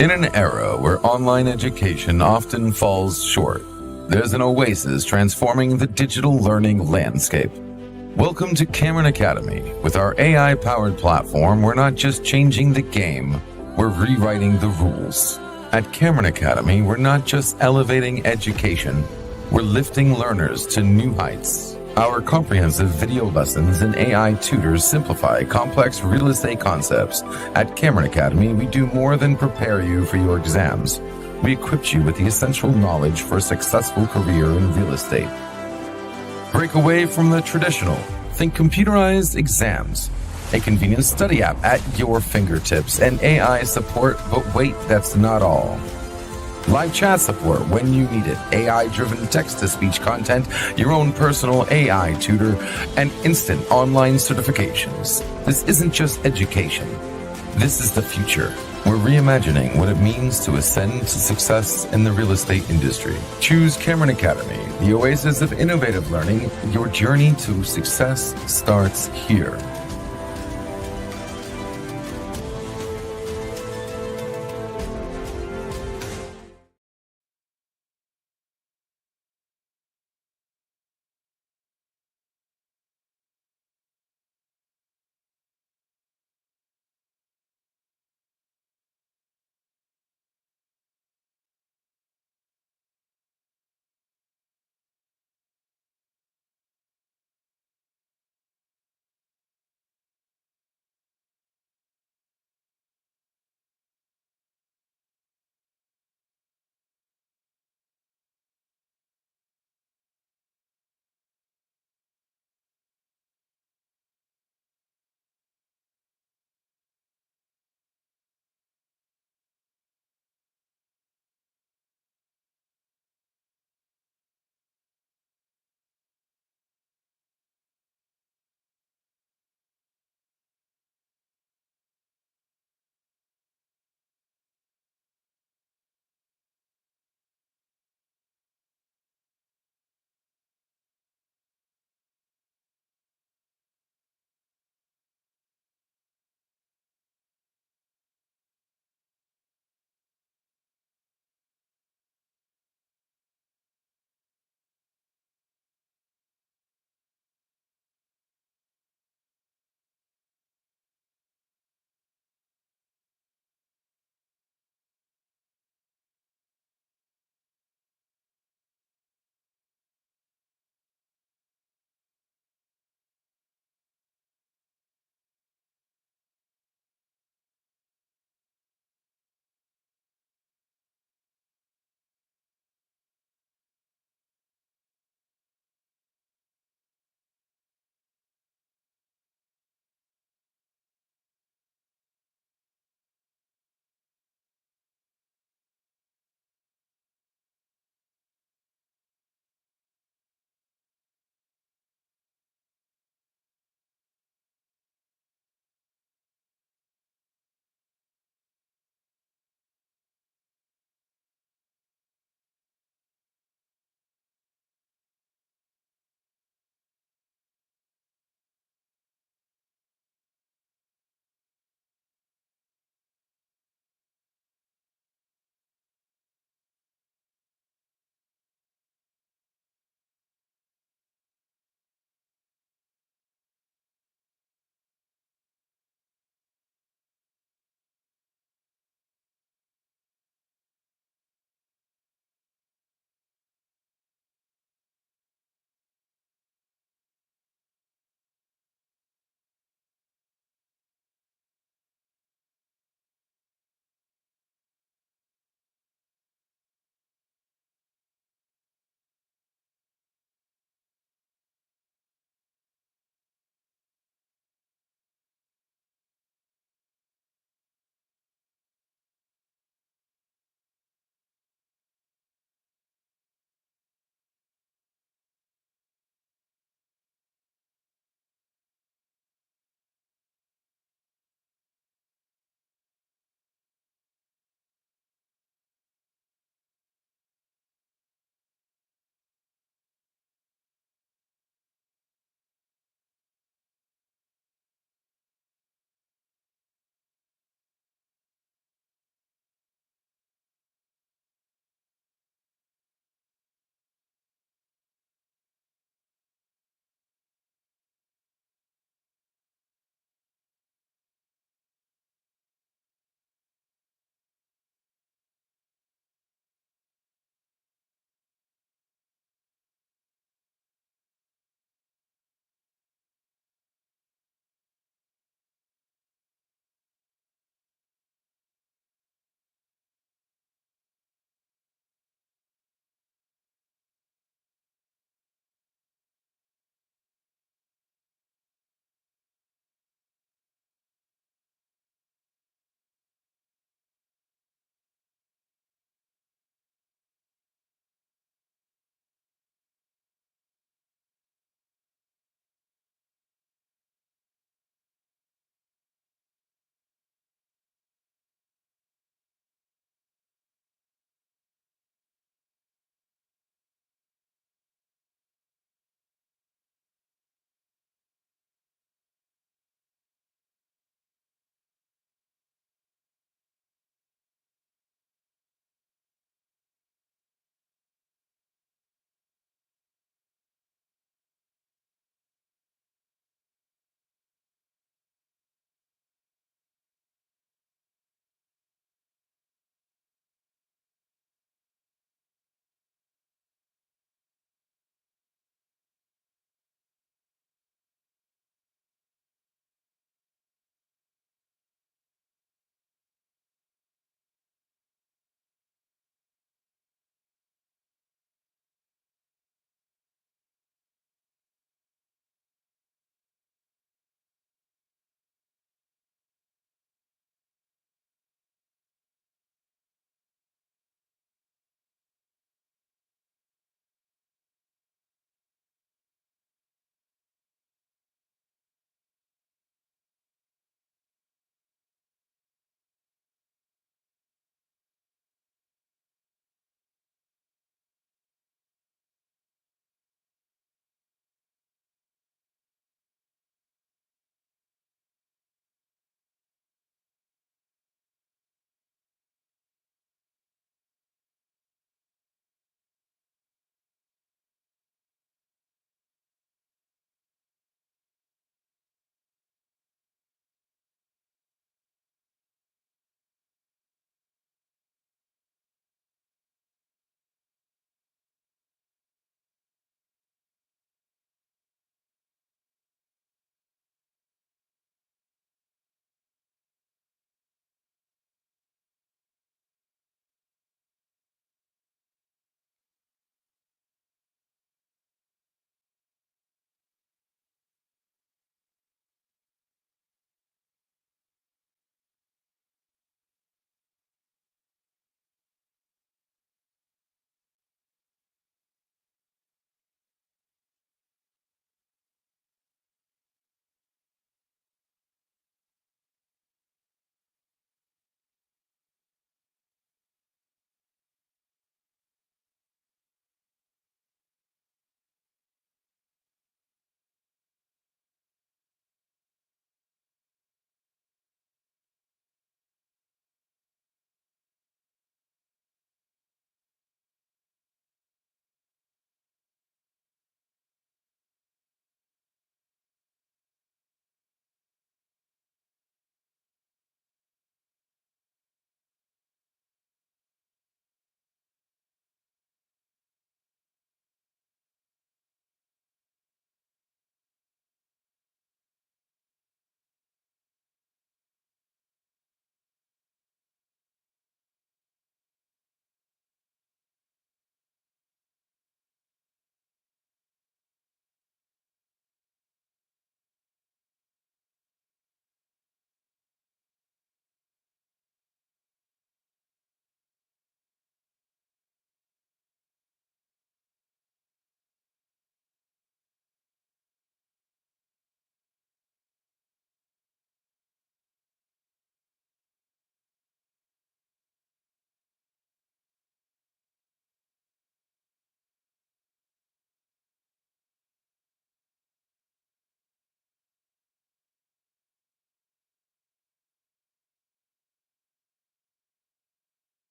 Q: In an era where online education often falls short, there's an oasis transforming the digital learning landscape. Welcome to Cameron Academy. With our AI-powered platform, we're not just changing the game, we're rewriting the rules. At Cameron Academy, we're not just elevating education, we're lifting learners to new heights. Our comprehensive video lessons and AI tutors simplify complex real estate concepts. At Cameron Academy, we do more than prepare you for your exams. We equip you with the essential knowledge for a successful career in real estate. Break away from the traditional. Think computerized exams, a convenient study app at your fingertips, and AI support. But wait, that's not all. live chat support when you need it, AI-driven text-to-speech content, your own personal AI tutor, and instant online certifications. This isn't just education. This is the future. We're reimagining what it means to ascend to success in the real estate industry. Choose Cameron Academy, the oasis of innovative learning. Your journey to success starts here.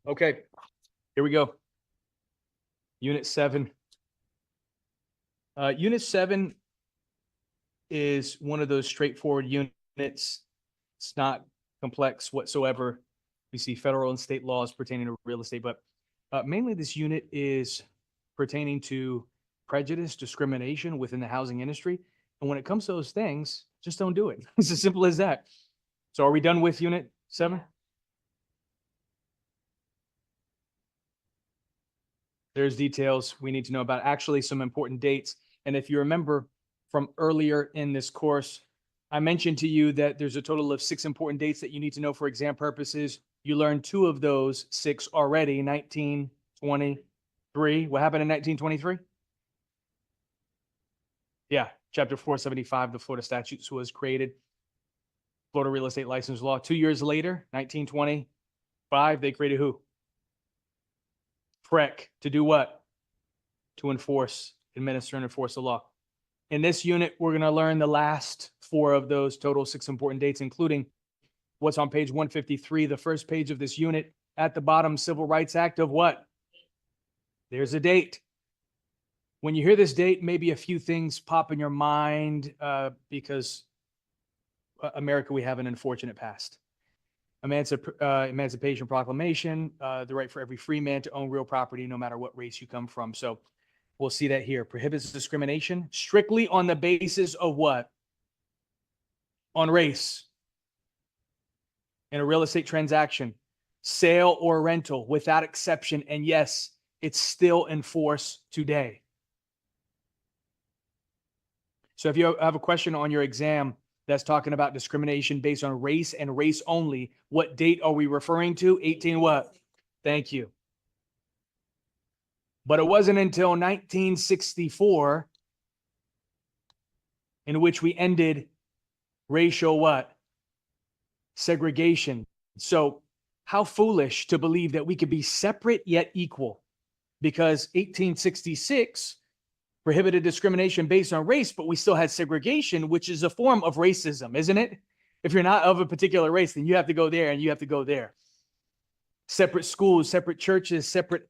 A: Okay, here we go. Unit 7. Unit 7 is one of those straightforward units. It's not complex whatsoever. We see federal and state laws pertaining to real estate, but mainly this unit is pertaining to prejudice, discrimination within the housing industry. And when it comes to those things, just don't do it. It's as simple as that. So are we done with Unit 7? There's details we need to know about, actually some important dates. And if you remember from earlier in this course, I mentioned to you that there's a total of 6 important dates that you need to know for exam purposes. You learned 2 of those 6 already, 1923. What happened in 1923? Yeah, Chapter 475, the Florida Statutes was created. Florida Real Estate License Law. 2 years later, 1925, they created who? FREC. To do what? To enforce, administer, and enforce the law. In this unit, we're going to learn the last 4 of those total 6 important dates, including what's on page 153, the first page of this unit. At the bottom, Civil Rights Act of what? There's a date. When you hear this date, maybe a few things pop in your mind because America, we have an unfortunate past. Emancipation Proclamation, the right for every free man to own real property, no matter what race you come from. So we'll see that here. Prohibits discrimination strictly on the basis of what? On race. In a real estate transaction, sale or rental, without exception. And yes, it's still in force today. So if you have a question on your exam that's talking about discrimination based on race and race only, what date are we referring to? 18 what? Thank you. But it wasn't until 1964 in which we ended racial what? Segregation. So how foolish to believe that we could be separate yet equal, because 1866 prohibited discrimination based on race, but we still had segregation, which is a form of racism, isn't it? If you're not of a particular race, then you have to go there and you have to go there. Separate schools, separate churches, separate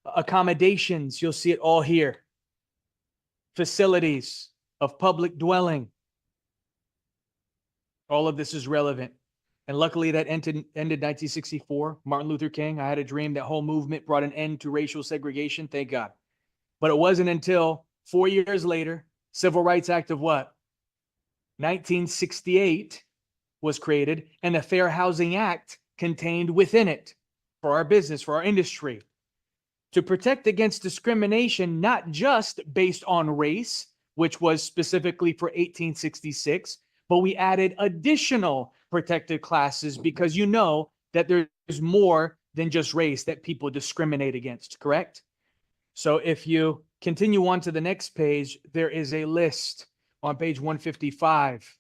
A: accommodations. You'll see it all here. Facilities of public dwelling. All of this is relevant. And luckily that ended 1964. Martin Luther King, I had a dream. That whole movement brought an end to racial segregation. Thank God. But it wasn't until 4 years later, Civil Rights Act of what? 1968 was created, and the Fair Housing Act contained within it for our business, for our industry, to protect against discrimination, not just based on race, which was specifically for 1866, but we added additional protected classes because you know that there's more than just race that people discriminate against, correct? So if you continue on to the next page, there is a list on page 155.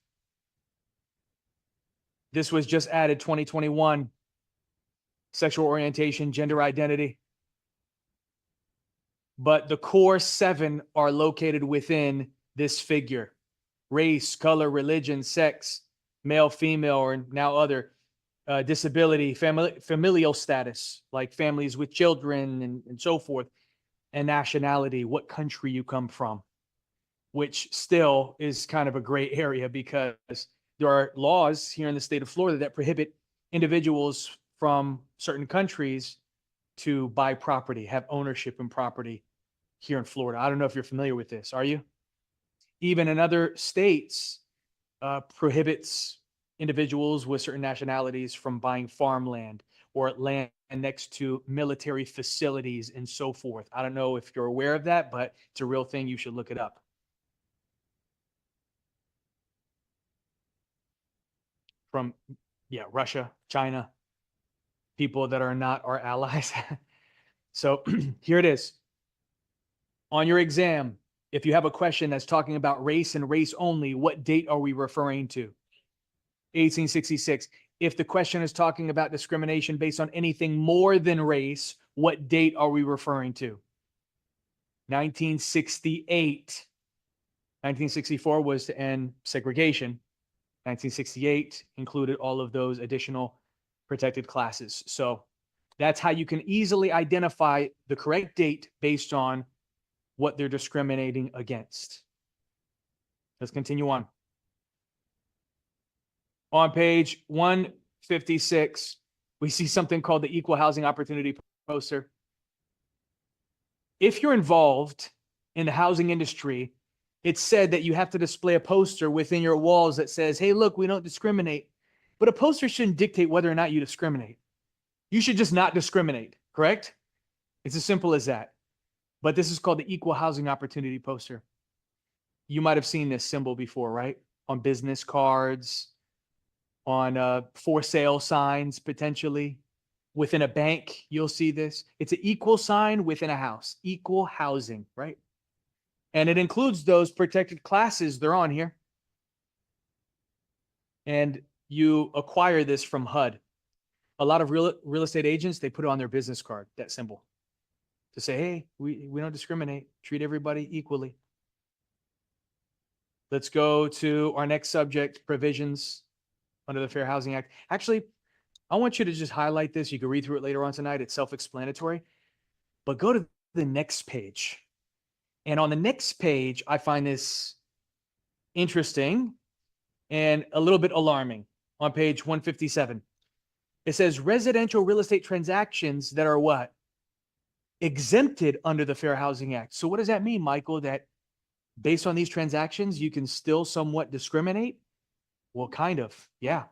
A: This was just added 2021. Sexual orientation, gender identity. But the core 7 are located within this figure. Race, color, religion, sex, male, female, or now other, disability, familial status, like families with children and so forth, and nationality, what country you come from, which still is kind of a gray area because there are laws here in the state of Florida that prohibit individuals from certain countries to buy property, have ownership in property here in Florida. I don't know if you're familiar with this. Are you? Even in other states, prohibits individuals with certain nationalities from buying farmland or land next to military facilities and so forth. I don't know if you're aware of that, but it's a real thing. You should look it up. From, Russia, China, people that are not our allies. So here it is. On your exam, if you have a question that's talking about race and race only, what date are we referring to? 1866. If the question is talking about discrimination based on anything more than race, what date are we referring to? 1968. 1964 was to end segregation. 1968 included all of those additional protected classes. So That's how you can easily identify the correct date based on what they're discriminating against. Let's continue on. On page 156, we see something called the Equal Housing Opportunity Poster. If you're involved in the housing industry, it's said that you have to display a poster within your walls that says, hey, look, we don't discriminate. But a poster shouldn't dictate whether or not you discriminate. You should just not discriminate, correct? It's as simple as that. But this is called the Equal Housing Opportunity Poster. You might have seen this symbol before, right? On business cards, on for sale signs, potentially. Within a bank, you'll see this. It's an equal sign within a house, equal housing, right? And it includes those protected classes. They're on here. And you acquire this from HUD. A lot of real estate agents, they put it on their business card, that symbol, to say, hey, we don't discriminate, treat everybody equally. Let's go to our next subject, provisions under the Fair Housing Act. Actually, I want you to just highlight this. You can read through it later on tonight. It's self-explanatory. But go to the next page. And on the next page, I find this interesting and a little bit alarming. On page 157, it says residential real estate transactions that are what? Exempted under the Fair Housing Act. So what does that mean, Michael? That based on these transactions, you can still somewhat discriminate? Well, kind of, yeah.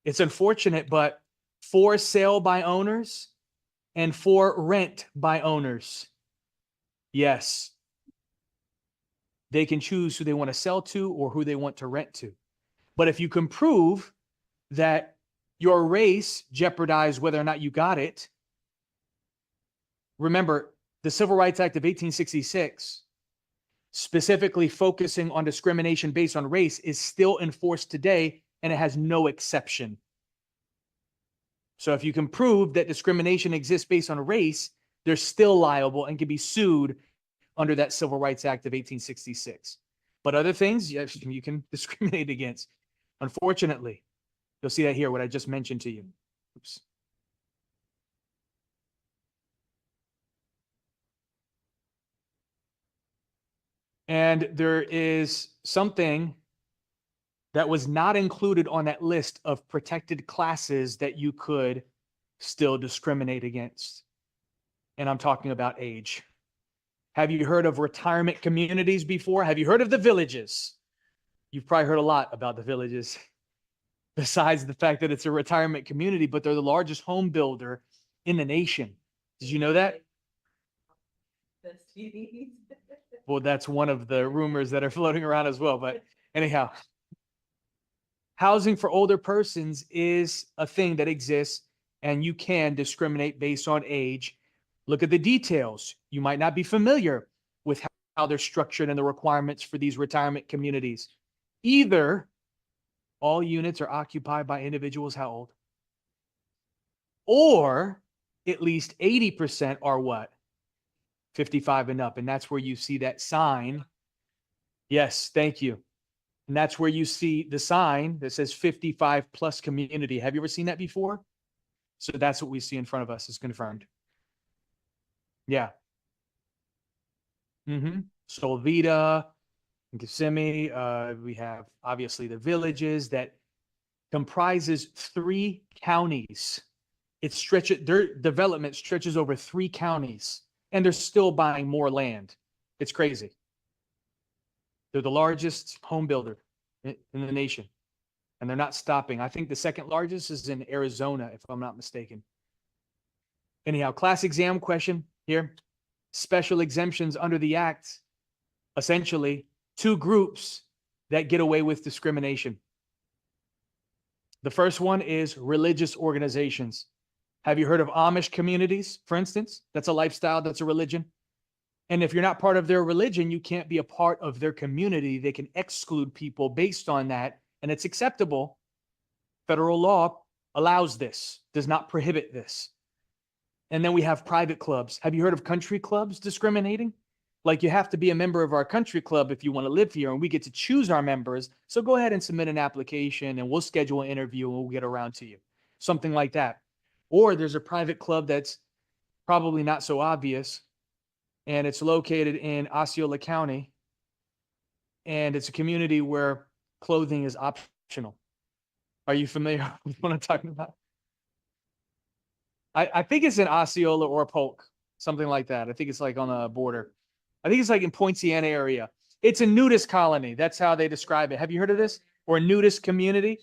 A: It's unfortunate, but for sale by owners and for rent by owners, yes. They can choose who they want to sell to or who they want to rent to. But if you can prove that your race jeopardized whether or not you got it, remember, the Civil Rights Act of 1866, specifically focusing on discrimination based on race, is still enforced today, and it has no exception. So if you can prove that discrimination exists based on race, they're still liable and can be sued under that Civil Rights Act of 1866. But other things, yes, you can discriminate against. Unfortunately, you'll see that here, what I just mentioned to you. Oops. And there is something that was not included on that list of protected classes that you could still discriminate against. And I'm talking about age. Have you heard of retirement communities before? Have you heard of the villages? You've probably heard a lot about the villages, besides the fact that it's a retirement community, but they're the largest home builder in the nation. Did you know that? Well, that's one of the rumors that are floating around as well. But anyhow, housing for older persons is a thing that exists, and you can discriminate based on age. Look at the details. You might not be familiar with how they're structured and the requirements for these retirement communities. Either all units are occupied by individuals how old? Or at least 80% are what? 55 and up. And that's where you see that sign. Yes, thank you. And that's where you see the sign that says 55 plus community. Have you ever seen that before? So that's what we see in front of us, is confirmed. Yeah. Solvita, Kissimmee, we have obviously the villages that comprises 3 counties. Their development stretches over 3 counties, and they're still buying more land. It's crazy. They're the largest home builder in the nation, and they're not stopping. I think the second largest is in Arizona, if I'm not mistaken. Anyhow, class exam question here. Special exemptions under the Act, essentially 2 groups that get away with discrimination. The first one is religious organizations. Have you heard of Amish communities, for instance? That's a lifestyle, that's a religion. And if you're not part of their religion, you can't be a part of their community. They can exclude people based on that, and it's acceptable. Federal law allows this, does not prohibit this. And then we have private clubs. Have you heard of country clubs discriminating? Like, you have to be a member of our country club if you want to live here, and we get to choose our members. So go ahead and submit an application, and we'll schedule an interview, and we'll get around to you. Something like that. Or there's a private club that's probably not so obvious, and it's located in Osceola County, and it's a community where clothing is optional. Are you familiar with what I'm talking about? I think it's in Osceola or Polk, something like that. I think it's like on the border. I think it's like in Poinciana area. It's a nudist colony. That's how they describe it. Have you heard of this? Or a nudist community?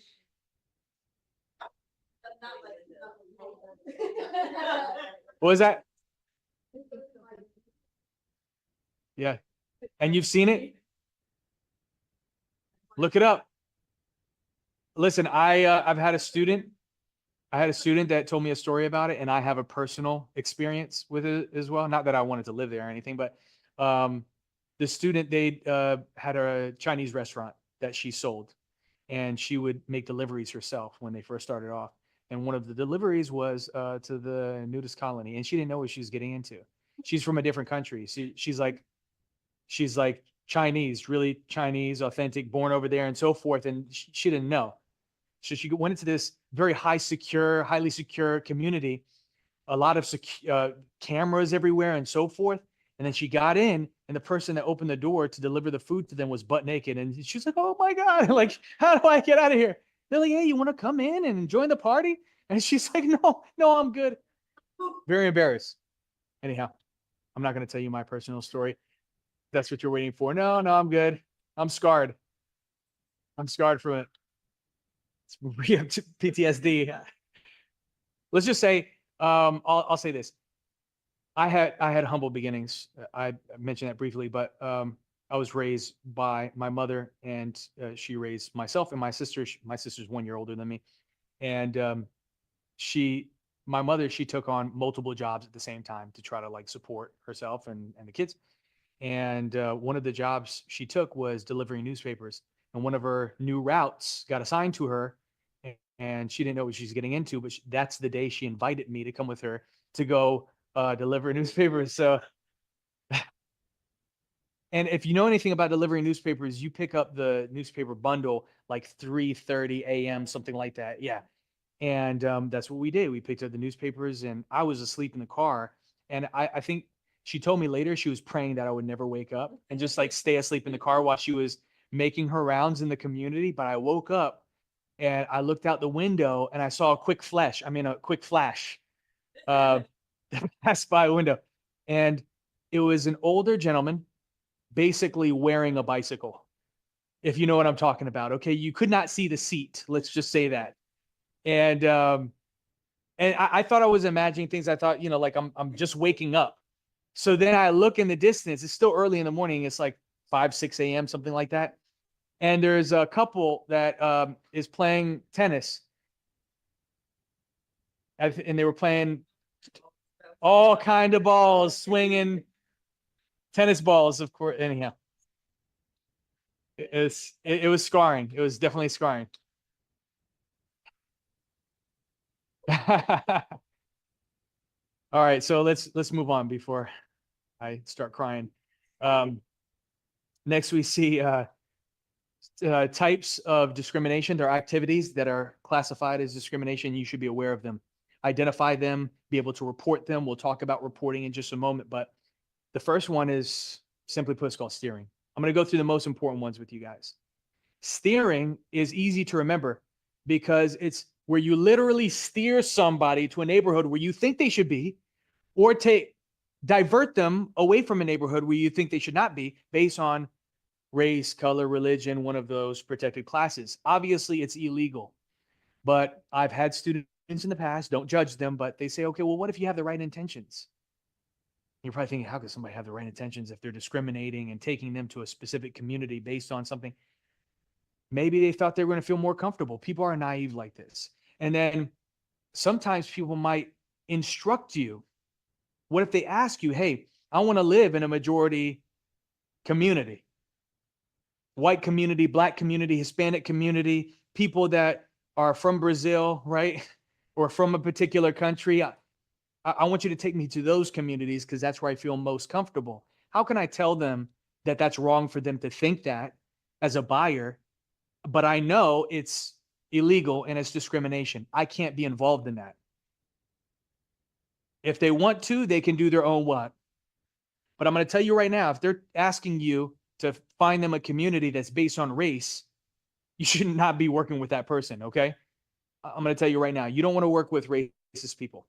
A: What was that? Yeah. And you've seen it? Look it up. Listen, I've had a student. I had a student that told me a story about it, and I have a personal experience with it as well. Not that I wanted to live there or anything, but the student, they had a Chinese restaurant that she sold, and she would make deliveries herself when they first started off. And one of the deliveries was to the nudist colony, and she didn't know what she was getting into. She's from a different country. She's like Chinese, really Chinese, authentic, born over there and so forth. And she didn't know. So she went into this very highly secure community, a lot of cameras everywhere and so forth. And then she got in, and the person that opened the door to deliver the food to them was butt naked. And she's like, oh my God, like, how do I get out of here? They're like, hey, you want to come in and join the party? And she's like, no, I'm good. Very embarrassed. Anyhow, I'm not going to tell you my personal story. That's what you're waiting for. No, I'm good. I'm scarred. I'm scarred from it. It's real PTSD. Let's just say, I'll say this. I had humble beginnings. I mentioned that briefly, but I was raised by my mother, and she raised myself and my sister. My sister's 1 year older than me. And my mother, she took on multiple jobs at the same time to try to like support herself and the kids. And one of the jobs she took was delivering newspapers. And one of her new routes got assigned to her, and she didn't know what she was getting into, but that's the day she invited me to come with her to go deliver newspapers. So, and if you know anything about delivering newspapers, you pick up the newspaper bundle like 3:30 a.m., something like that. Yeah. And that's what we did. We picked up the newspapers, and I was asleep in the car. And I think she told me later she was praying that I would never wake up and just like stay asleep in the car while she was making her rounds in the community. But I woke up and I looked out the window and I saw a quick flash passed by a window. And it was an older gentleman basically wearing a bicycle, if you know what I'm talking about. Okay. You could not see the seat. Let's just say that. And I thought I was imagining things. I thought, like I'm just waking up. So then I look in the distance. It's still early in the morning. It's like 5, 6 a.m., something like that. And there's a couple that is playing tennis. And they were playing all kind of balls, swinging tennis balls, of course. Anyhow, it was scarring. It was definitely scarring. All right, so let's move on before I start crying. Next, we see types of discrimination. There are activities that are classified as discrimination. You should be aware of them. Identify them, be able to report them. We'll talk about reporting in just a moment, but the first one is, simply put, it's called steering. I'm going to go through the most important ones with you guys. Steering is easy to remember because it's where you literally steer somebody to a neighborhood where you think they should be, or divert them away from a neighborhood where you think they should not be based on race, color, religion, one of those protected classes. Obviously, it's illegal, but I've had students in the past, don't judge them, but they say, okay, well, what if you have the right intentions? You're probably thinking, how could somebody have the right intentions if they're discriminating and taking them to a specific community based on something? Maybe they thought they were going to feel more comfortable. People are naive like this. And then sometimes people might instruct you. What if they ask you, hey, I want to live in a majority community, white community, black community, Hispanic community, people that are from Brazil, right? Or from a particular country. I want you to take me to those communities because that's where I feel most comfortable. How can I tell them that that's wrong for them to think that as a buyer, but I know it's illegal and it's discrimination? I can't be involved in that. If they want to, they can do their own what? But I'm going to tell you right now, if they're asking you to find them a community that's based on race, you should not be working with that person, okay? I'm going to tell you right now, you don't want to work with racist people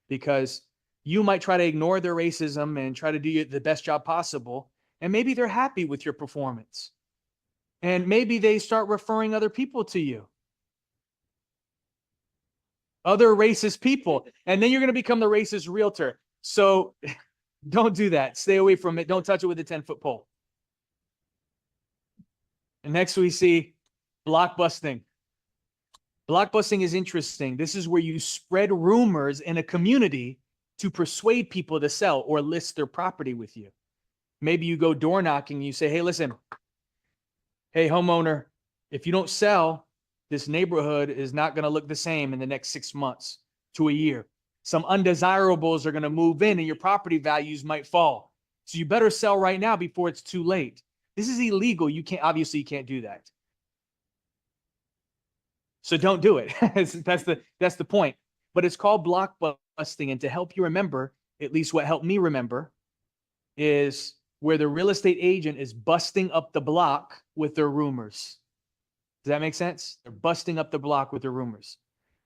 A: because you might try to ignore their racism and try to do the best job possible. And maybe they're happy with your performance. And maybe they start referring other people to you. Other racist people. And then you're going to become the racist realtor. So don't do that. Stay away from it. Don't touch it with a 10-foot pole. And next we see blockbusting. Blockbusting is interesting. This is where you spread rumors in a community to persuade people to sell or list their property with you. Maybe you go door knocking and you say, hey, listen, hey, homeowner, if you don't sell, this neighborhood is not going to look the same in the next 6 months to a year. Some undesirables are going to move in and your property values might fall. So you better sell right now before it's too late. This is illegal. Obviously you can't do that. So don't do it. That's the point. But it's called blockbusting. And to help you remember, at least what helped me remember, is where the real estate agent is busting up the block with their rumors. Does that make sense? They're busting up the block with their rumors.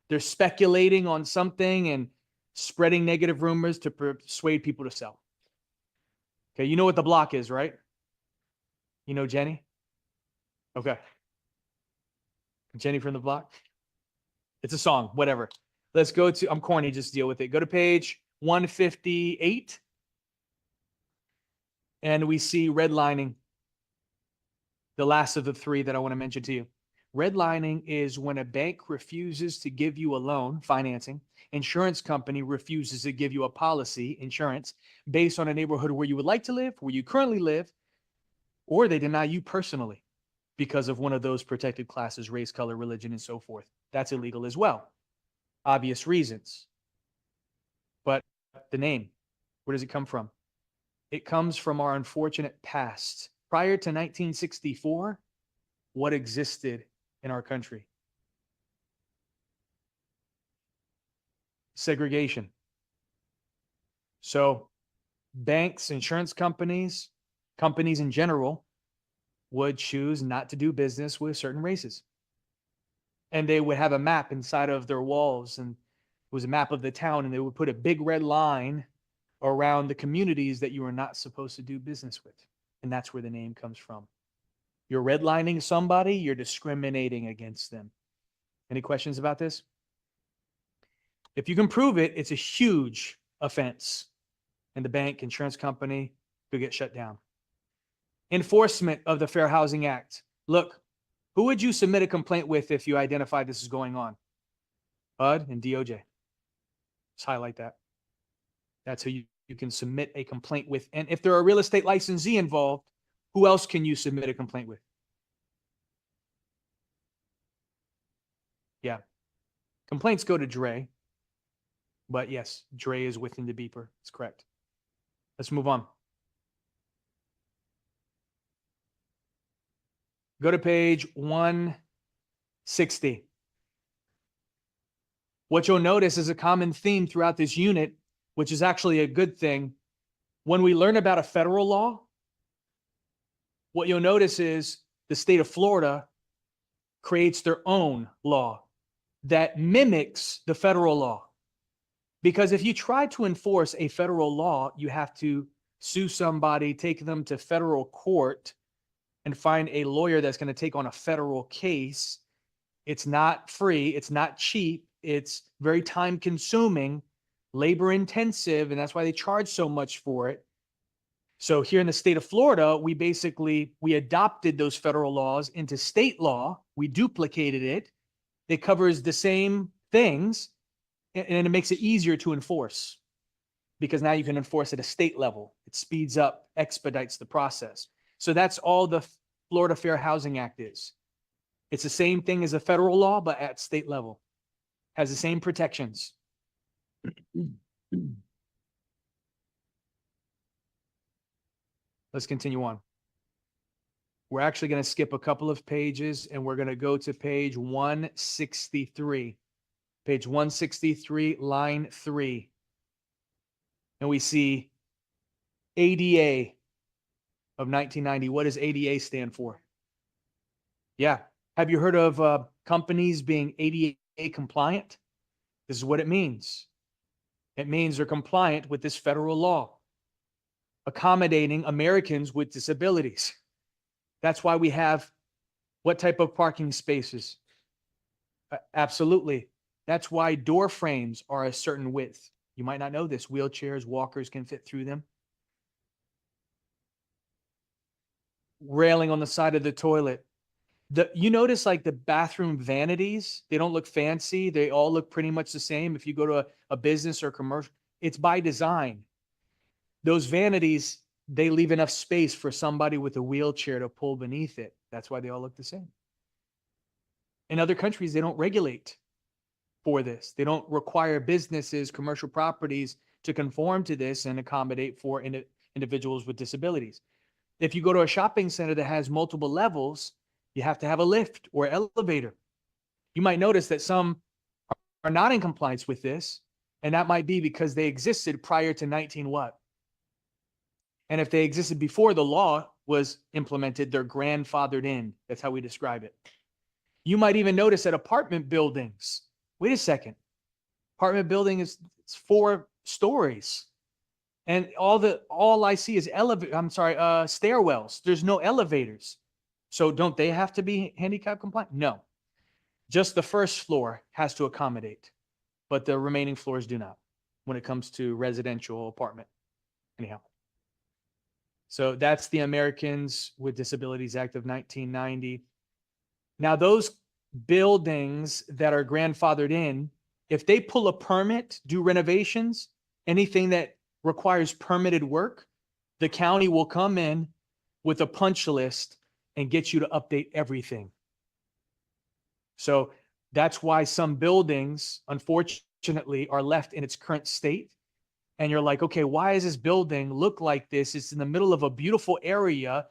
A: They're speculating on something and spreading negative rumors to persuade people to sell. Okay, you know what the block is, right? You know Jenny? Okay. Jenny from the Block? It's a song, whatever. Let's go to, I'm corny, just deal with it. Go to page 158. And we see redlining. The last of the three that I want to mention to you. Redlining is when a bank refuses to give you a loan, financing, insurance company refuses to give you a policy, insurance, based on a neighborhood where you would like to live, where you currently live, or they deny you personally because of one of those protected classes, race, color, religion, and so forth. That's illegal as well. Obvious reasons. But the name, where does it come from? It comes from our unfortunate past. Prior to 1964, what existed in our country? Segregation. So banks, insurance companies, companies in general would choose not to do business with certain races. And they would have a map inside of their walls, and it was a map of the town, and they would put a big red line around the communities that you are not supposed to do business with. And that's where the name comes from. You're redlining somebody, you're discriminating against them. Any questions about this? If you can prove it, it's a huge offense, and the bank, insurance company could get shut down. Enforcement of the Fair Housing Act. Look, who would you submit a complaint with if you identified this is going on? HUD and DOJ. Just highlight that. That's who you can submit a complaint with. And if there are a real estate licensee involved, who else can you submit a complaint with? Yeah. Complaints go to DRE. But yes, DRE is within the beeper. It's correct. Let's move on. Go to page 160. What you'll notice is a common theme throughout this unit, which is actually a good thing. When we learn about a federal law, what you'll notice is the state of Florida creates their own law that mimics the federal law. Because if you try to enforce a federal law, you have to sue somebody, take them to federal court, and find a lawyer that's going to take on a federal case. It's not free. It's not cheap. It's very time consuming, labor intensive, and that's why they charge so much for it. So here in the state of Florida, we adopted those federal laws into state law. We duplicated it. It covers the same things, and it makes it easier to enforce because now you can enforce at a state level. It speeds up, expedites the process. So that's all the Florida Fair Housing Act is. It's the same thing as a federal law, but at state level. Has the same protections. Let's continue on. We're actually going to skip a couple of pages and we're going to go to page 163. Page 163, line 3. and we see ADA of 1990. What does ADA stand for? Yeah. Have you heard of companies being ADA compliant? This is what it means. It means they're compliant with this federal law, accommodating Americans with disabilities. That's why we have what type of parking spaces? Absolutely. That's why door frames are a certain width. You might not know this. Wheelchairs, walkers can fit through them. Railing on the side of the toilet. You notice like the bathroom vanities, they don't look fancy. They all look pretty much the same. If you go to a business or commercial, it's by design. Those vanities, they leave enough space for somebody with a wheelchair to pull beneath it. That's why they all look the same. In other countries, they don't regulate for this. They don't require businesses, commercial properties to conform to this and accommodate for individuals with disabilities. If you go to a shopping center that has multiple levels, you have to have a lift or elevator. You might notice that some are not in compliance with this, and that might be because they existed prior to 19 what? And if they existed before the law was implemented, they're grandfathered in. That's how we describe it. You might even notice that apartment buildings, wait a second, apartment building it's 4 stories. And all I see is stairwells. There's no elevators. So don't they have to be handicap compliant? No. Just the first floor has to accommodate, but the remaining floors do not when it comes to residential apartment. Anyhow. So that's the Americans with Disabilities Act of 1990. Now, those buildings that are grandfathered in, if they pull a permit, do renovations, anything that requires permitted work, the county will come in with a punch list and get you to update everything. So that's why some buildings, unfortunately, are left in its current state. And you're like, okay, why does this building look like this? It's in the middle of a beautiful area,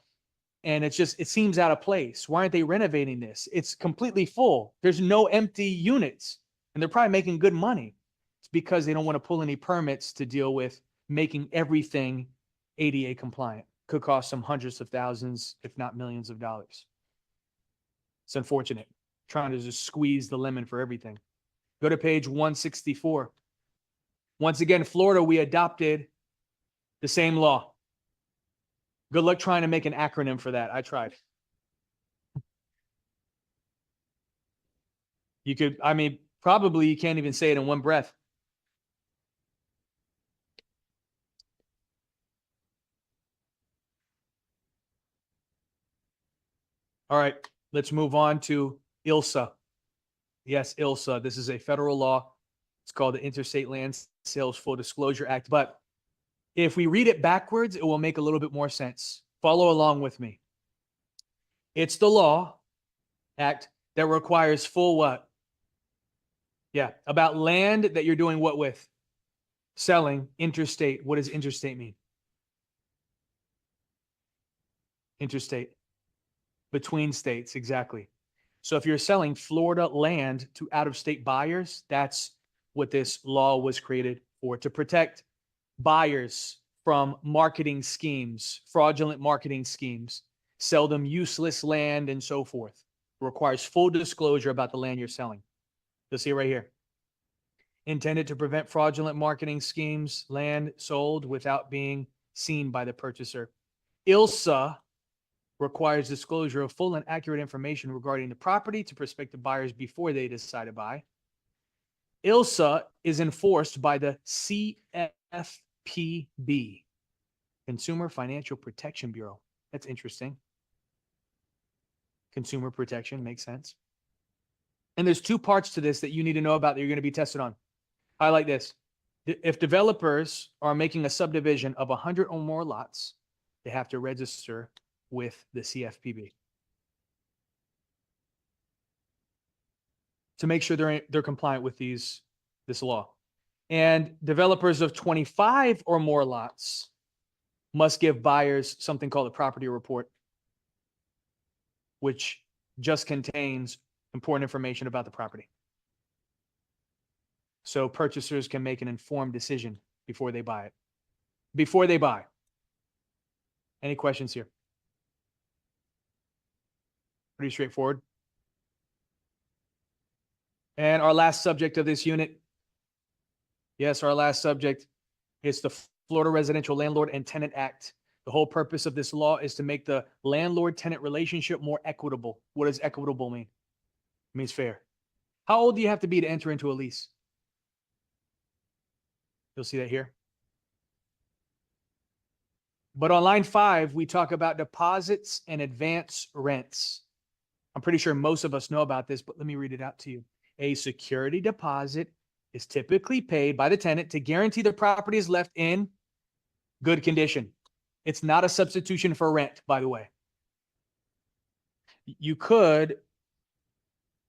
A: and it seems out of place. Why aren't they renovating this? It's completely full. There's no empty units, and they're probably making good money. It's because they don't want to pull any permits to deal with making everything ADA compliant. Could cost them hundreds of thousands, if not millions of dollars. It's unfortunate. Trying to just squeeze the lemon for everything. Go to page 164. Once again, Florida, we adopted the same law. Good luck trying to make an acronym for that. I tried. Probably you can't even say it in one breath. All right, let's move on to ILSA. Yes, ILSA. This is a federal law. It's called the Interstate Land Sales Full Disclosure Act. But if we read it backwards, it will make a little bit more sense. Follow along with me. It's the law act that requires full what? Yeah, about land that you're doing what with? Selling interstate. What does interstate mean? Interstate. Between states, exactly. So if you're selling Florida land to out-of-state buyers, that's what this law was created for, to protect buyers from marketing schemes, fraudulent marketing schemes, sell them useless land and so forth. It requires full disclosure about the land you're selling. You'll see it right here. Intended to prevent fraudulent marketing schemes, land sold without being seen by the purchaser. ILSA requires disclosure of full and accurate information regarding the property to prospective buyers before they decide to buy. ILSA is enforced by the CFPB, Consumer Financial Protection Bureau. That's interesting. Consumer protection makes sense. And there's 2 parts to this that you need to know about that you're going to be tested on. Highlight this. If developers are making a subdivision of 100 or more lots, they have to register with the CFPB to make sure they're compliant with this law. And developers of 25 or more lots must give buyers something called a property report, which just contains important information about the property. So purchasers can make an informed decision before they buy it. before they buy. Any questions here? Pretty straightforward. And our last subject of this unit. Yes, our last subject is the Florida Residential Landlord and Tenant Act. The whole purpose of this law is to make the landlord-tenant relationship more equitable. What does equitable mean? It means fair. How old do you have to be to enter into a lease? You'll see that here. But on line 5, we talk about deposits and advance rents. I'm pretty sure most of us know about this, but let me read it out to you. A security deposit is typically paid by the tenant to guarantee the property is left in good condition. It's not a substitution for rent, by the way. You could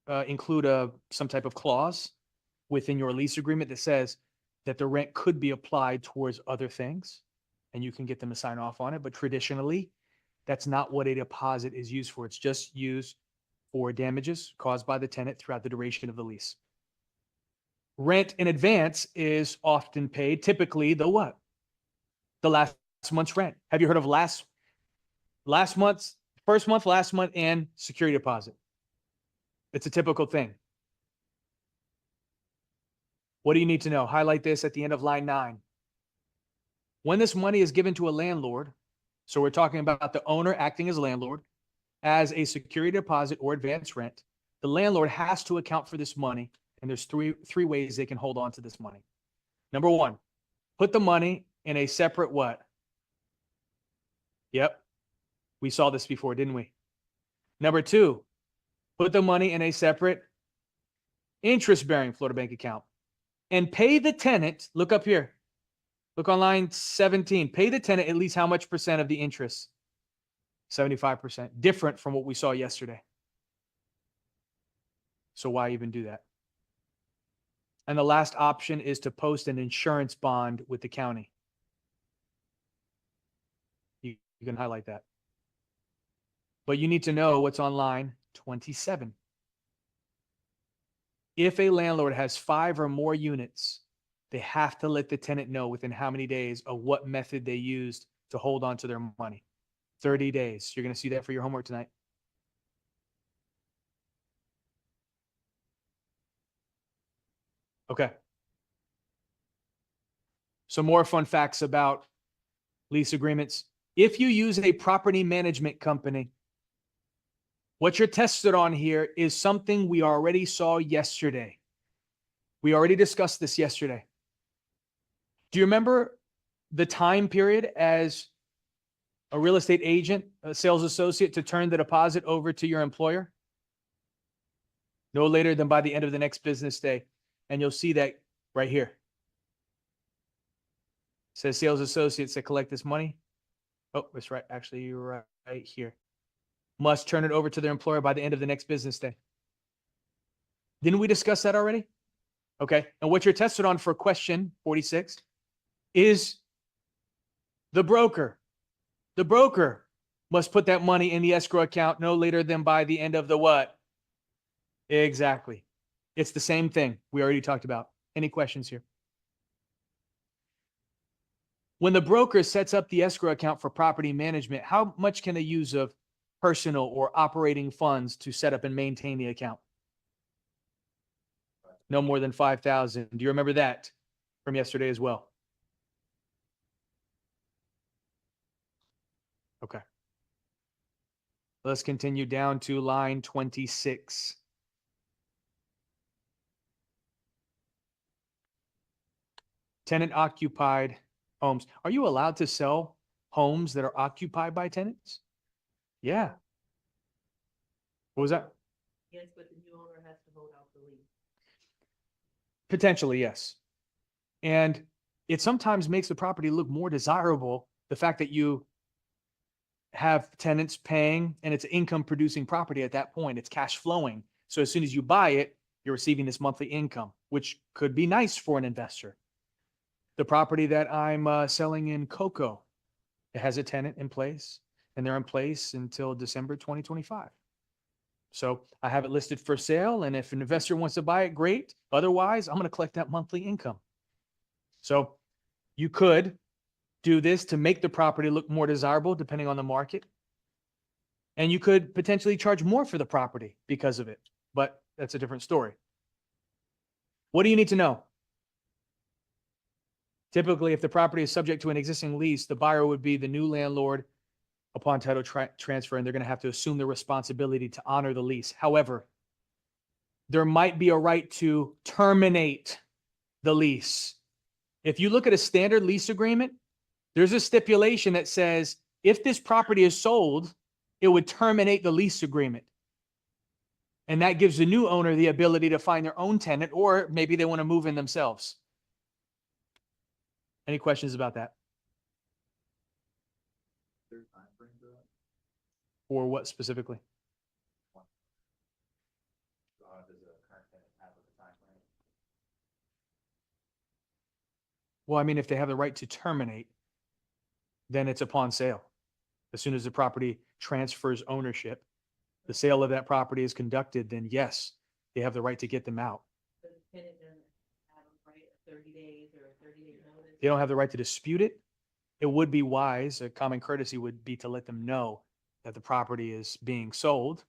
A: include some type of clause within your lease agreement that says that the rent could be applied towards other things, and you can get them to sign off on it. But traditionally, that's not what a deposit is used for. It's just used for damages caused by the tenant throughout the duration of the lease. Rent in advance is often paid, typically the what? The last month's rent. Have you heard of last month's, first month, last month, and security deposit? It's a typical thing. What do you need to know? Highlight this at the end of line 9. When this money is given to a landlord, so we're talking about the owner acting as landlord, as a security deposit or advance rent, the landlord has to account for this money, and there's three ways they can hold on to this money. Number 1, put the money in a separate what? Yep. We saw this before, didn't we? Number 2, put the money in a separate interest-bearing Florida bank account and pay the tenant, look up here, look on line 17, pay the tenant at least how much percent of the interest? 75%, different from what we saw yesterday. So why even do that? And the last option is to post an insurance bond with the county. You can highlight that. But you need to know what's on line 27. If a landlord has 5 or more units, they have to let the tenant know within how many days of what method they used to hold on to their money. 30 days. You're going to see that for your homework tonight. Okay. Some more fun facts about lease agreements. If you use a property management company, what you're tested on here is something we already saw yesterday. We already discussed this yesterday. Do you remember the time period as a real estate agent, a sales associate, to turn the deposit over to your employer? No later than by the end of the next business day. And you'll see that right here. It says sales associates that collect this money. Oh, that's right. Actually, you're right here. Must turn it over to their employer by the end of the next business day. Didn't we discuss that already? Okay. And what you're tested on for question 46 is the broker. The broker must put that money in the escrow account no later than by the end of the what? Exactly. It's the same thing we already talked about. Any questions here? When the broker sets up the escrow account for property management, how much can they use of personal or operating funds to set up and maintain the account? No more than $5,000. Do you remember that from yesterday as well? Okay. Let's continue down to line 26. Tenant occupied homes. Are you allowed to sell homes that are occupied by tenants? Yeah. What was that?
I: Yes, but the new owner has to hold out the lease.
A: Potentially, yes. And it sometimes makes the property look more desirable, the fact that you have tenants paying and it's income producing property at that point. It's cash flowing. So as soon as you buy it, you're receiving this monthly income, which could be nice for an investor. The property that I'm selling in Cocoa, it has a tenant in place, and they're in place until December 2025. So I have it listed for sale, and if an investor wants to buy it, great. Otherwise, I'm going to collect that monthly income. So you could do this to make the property look more desirable depending on the market. And you could potentially charge more for the property because of it, but that's a different story. What do you need to know? Typically, if the property is subject to an existing lease, the buyer would be the new landlord upon title transfer, and they're going to have to assume the responsibility to honor the lease. However, there might be a right to terminate the lease. If you look at a standard lease agreement, there's a stipulation that says if this property is sold, it would terminate the lease agreement. And that gives the new owner the ability to find their own tenant, or maybe they want to move in themselves. Any questions about that? Or what specifically? Well, I mean, if they have the right to terminate, then it's upon sale. As soon as the property transfers ownership, the sale of that property is conducted, then yes, they have the right to get them out.
I: But the tenant doesn't have a right of 30 days or a 30-day notice.
A: They don't have the right to dispute it. It would be wise, a common courtesy would be to let them know that the property is being sold.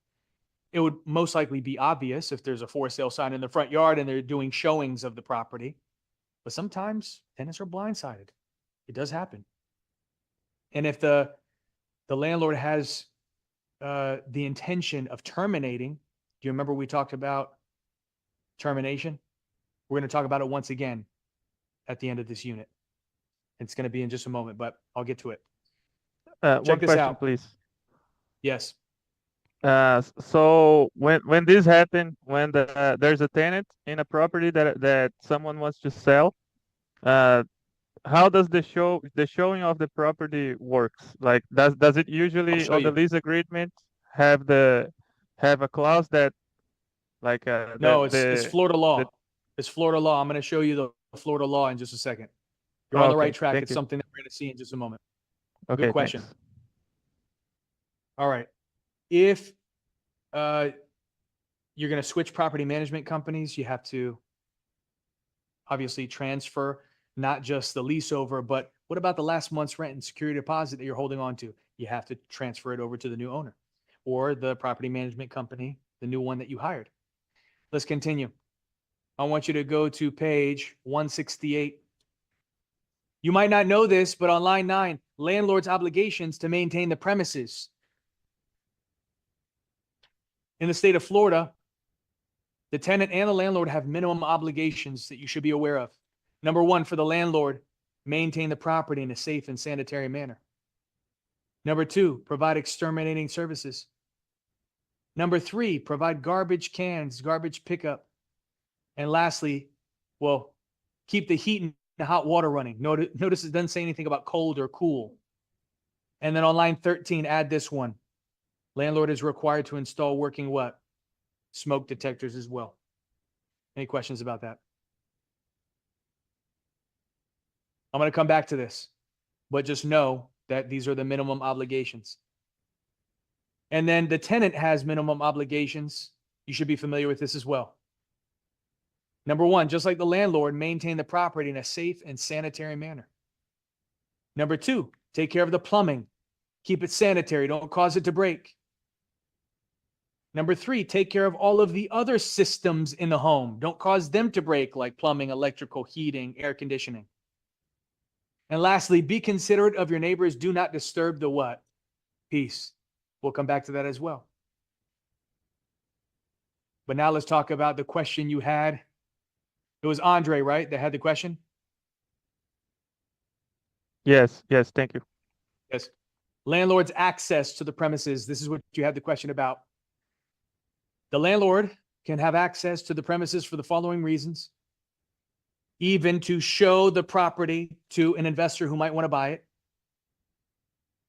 A: It would most likely be obvious if there's a for sale sign in the front yard and they're doing showings of the property. But sometimes tenants are blindsided. It does happen. And if the landlord has the intention of terminating, do you remember we talked about termination? We're going to talk about it once again at the end of this unit. It's going to be in just a moment, but I'll get to it.
R: One
A: Check this
R: question,
A: out.
R: please.
A: Yes.
R: So when this happened, when there's a tenant in a property that someone wants to sell, how does the showing of the property works? Like, does it usually
A: show
R: on the
A: you.
R: lease agreement have a clause that like
A: No, it's Florida law. It's Florida law. I'm going to show you the Florida law in just a second. You're on the right track.
R: thank
A: It's
R: you.
A: something that we're going to see in just a moment.
R: Okay,
A: Good question.
R: thanks.
A: All right. If you're going to switch property management companies, you have to obviously transfer not just the lease over, but what about the last month's rent and security deposit that you're holding on to? You have to transfer it over to the new owner or the property management company, the new one that you hired. Let's continue. I want you to go to page 168. You might not know this, but on line 9, landlord's obligations to maintain the premises. In the state of Florida, the tenant and the landlord have minimum obligations that you should be aware of. Number 1, for the landlord, maintain the property in a safe and sanitary manner. Number 2, provide exterminating services. Number 3, provide garbage cans, garbage pickup. And lastly, well, keep the heat and the hot water running. Notice it doesn't say anything about cold or cool. And then on line 13, add this one. Landlord is required to install working what? Smoke detectors as well. Any questions about that? I'm going to come back to this, but just know that these are the minimum obligations. And then the tenant has minimum obligations. You should be familiar with this as well. Number 1, just like the landlord, maintain the property in a safe and sanitary manner. Number 2, take care of the plumbing. Keep it sanitary. Don't cause it to break. Number 3, take care of all of the other systems in the home. Don't cause them to break, like plumbing, electrical, heating, air conditioning. And lastly, be considerate of your neighbors. Do not disturb the what? Peace. We'll come back to that as well. But now let's talk about the question you had. It was Andre, right, that had the question?
R: Yes, thank you.
A: Yes. Landlord's access to the premises. This is what you had the question about. The landlord can have access to the premises for the following reasons. Even to show the property to an investor who might want to buy it.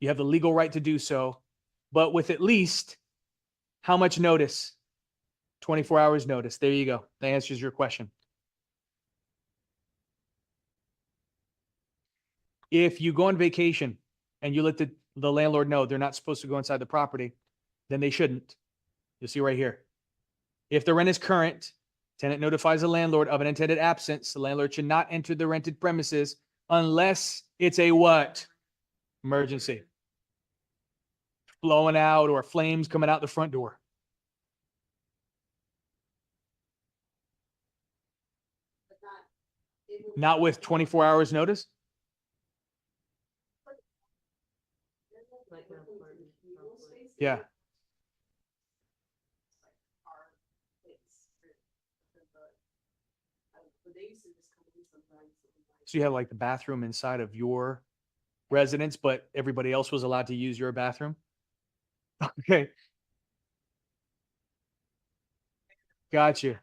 A: You have the legal right to do so, but with at least how much notice? 24 hours notice. There you go. That answers your question. If you go on vacation and you let the landlord know they're not supposed to go inside the property, then they shouldn't. You'll see right here. If the rent is current, tenant notifies the landlord of an intended absence. The landlord should not enter the rented premises unless it's a what? Emergency. Blowing out or flames coming out the front door. Not with 24 hours notice? Yeah. So you have like the bathroom inside of your residence, but everybody else was allowed to use your bathroom? Okay. Gotcha.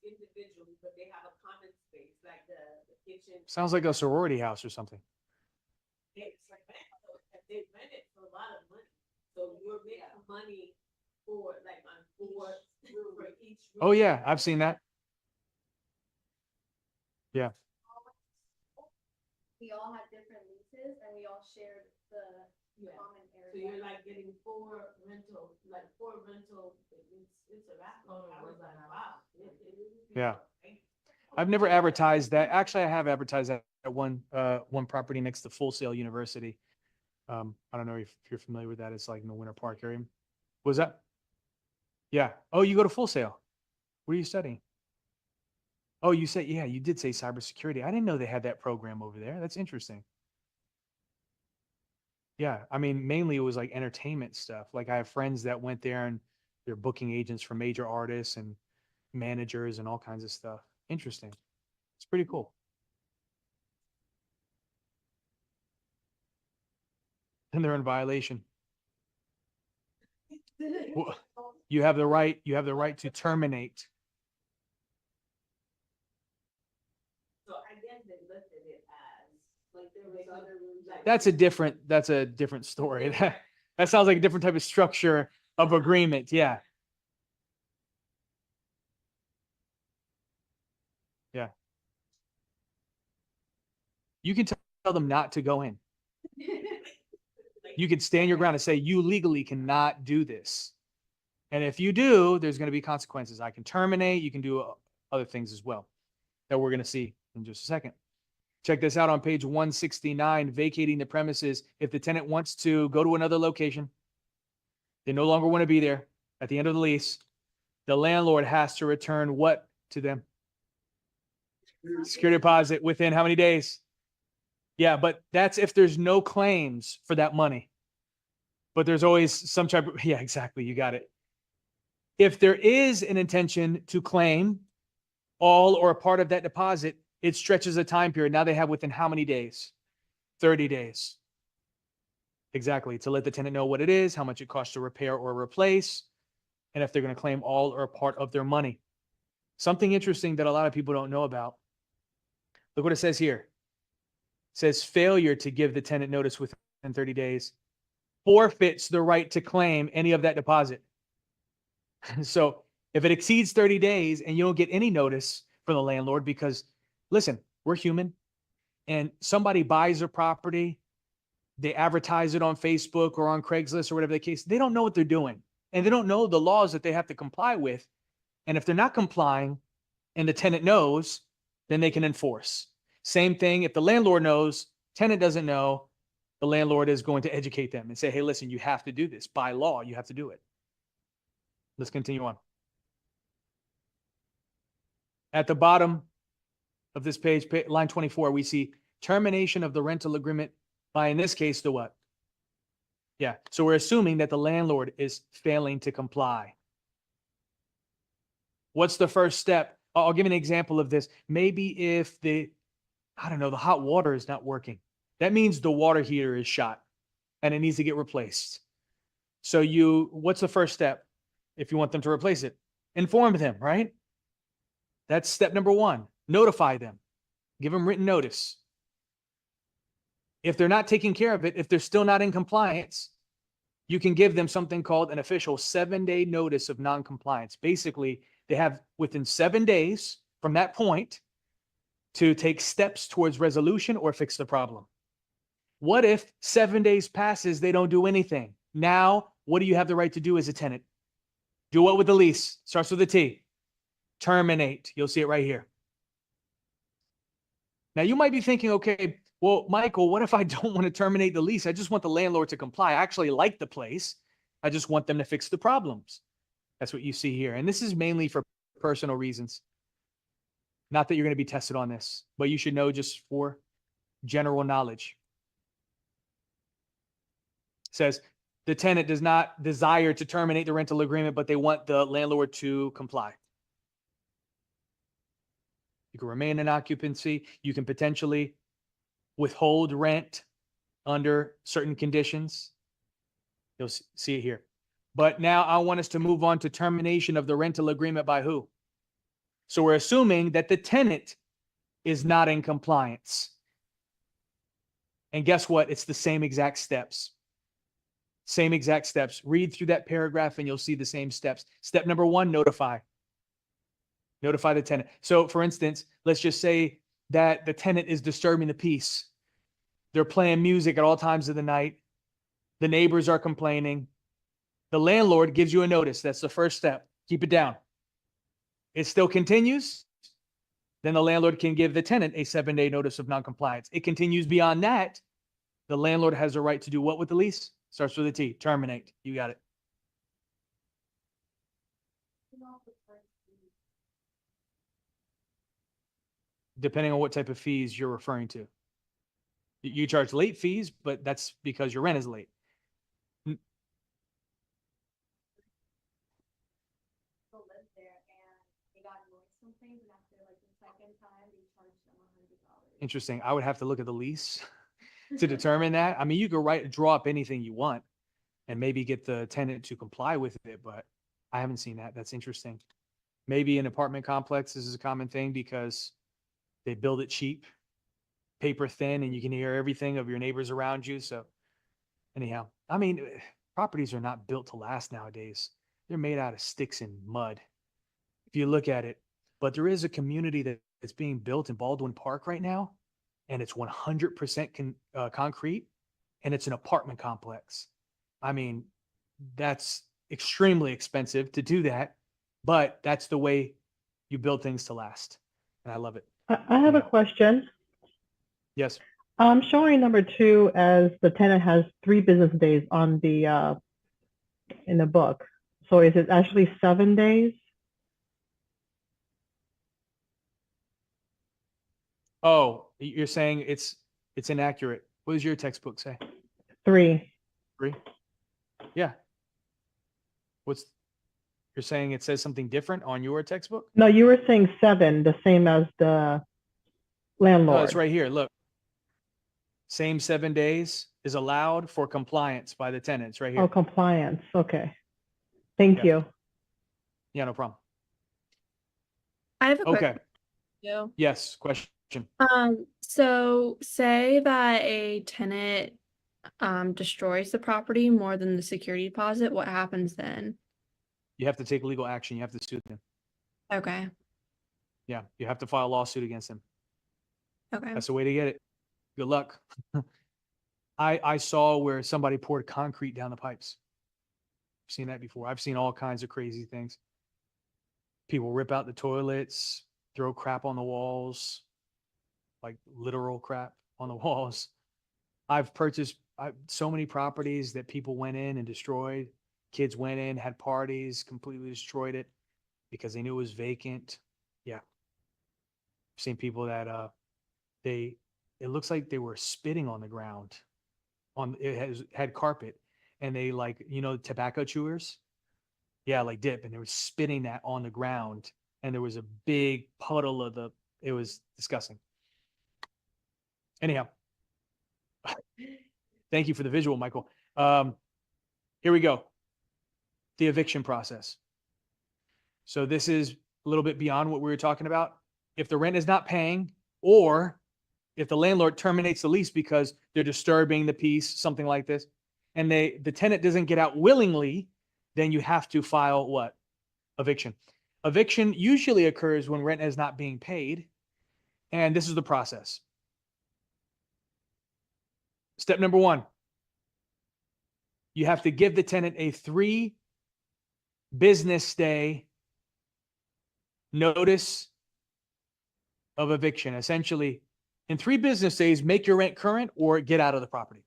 C: Individually, but they have a common space, like the kitchen.
A: Sounds like a sorority house or something.
C: It's like that, so they rent it for a lot of money, so you're making money for like on for each.
A: Oh yeah, I've seen that. Yeah.
B: We all had different leases and we all shared the common area.
C: So you're like getting four rental, it's a wrap. I was like, wow.
A: Yeah. I've never advertised that. Actually, I have advertised that at one property next to Full Sail University. I don't know if you're familiar with that. It's like in the Winter Park area. Was that? Yeah. Oh, you go to Full Sail. What are you studying? Oh, you said, yeah, you did say cybersecurity. I didn't know they had that program over there. That's interesting. Yeah. I mean, mainly it was like entertainment stuff. Like I have friends that went there and they're booking agents for major artists and managers and all kinds of stuff. Interesting. It's pretty cool. And they're in violation. Well, you have the right to terminate.
C: So I guess they listed it as, like, there was other rooms. Like
A: That's a different story. That sounds like a different type of structure of agreement. Yeah. Yeah. You can tell them not to go in. You can stand your ground and say, you legally cannot do this. And if you do, there's going to be consequences. I can terminate. You can do other things as well that we're going to see in just a second. Check this out on page 169, vacating the premises. If the tenant wants to go to another location, they no longer want to be there at the end of the lease, the landlord has to return what to them? Security deposit within how many days? Yeah, but that's if there's no claims for that money. But there's always some type of, yeah, exactly. You got it. If there is an intention to claim all or a part of that deposit, it stretches a time period. Now they have within how many days? 30 days. Exactly. To let the tenant know what it is, how much it costs to repair or replace, and if they're going to claim all or a part of their money. Something interesting that a lot of people don't know about. Look what it says here. It says failure to give the tenant notice within 30 days forfeits the right to claim any of that deposit. So if it exceeds 30 days and you don't get any notice from the landlord, because listen, we're human, and somebody buys a property, they advertise it on Facebook or on Craigslist or whatever the case, they don't know what they're doing. And they don't know the laws that they have to comply with. And if they're not complying and the tenant knows, then they can enforce. Same thing, if the landlord knows, tenant doesn't know, the landlord is going to educate them and say, hey, listen, you have to do this. By law, you have to do it. Let's continue on. At the bottom of this page, line 24, we see termination of the rental agreement by, in this case, the what? Yeah, so we're assuming that the landlord is failing to comply. What's the first step? I'll give you an example of this. Maybe if the hot water is not working. That means the water heater is shot and it needs to get replaced. So what's the first step if you want them to replace it? Inform them, right? That's step number one. Notify them. Give them written notice. If they're not taking care of it, if they're still not in compliance, you can give them something called an official 7-day notice of non-compliance. Basically, they have within 7 days from that point to take steps towards resolution or fix the problem. What if 7 days passes, they don't do anything? Now, what do you have the right to do as a tenant? Do what with the lease? Starts with a T. Terminate. You'll see it right here. Now you might be thinking, okay, well, Michael, what if I don't want to terminate the lease? I just want the landlord to comply. I actually like the place. I just want them to fix the problems. That's what you see here. And this is mainly for personal reasons. Not that you're going to be tested on this, but you should know just for general knowledge. It says the tenant does not desire to terminate the rental agreement, but they want the landlord to comply. You can remain in occupancy. You can potentially withhold rent under certain conditions. You'll see it here. But now I want us to move on to termination of the rental agreement by who? So we're assuming that the tenant is not in compliance. And guess what? It's the same exact steps. Same exact steps. Read through that paragraph and you'll see the same steps. Step number 1, notify. Notify the tenant. So for instance, let's just say that the tenant is disturbing the peace. They're playing music at all times of the night. The neighbors are complaining. The landlord gives you a notice. That's the first step. Keep it down. It still continues. Then the landlord can give the tenant a 7-day notice of noncompliance. It continues beyond that. The landlord has a right to do what with the lease? Starts with a T. Terminate. You got it. Depending on what type of fees you're referring to. You charge late fees, but that's because your rent is late.
B: Live there and they got noise complaints, and after like the second time they charged them $100.
A: Interesting. I would have to look at the lease to determine that. I mean, you could draw up anything you want and maybe get the tenant to comply with it, but I haven't seen that. That's interesting. Maybe in apartment complexes is a common thing because they build it cheap, paper thin, and you can hear everything of your neighbors around you. So anyhow, I mean, properties are not built to last nowadays. They're made out of sticks and mud, if you look at it. But there is a community that's being built in Baldwin Park right now, and it's 100% concrete, and it's an apartment complex. I mean, that's extremely expensive to do that, but that's the way you build things to last, and I love it.
P: I have a question.
A: Yes.
P: I'm showing number 2 as the tenant has 3 business days on the in the book. So is it actually 7 days?
A: Oh, you're saying it's inaccurate. What does your textbook say?
P: 3.
A: 3? Yeah. You're saying it says something different on your textbook?
P: No, you were saying 7, the same as the landlord.
A: Oh, it's right here. Look. Same 7 days is allowed for compliance by the tenants right here.
P: Oh, compliance. Okay. Thank you.
A: Yeah, no problem.
D: I have a quick
A: Okay.
D: question.
A: Yes, question.
D: So say that a tenant destroys the property more than the security deposit, what happens then?
A: You have to take legal action. You have to sue them.
D: Okay.
A: Yeah, you have to file a lawsuit against them.
D: Okay.
A: That's the way to get it. Good luck. I saw where somebody poured concrete down the pipes. I've seen that before. I've seen all kinds of crazy things. People rip out the toilets, throw crap on the walls, like literal crap on the walls. I've purchased so many properties that people went in and destroyed. Kids went in, had parties, completely destroyed it because they knew it was vacant. Yeah. I've seen people that it looks like they were spitting on the ground. It had carpet, and they tobacco chewers. Yeah, like dip, and they were spitting that on the ground, and there was a big puddle of it was disgusting. Anyhow, thank you for the visual, Michael. Here we go. The eviction process. So this is a little bit beyond what we were talking about. If the rent is not paying, or if the landlord terminates the lease because they're disturbing the peace, something like this, and the tenant doesn't get out willingly, then you have to file what? Eviction. Eviction usually occurs when rent is not being paid, and this is the process. Step number 1, you have to give the tenant a 3 business day notice of eviction. Essentially, In 3 business days, make your rent current or get out of the property.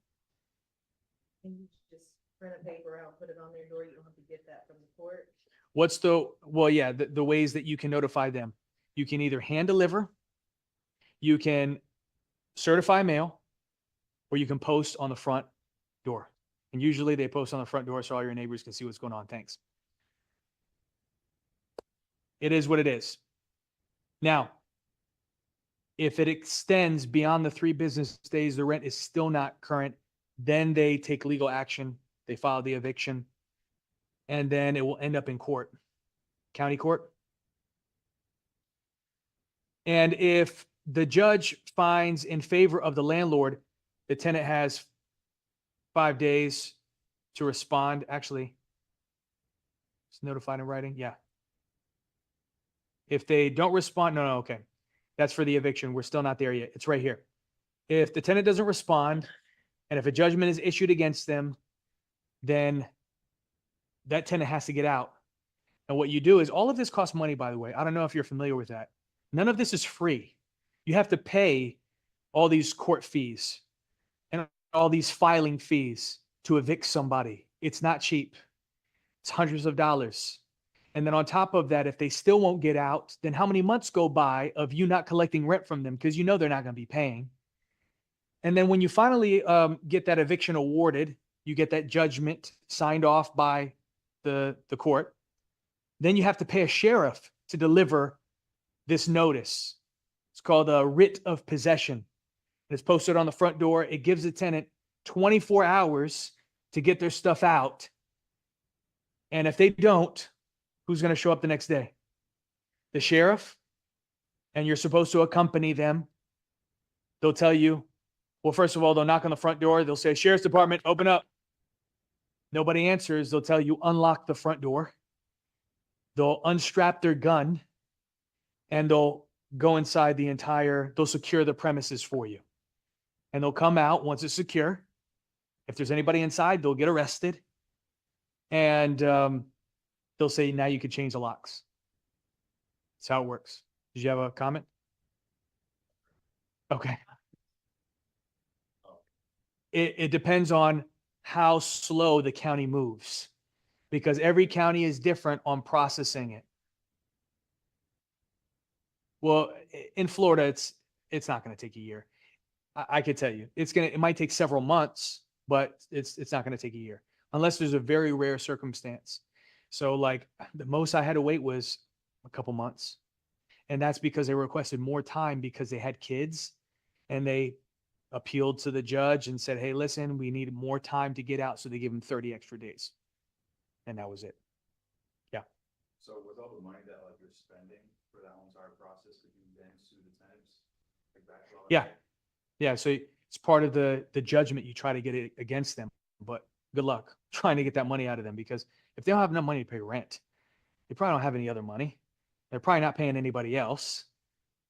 I: And you just print a paper out, put it on their door, you don't have to get that from the court.
A: What's the ways that you can notify them? You can either hand deliver, you can certify mail, or you can post on the front door. And usually they post on the front door so all your neighbors can see what's going on. Thanks. It is what it is. Now, if it extends beyond the 3 business days, the rent is still not current, then they take legal action. They file the eviction, and then it will end up in court, county court. And if the judge finds in favor of the landlord, the tenant has 5 days to respond. Actually, it's notified in writing. Yeah. If they don't respond, no, okay. That's for the eviction. We're still not there yet. It's right here. If the tenant doesn't respond, and if a judgment is issued against them, then that tenant has to get out. And what you do is, all of this costs money, by the way. I don't know if you're familiar with that. None of this is free. You have to pay all these court fees and all these filing fees to evict somebody. It's not cheap. It's hundreds of dollars. And then on top of that, if they still won't get out, then how many months go by of you not collecting rent from them because you know they're not going to be paying? And then when you finally get that eviction awarded, you get that judgment signed off by the court, then you have to pay a sheriff to deliver this notice. It's called a writ of possession. It's posted on the front door. It gives the tenant 24 hours to get their stuff out. And if they don't, who's going to show up the next day? The sheriff. And you're supposed to accompany them. They'll tell you, well, first of all, they'll knock on the front door. They'll say, Sheriff's Department, open up. Nobody answers. They'll tell you, unlock the front door. They'll unstrap their gun and they'll go inside they'll secure the premises for you. And they'll come out once it's secure. If there's anybody inside, they'll get arrested. And they'll say, now you can change the locks. That's how it works. Did you have a comment? Okay. It depends on how slow the county moves, because every county is different on processing it. Well, in Florida, it's not going to take a year. I could tell you, it might take several months, but it's not going to take a year unless there's a very rare circumstance. So like the most I had to wait was a couple months. And that's because they requested more time because they had kids, and they appealed to the judge and said, hey, listen, we need more time to get out. So they gave them 30 extra days. And that was it. Yeah.
M: So with all the money that like you're spending for that whole entire process, could you then sue the tenants? Like backlog?
A: Yeah. Yeah. So it's part of the judgment. You try to get it against them, but good luck trying to get that money out of them, because if they don't have enough money to pay rent, they probably don't have any other money. They're probably not paying anybody else.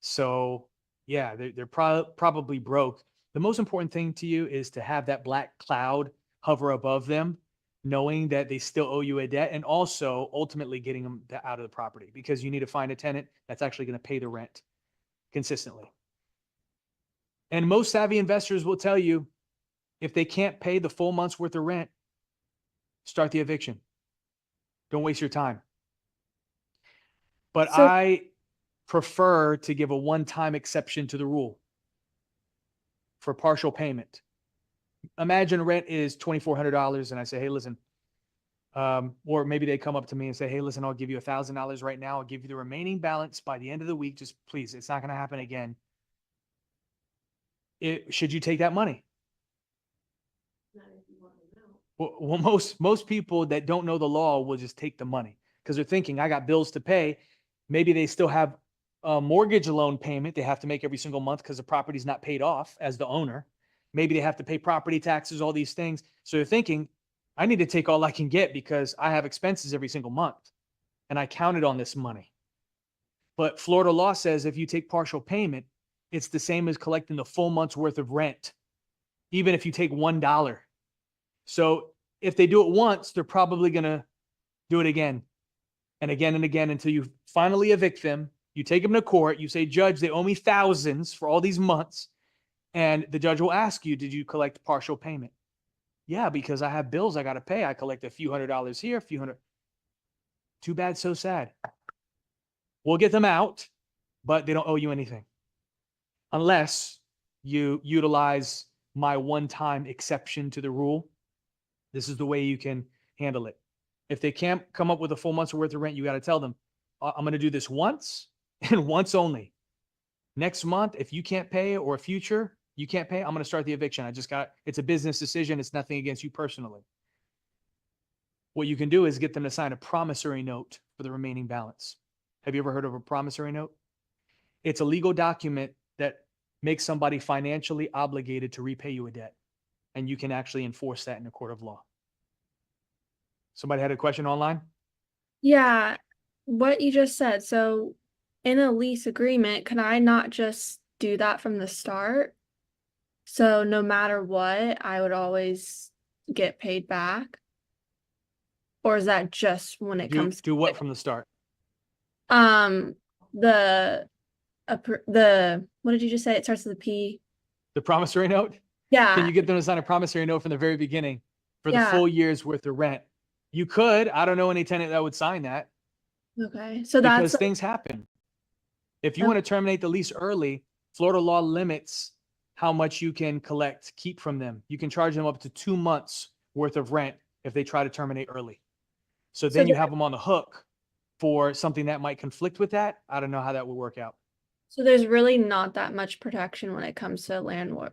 A: So yeah, they're probably broke. The most important thing to you is to have that black cloud hover above them, knowing that they still owe you a debt, and also ultimately getting them out of the property, because you need to find a tenant that's actually going to pay the rent consistently. And most savvy investors will tell you, if they can't pay the full month's worth of rent, start the eviction. Don't waste your time. But I prefer to give a one-time exception to the rule for partial payment. Imagine rent is $2,400 and I say, hey, listen, or maybe they come up to me and say, hey, listen, I'll give you $1,000 right now. I'll give you the remaining balance by the end of the week. Just please, it's not going to happen again. Should you take that money?
C: Not if you want to know.
A: Well, most people that don't know the law will just take the money because they're thinking, I got bills to pay. Maybe they still have a mortgage loan payment they have to make every single month because the property's not paid off as the owner. Maybe they have to pay property taxes, all these things. So they're thinking, I need to take all I can get because I have expenses every single month and I counted on this money. But Florida law says if you take partial payment, it's the same as collecting the full month's worth of rent, even if you take $1. So if they do it once, they're probably going to do it again and again and again until you finally evict them. You take them to court. You say, Judge, they owe me thousands for all these months. And the judge will ask you, did you collect partial payment? Yeah, because I have bills I got to pay. I collect a few $100s here, a few hundred. Too bad, so sad. We'll get them out, but they don't owe you anything. Unless you utilize my one-time exception to the rule. This is the way you can handle it. If they can't come up with a full month's worth of rent, you got to tell them, I'm going to do this once and once only. Next month, if you can't pay, or future, you can't pay, I'm going to start the eviction. It's a business decision. It's nothing against you personally. What you can do is get them to sign a promissory note for the remaining balance. Have you ever heard of a promissory note? It's a legal document that makes somebody financially obligated to repay you a debt. And you can actually enforce that in a court of law. Somebody had a question online?
D: Yeah, what you just said. So in a lease agreement, can I not just do that from the start? So no matter what, I would always get paid back? Or is that just when it comes
A: Do what from the start?
D: the what did you just say? It starts with a P.
A: The promissory note?
D: Yeah.
A: Can you get them to sign a promissory note from the very beginning for the
D: Yeah.
A: full year's worth of rent? You could. I don't know any tenant that would sign that.
D: Okay. So
A: Because
D: that's
A: things happen. If you want to terminate the lease early, Florida law limits how much you can keep from them. You can charge them up to 2 months worth of rent if they try to terminate early. So then you have them on the hook for something that might conflict with that. I don't know how that would work out.
D: so there's really not that much protection when it comes to landlord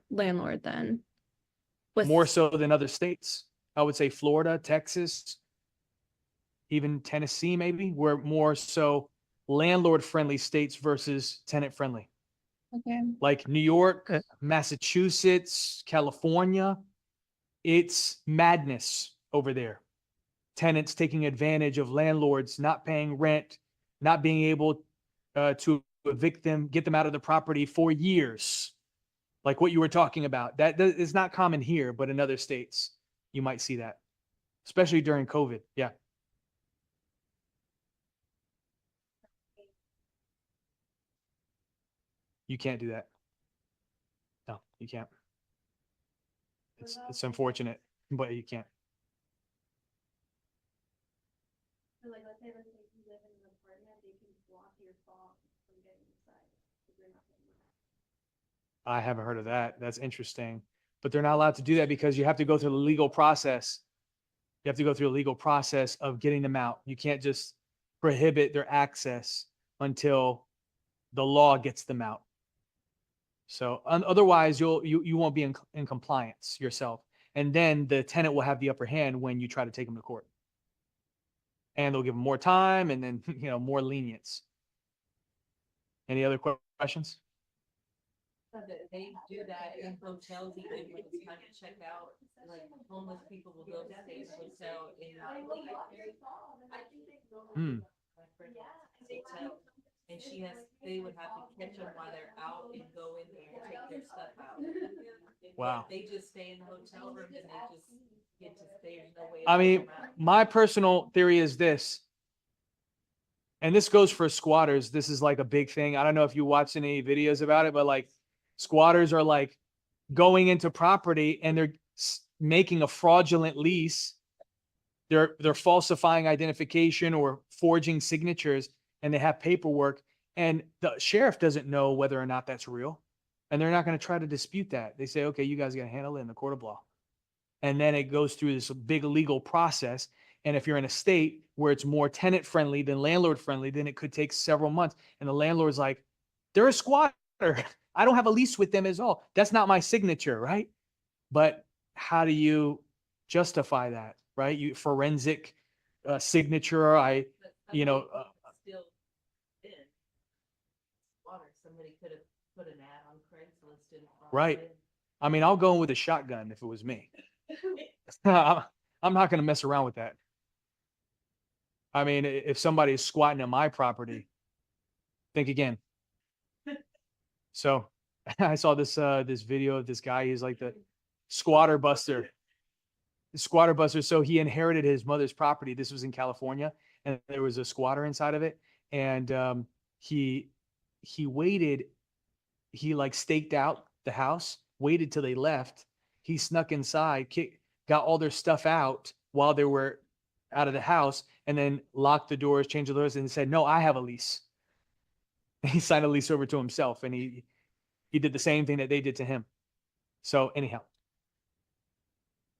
D: then. With
A: More so than other states. I would say Florida, Texas, even Tennessee, maybe. We're more so landlord-friendly states versus tenant-friendly.
D: Okay.
A: Like New York, Massachusetts, California. It's madness over there. Tenants taking advantage of landlords not paying rent, not being able to evict them, get them out of the property for years. Like what you were talking about. That is not common here, but in other states, you might see that, especially during COVID. Yeah. You can't do that. No, you can't. It's unfortunate, but you can't.
B: So like, let's say you live in an apartment, they can block your phone from getting inside. If you're not paying rent.
A: I haven't heard of that. That's interesting. But they're not allowed to do that because you have to go through the legal process. You have to go through a legal process of getting them out. You can't just prohibit their access until the law gets them out. So otherwise, you won't be in compliance yourself. And then the tenant will have the upper hand when you try to take them to court. And they'll give them more time and then, more lenience. Any other questions?
I: So that they do that in hotels even when it's time to check out, like homeless people will go to stay in a hotel and not leave. My friend has a hotel, and they would have to catch them while they're out and go in there and take their stuff out.
A: Wow.
I: They just stay in the hotel room and they just get to stay. There's no way.
A: I mean, my personal theory is this, and this goes for squatters. This is like a big thing. I don't know if you watched any videos about it, but like squatters are like going into property and they're making a fraudulent lease. They're falsifying identification or forging signatures, and they have paperwork, and the sheriff doesn't know whether or not that's real. And they're not going to try to dispute that. They say, okay, you guys got to handle it in the court of law. And then it goes through this big legal process. And if you're in a state where it's more tenant friendly than landlord friendly, then it could take several months. And the landlord's like, they're a squatter. I don't have a lease with them at all. That's not my signature, right? But how do you justify that, right? You forensic signature.
I: Still in water. Somebody could have put an ad on Craigslist and
A: Right. I mean, I'll go in with a shotgun if it was me. I'm not going to mess around with that. I mean, if somebody is squatting on my property, think again. So I saw this video of this guy. He's like the squatter buster. The squatter buster. So he inherited his mother's property. This was in California, and there was a squatter inside of it. And he waited. He like staked out the house waited till they left. He snuck inside, got all their stuff out while they were out of the house, and then locked the doors, changed the doors, and said, "No, I have a lease." And he signed a lease over to himself, and he did the same thing that they did to him. So anyhow,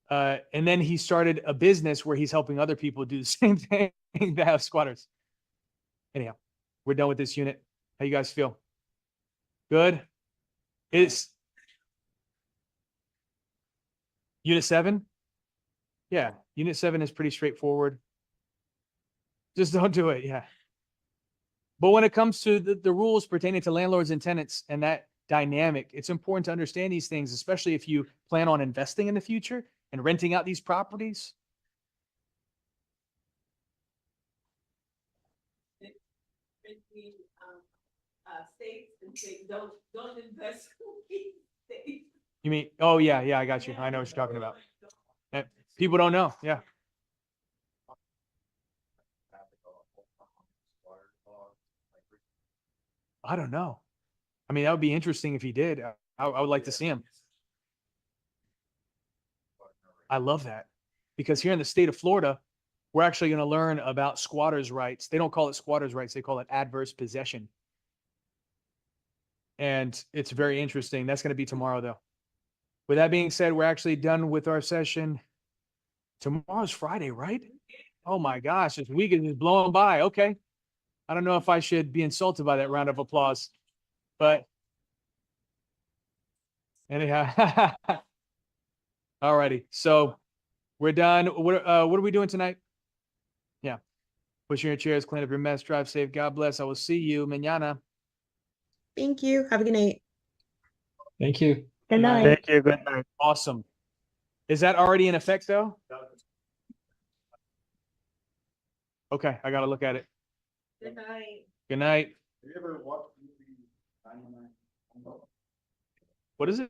A: and then he started a business where he's helping other people do the same thing that have squatters. Anyhow, we're done with this unit. How you guys feel? Good? It's Unit 7? Yeah, Unit 7 is pretty straightforward. Just don't do it, yeah. But when it comes to the rules pertaining to landlords and tenants and that dynamic, it's important to understand these things, especially if you plan on investing in the future and renting out these properties.
C: Between, states and say, don't invest in states.
A: You mean, oh yeah, I got you. I know what you're talking about. People don't know, yeah. I don't know. I mean, that would be interesting if he did. I would like to see him. I love that, because here in the state of Florida, we're actually going to learn about squatters' rights. They don't call it squatters' rights. They call it adverse possession. And it's very interesting. That's going to be tomorrow, though. With that being said, we're actually done with our session. Tomorrow's Friday, right? Oh my gosh, this week is just blowing by. Okay. I don't know if I should be insulted by that round of applause, but anyhow. Alrighty. So we're done. What are we doing tonight? Yeah. Push your chairs, clean up your mess, drive safe. God bless. I will see you mañana.
S: Thank you. Have a good night.
R: Thank you.
P: Good night.
R: Thank you. Good night.
A: Awesome. Is that already in effect though? Okay, I gotta look at it.
C: Good night.
A: Good night.
M: Have you ever watched the movie 99?
A: What is it?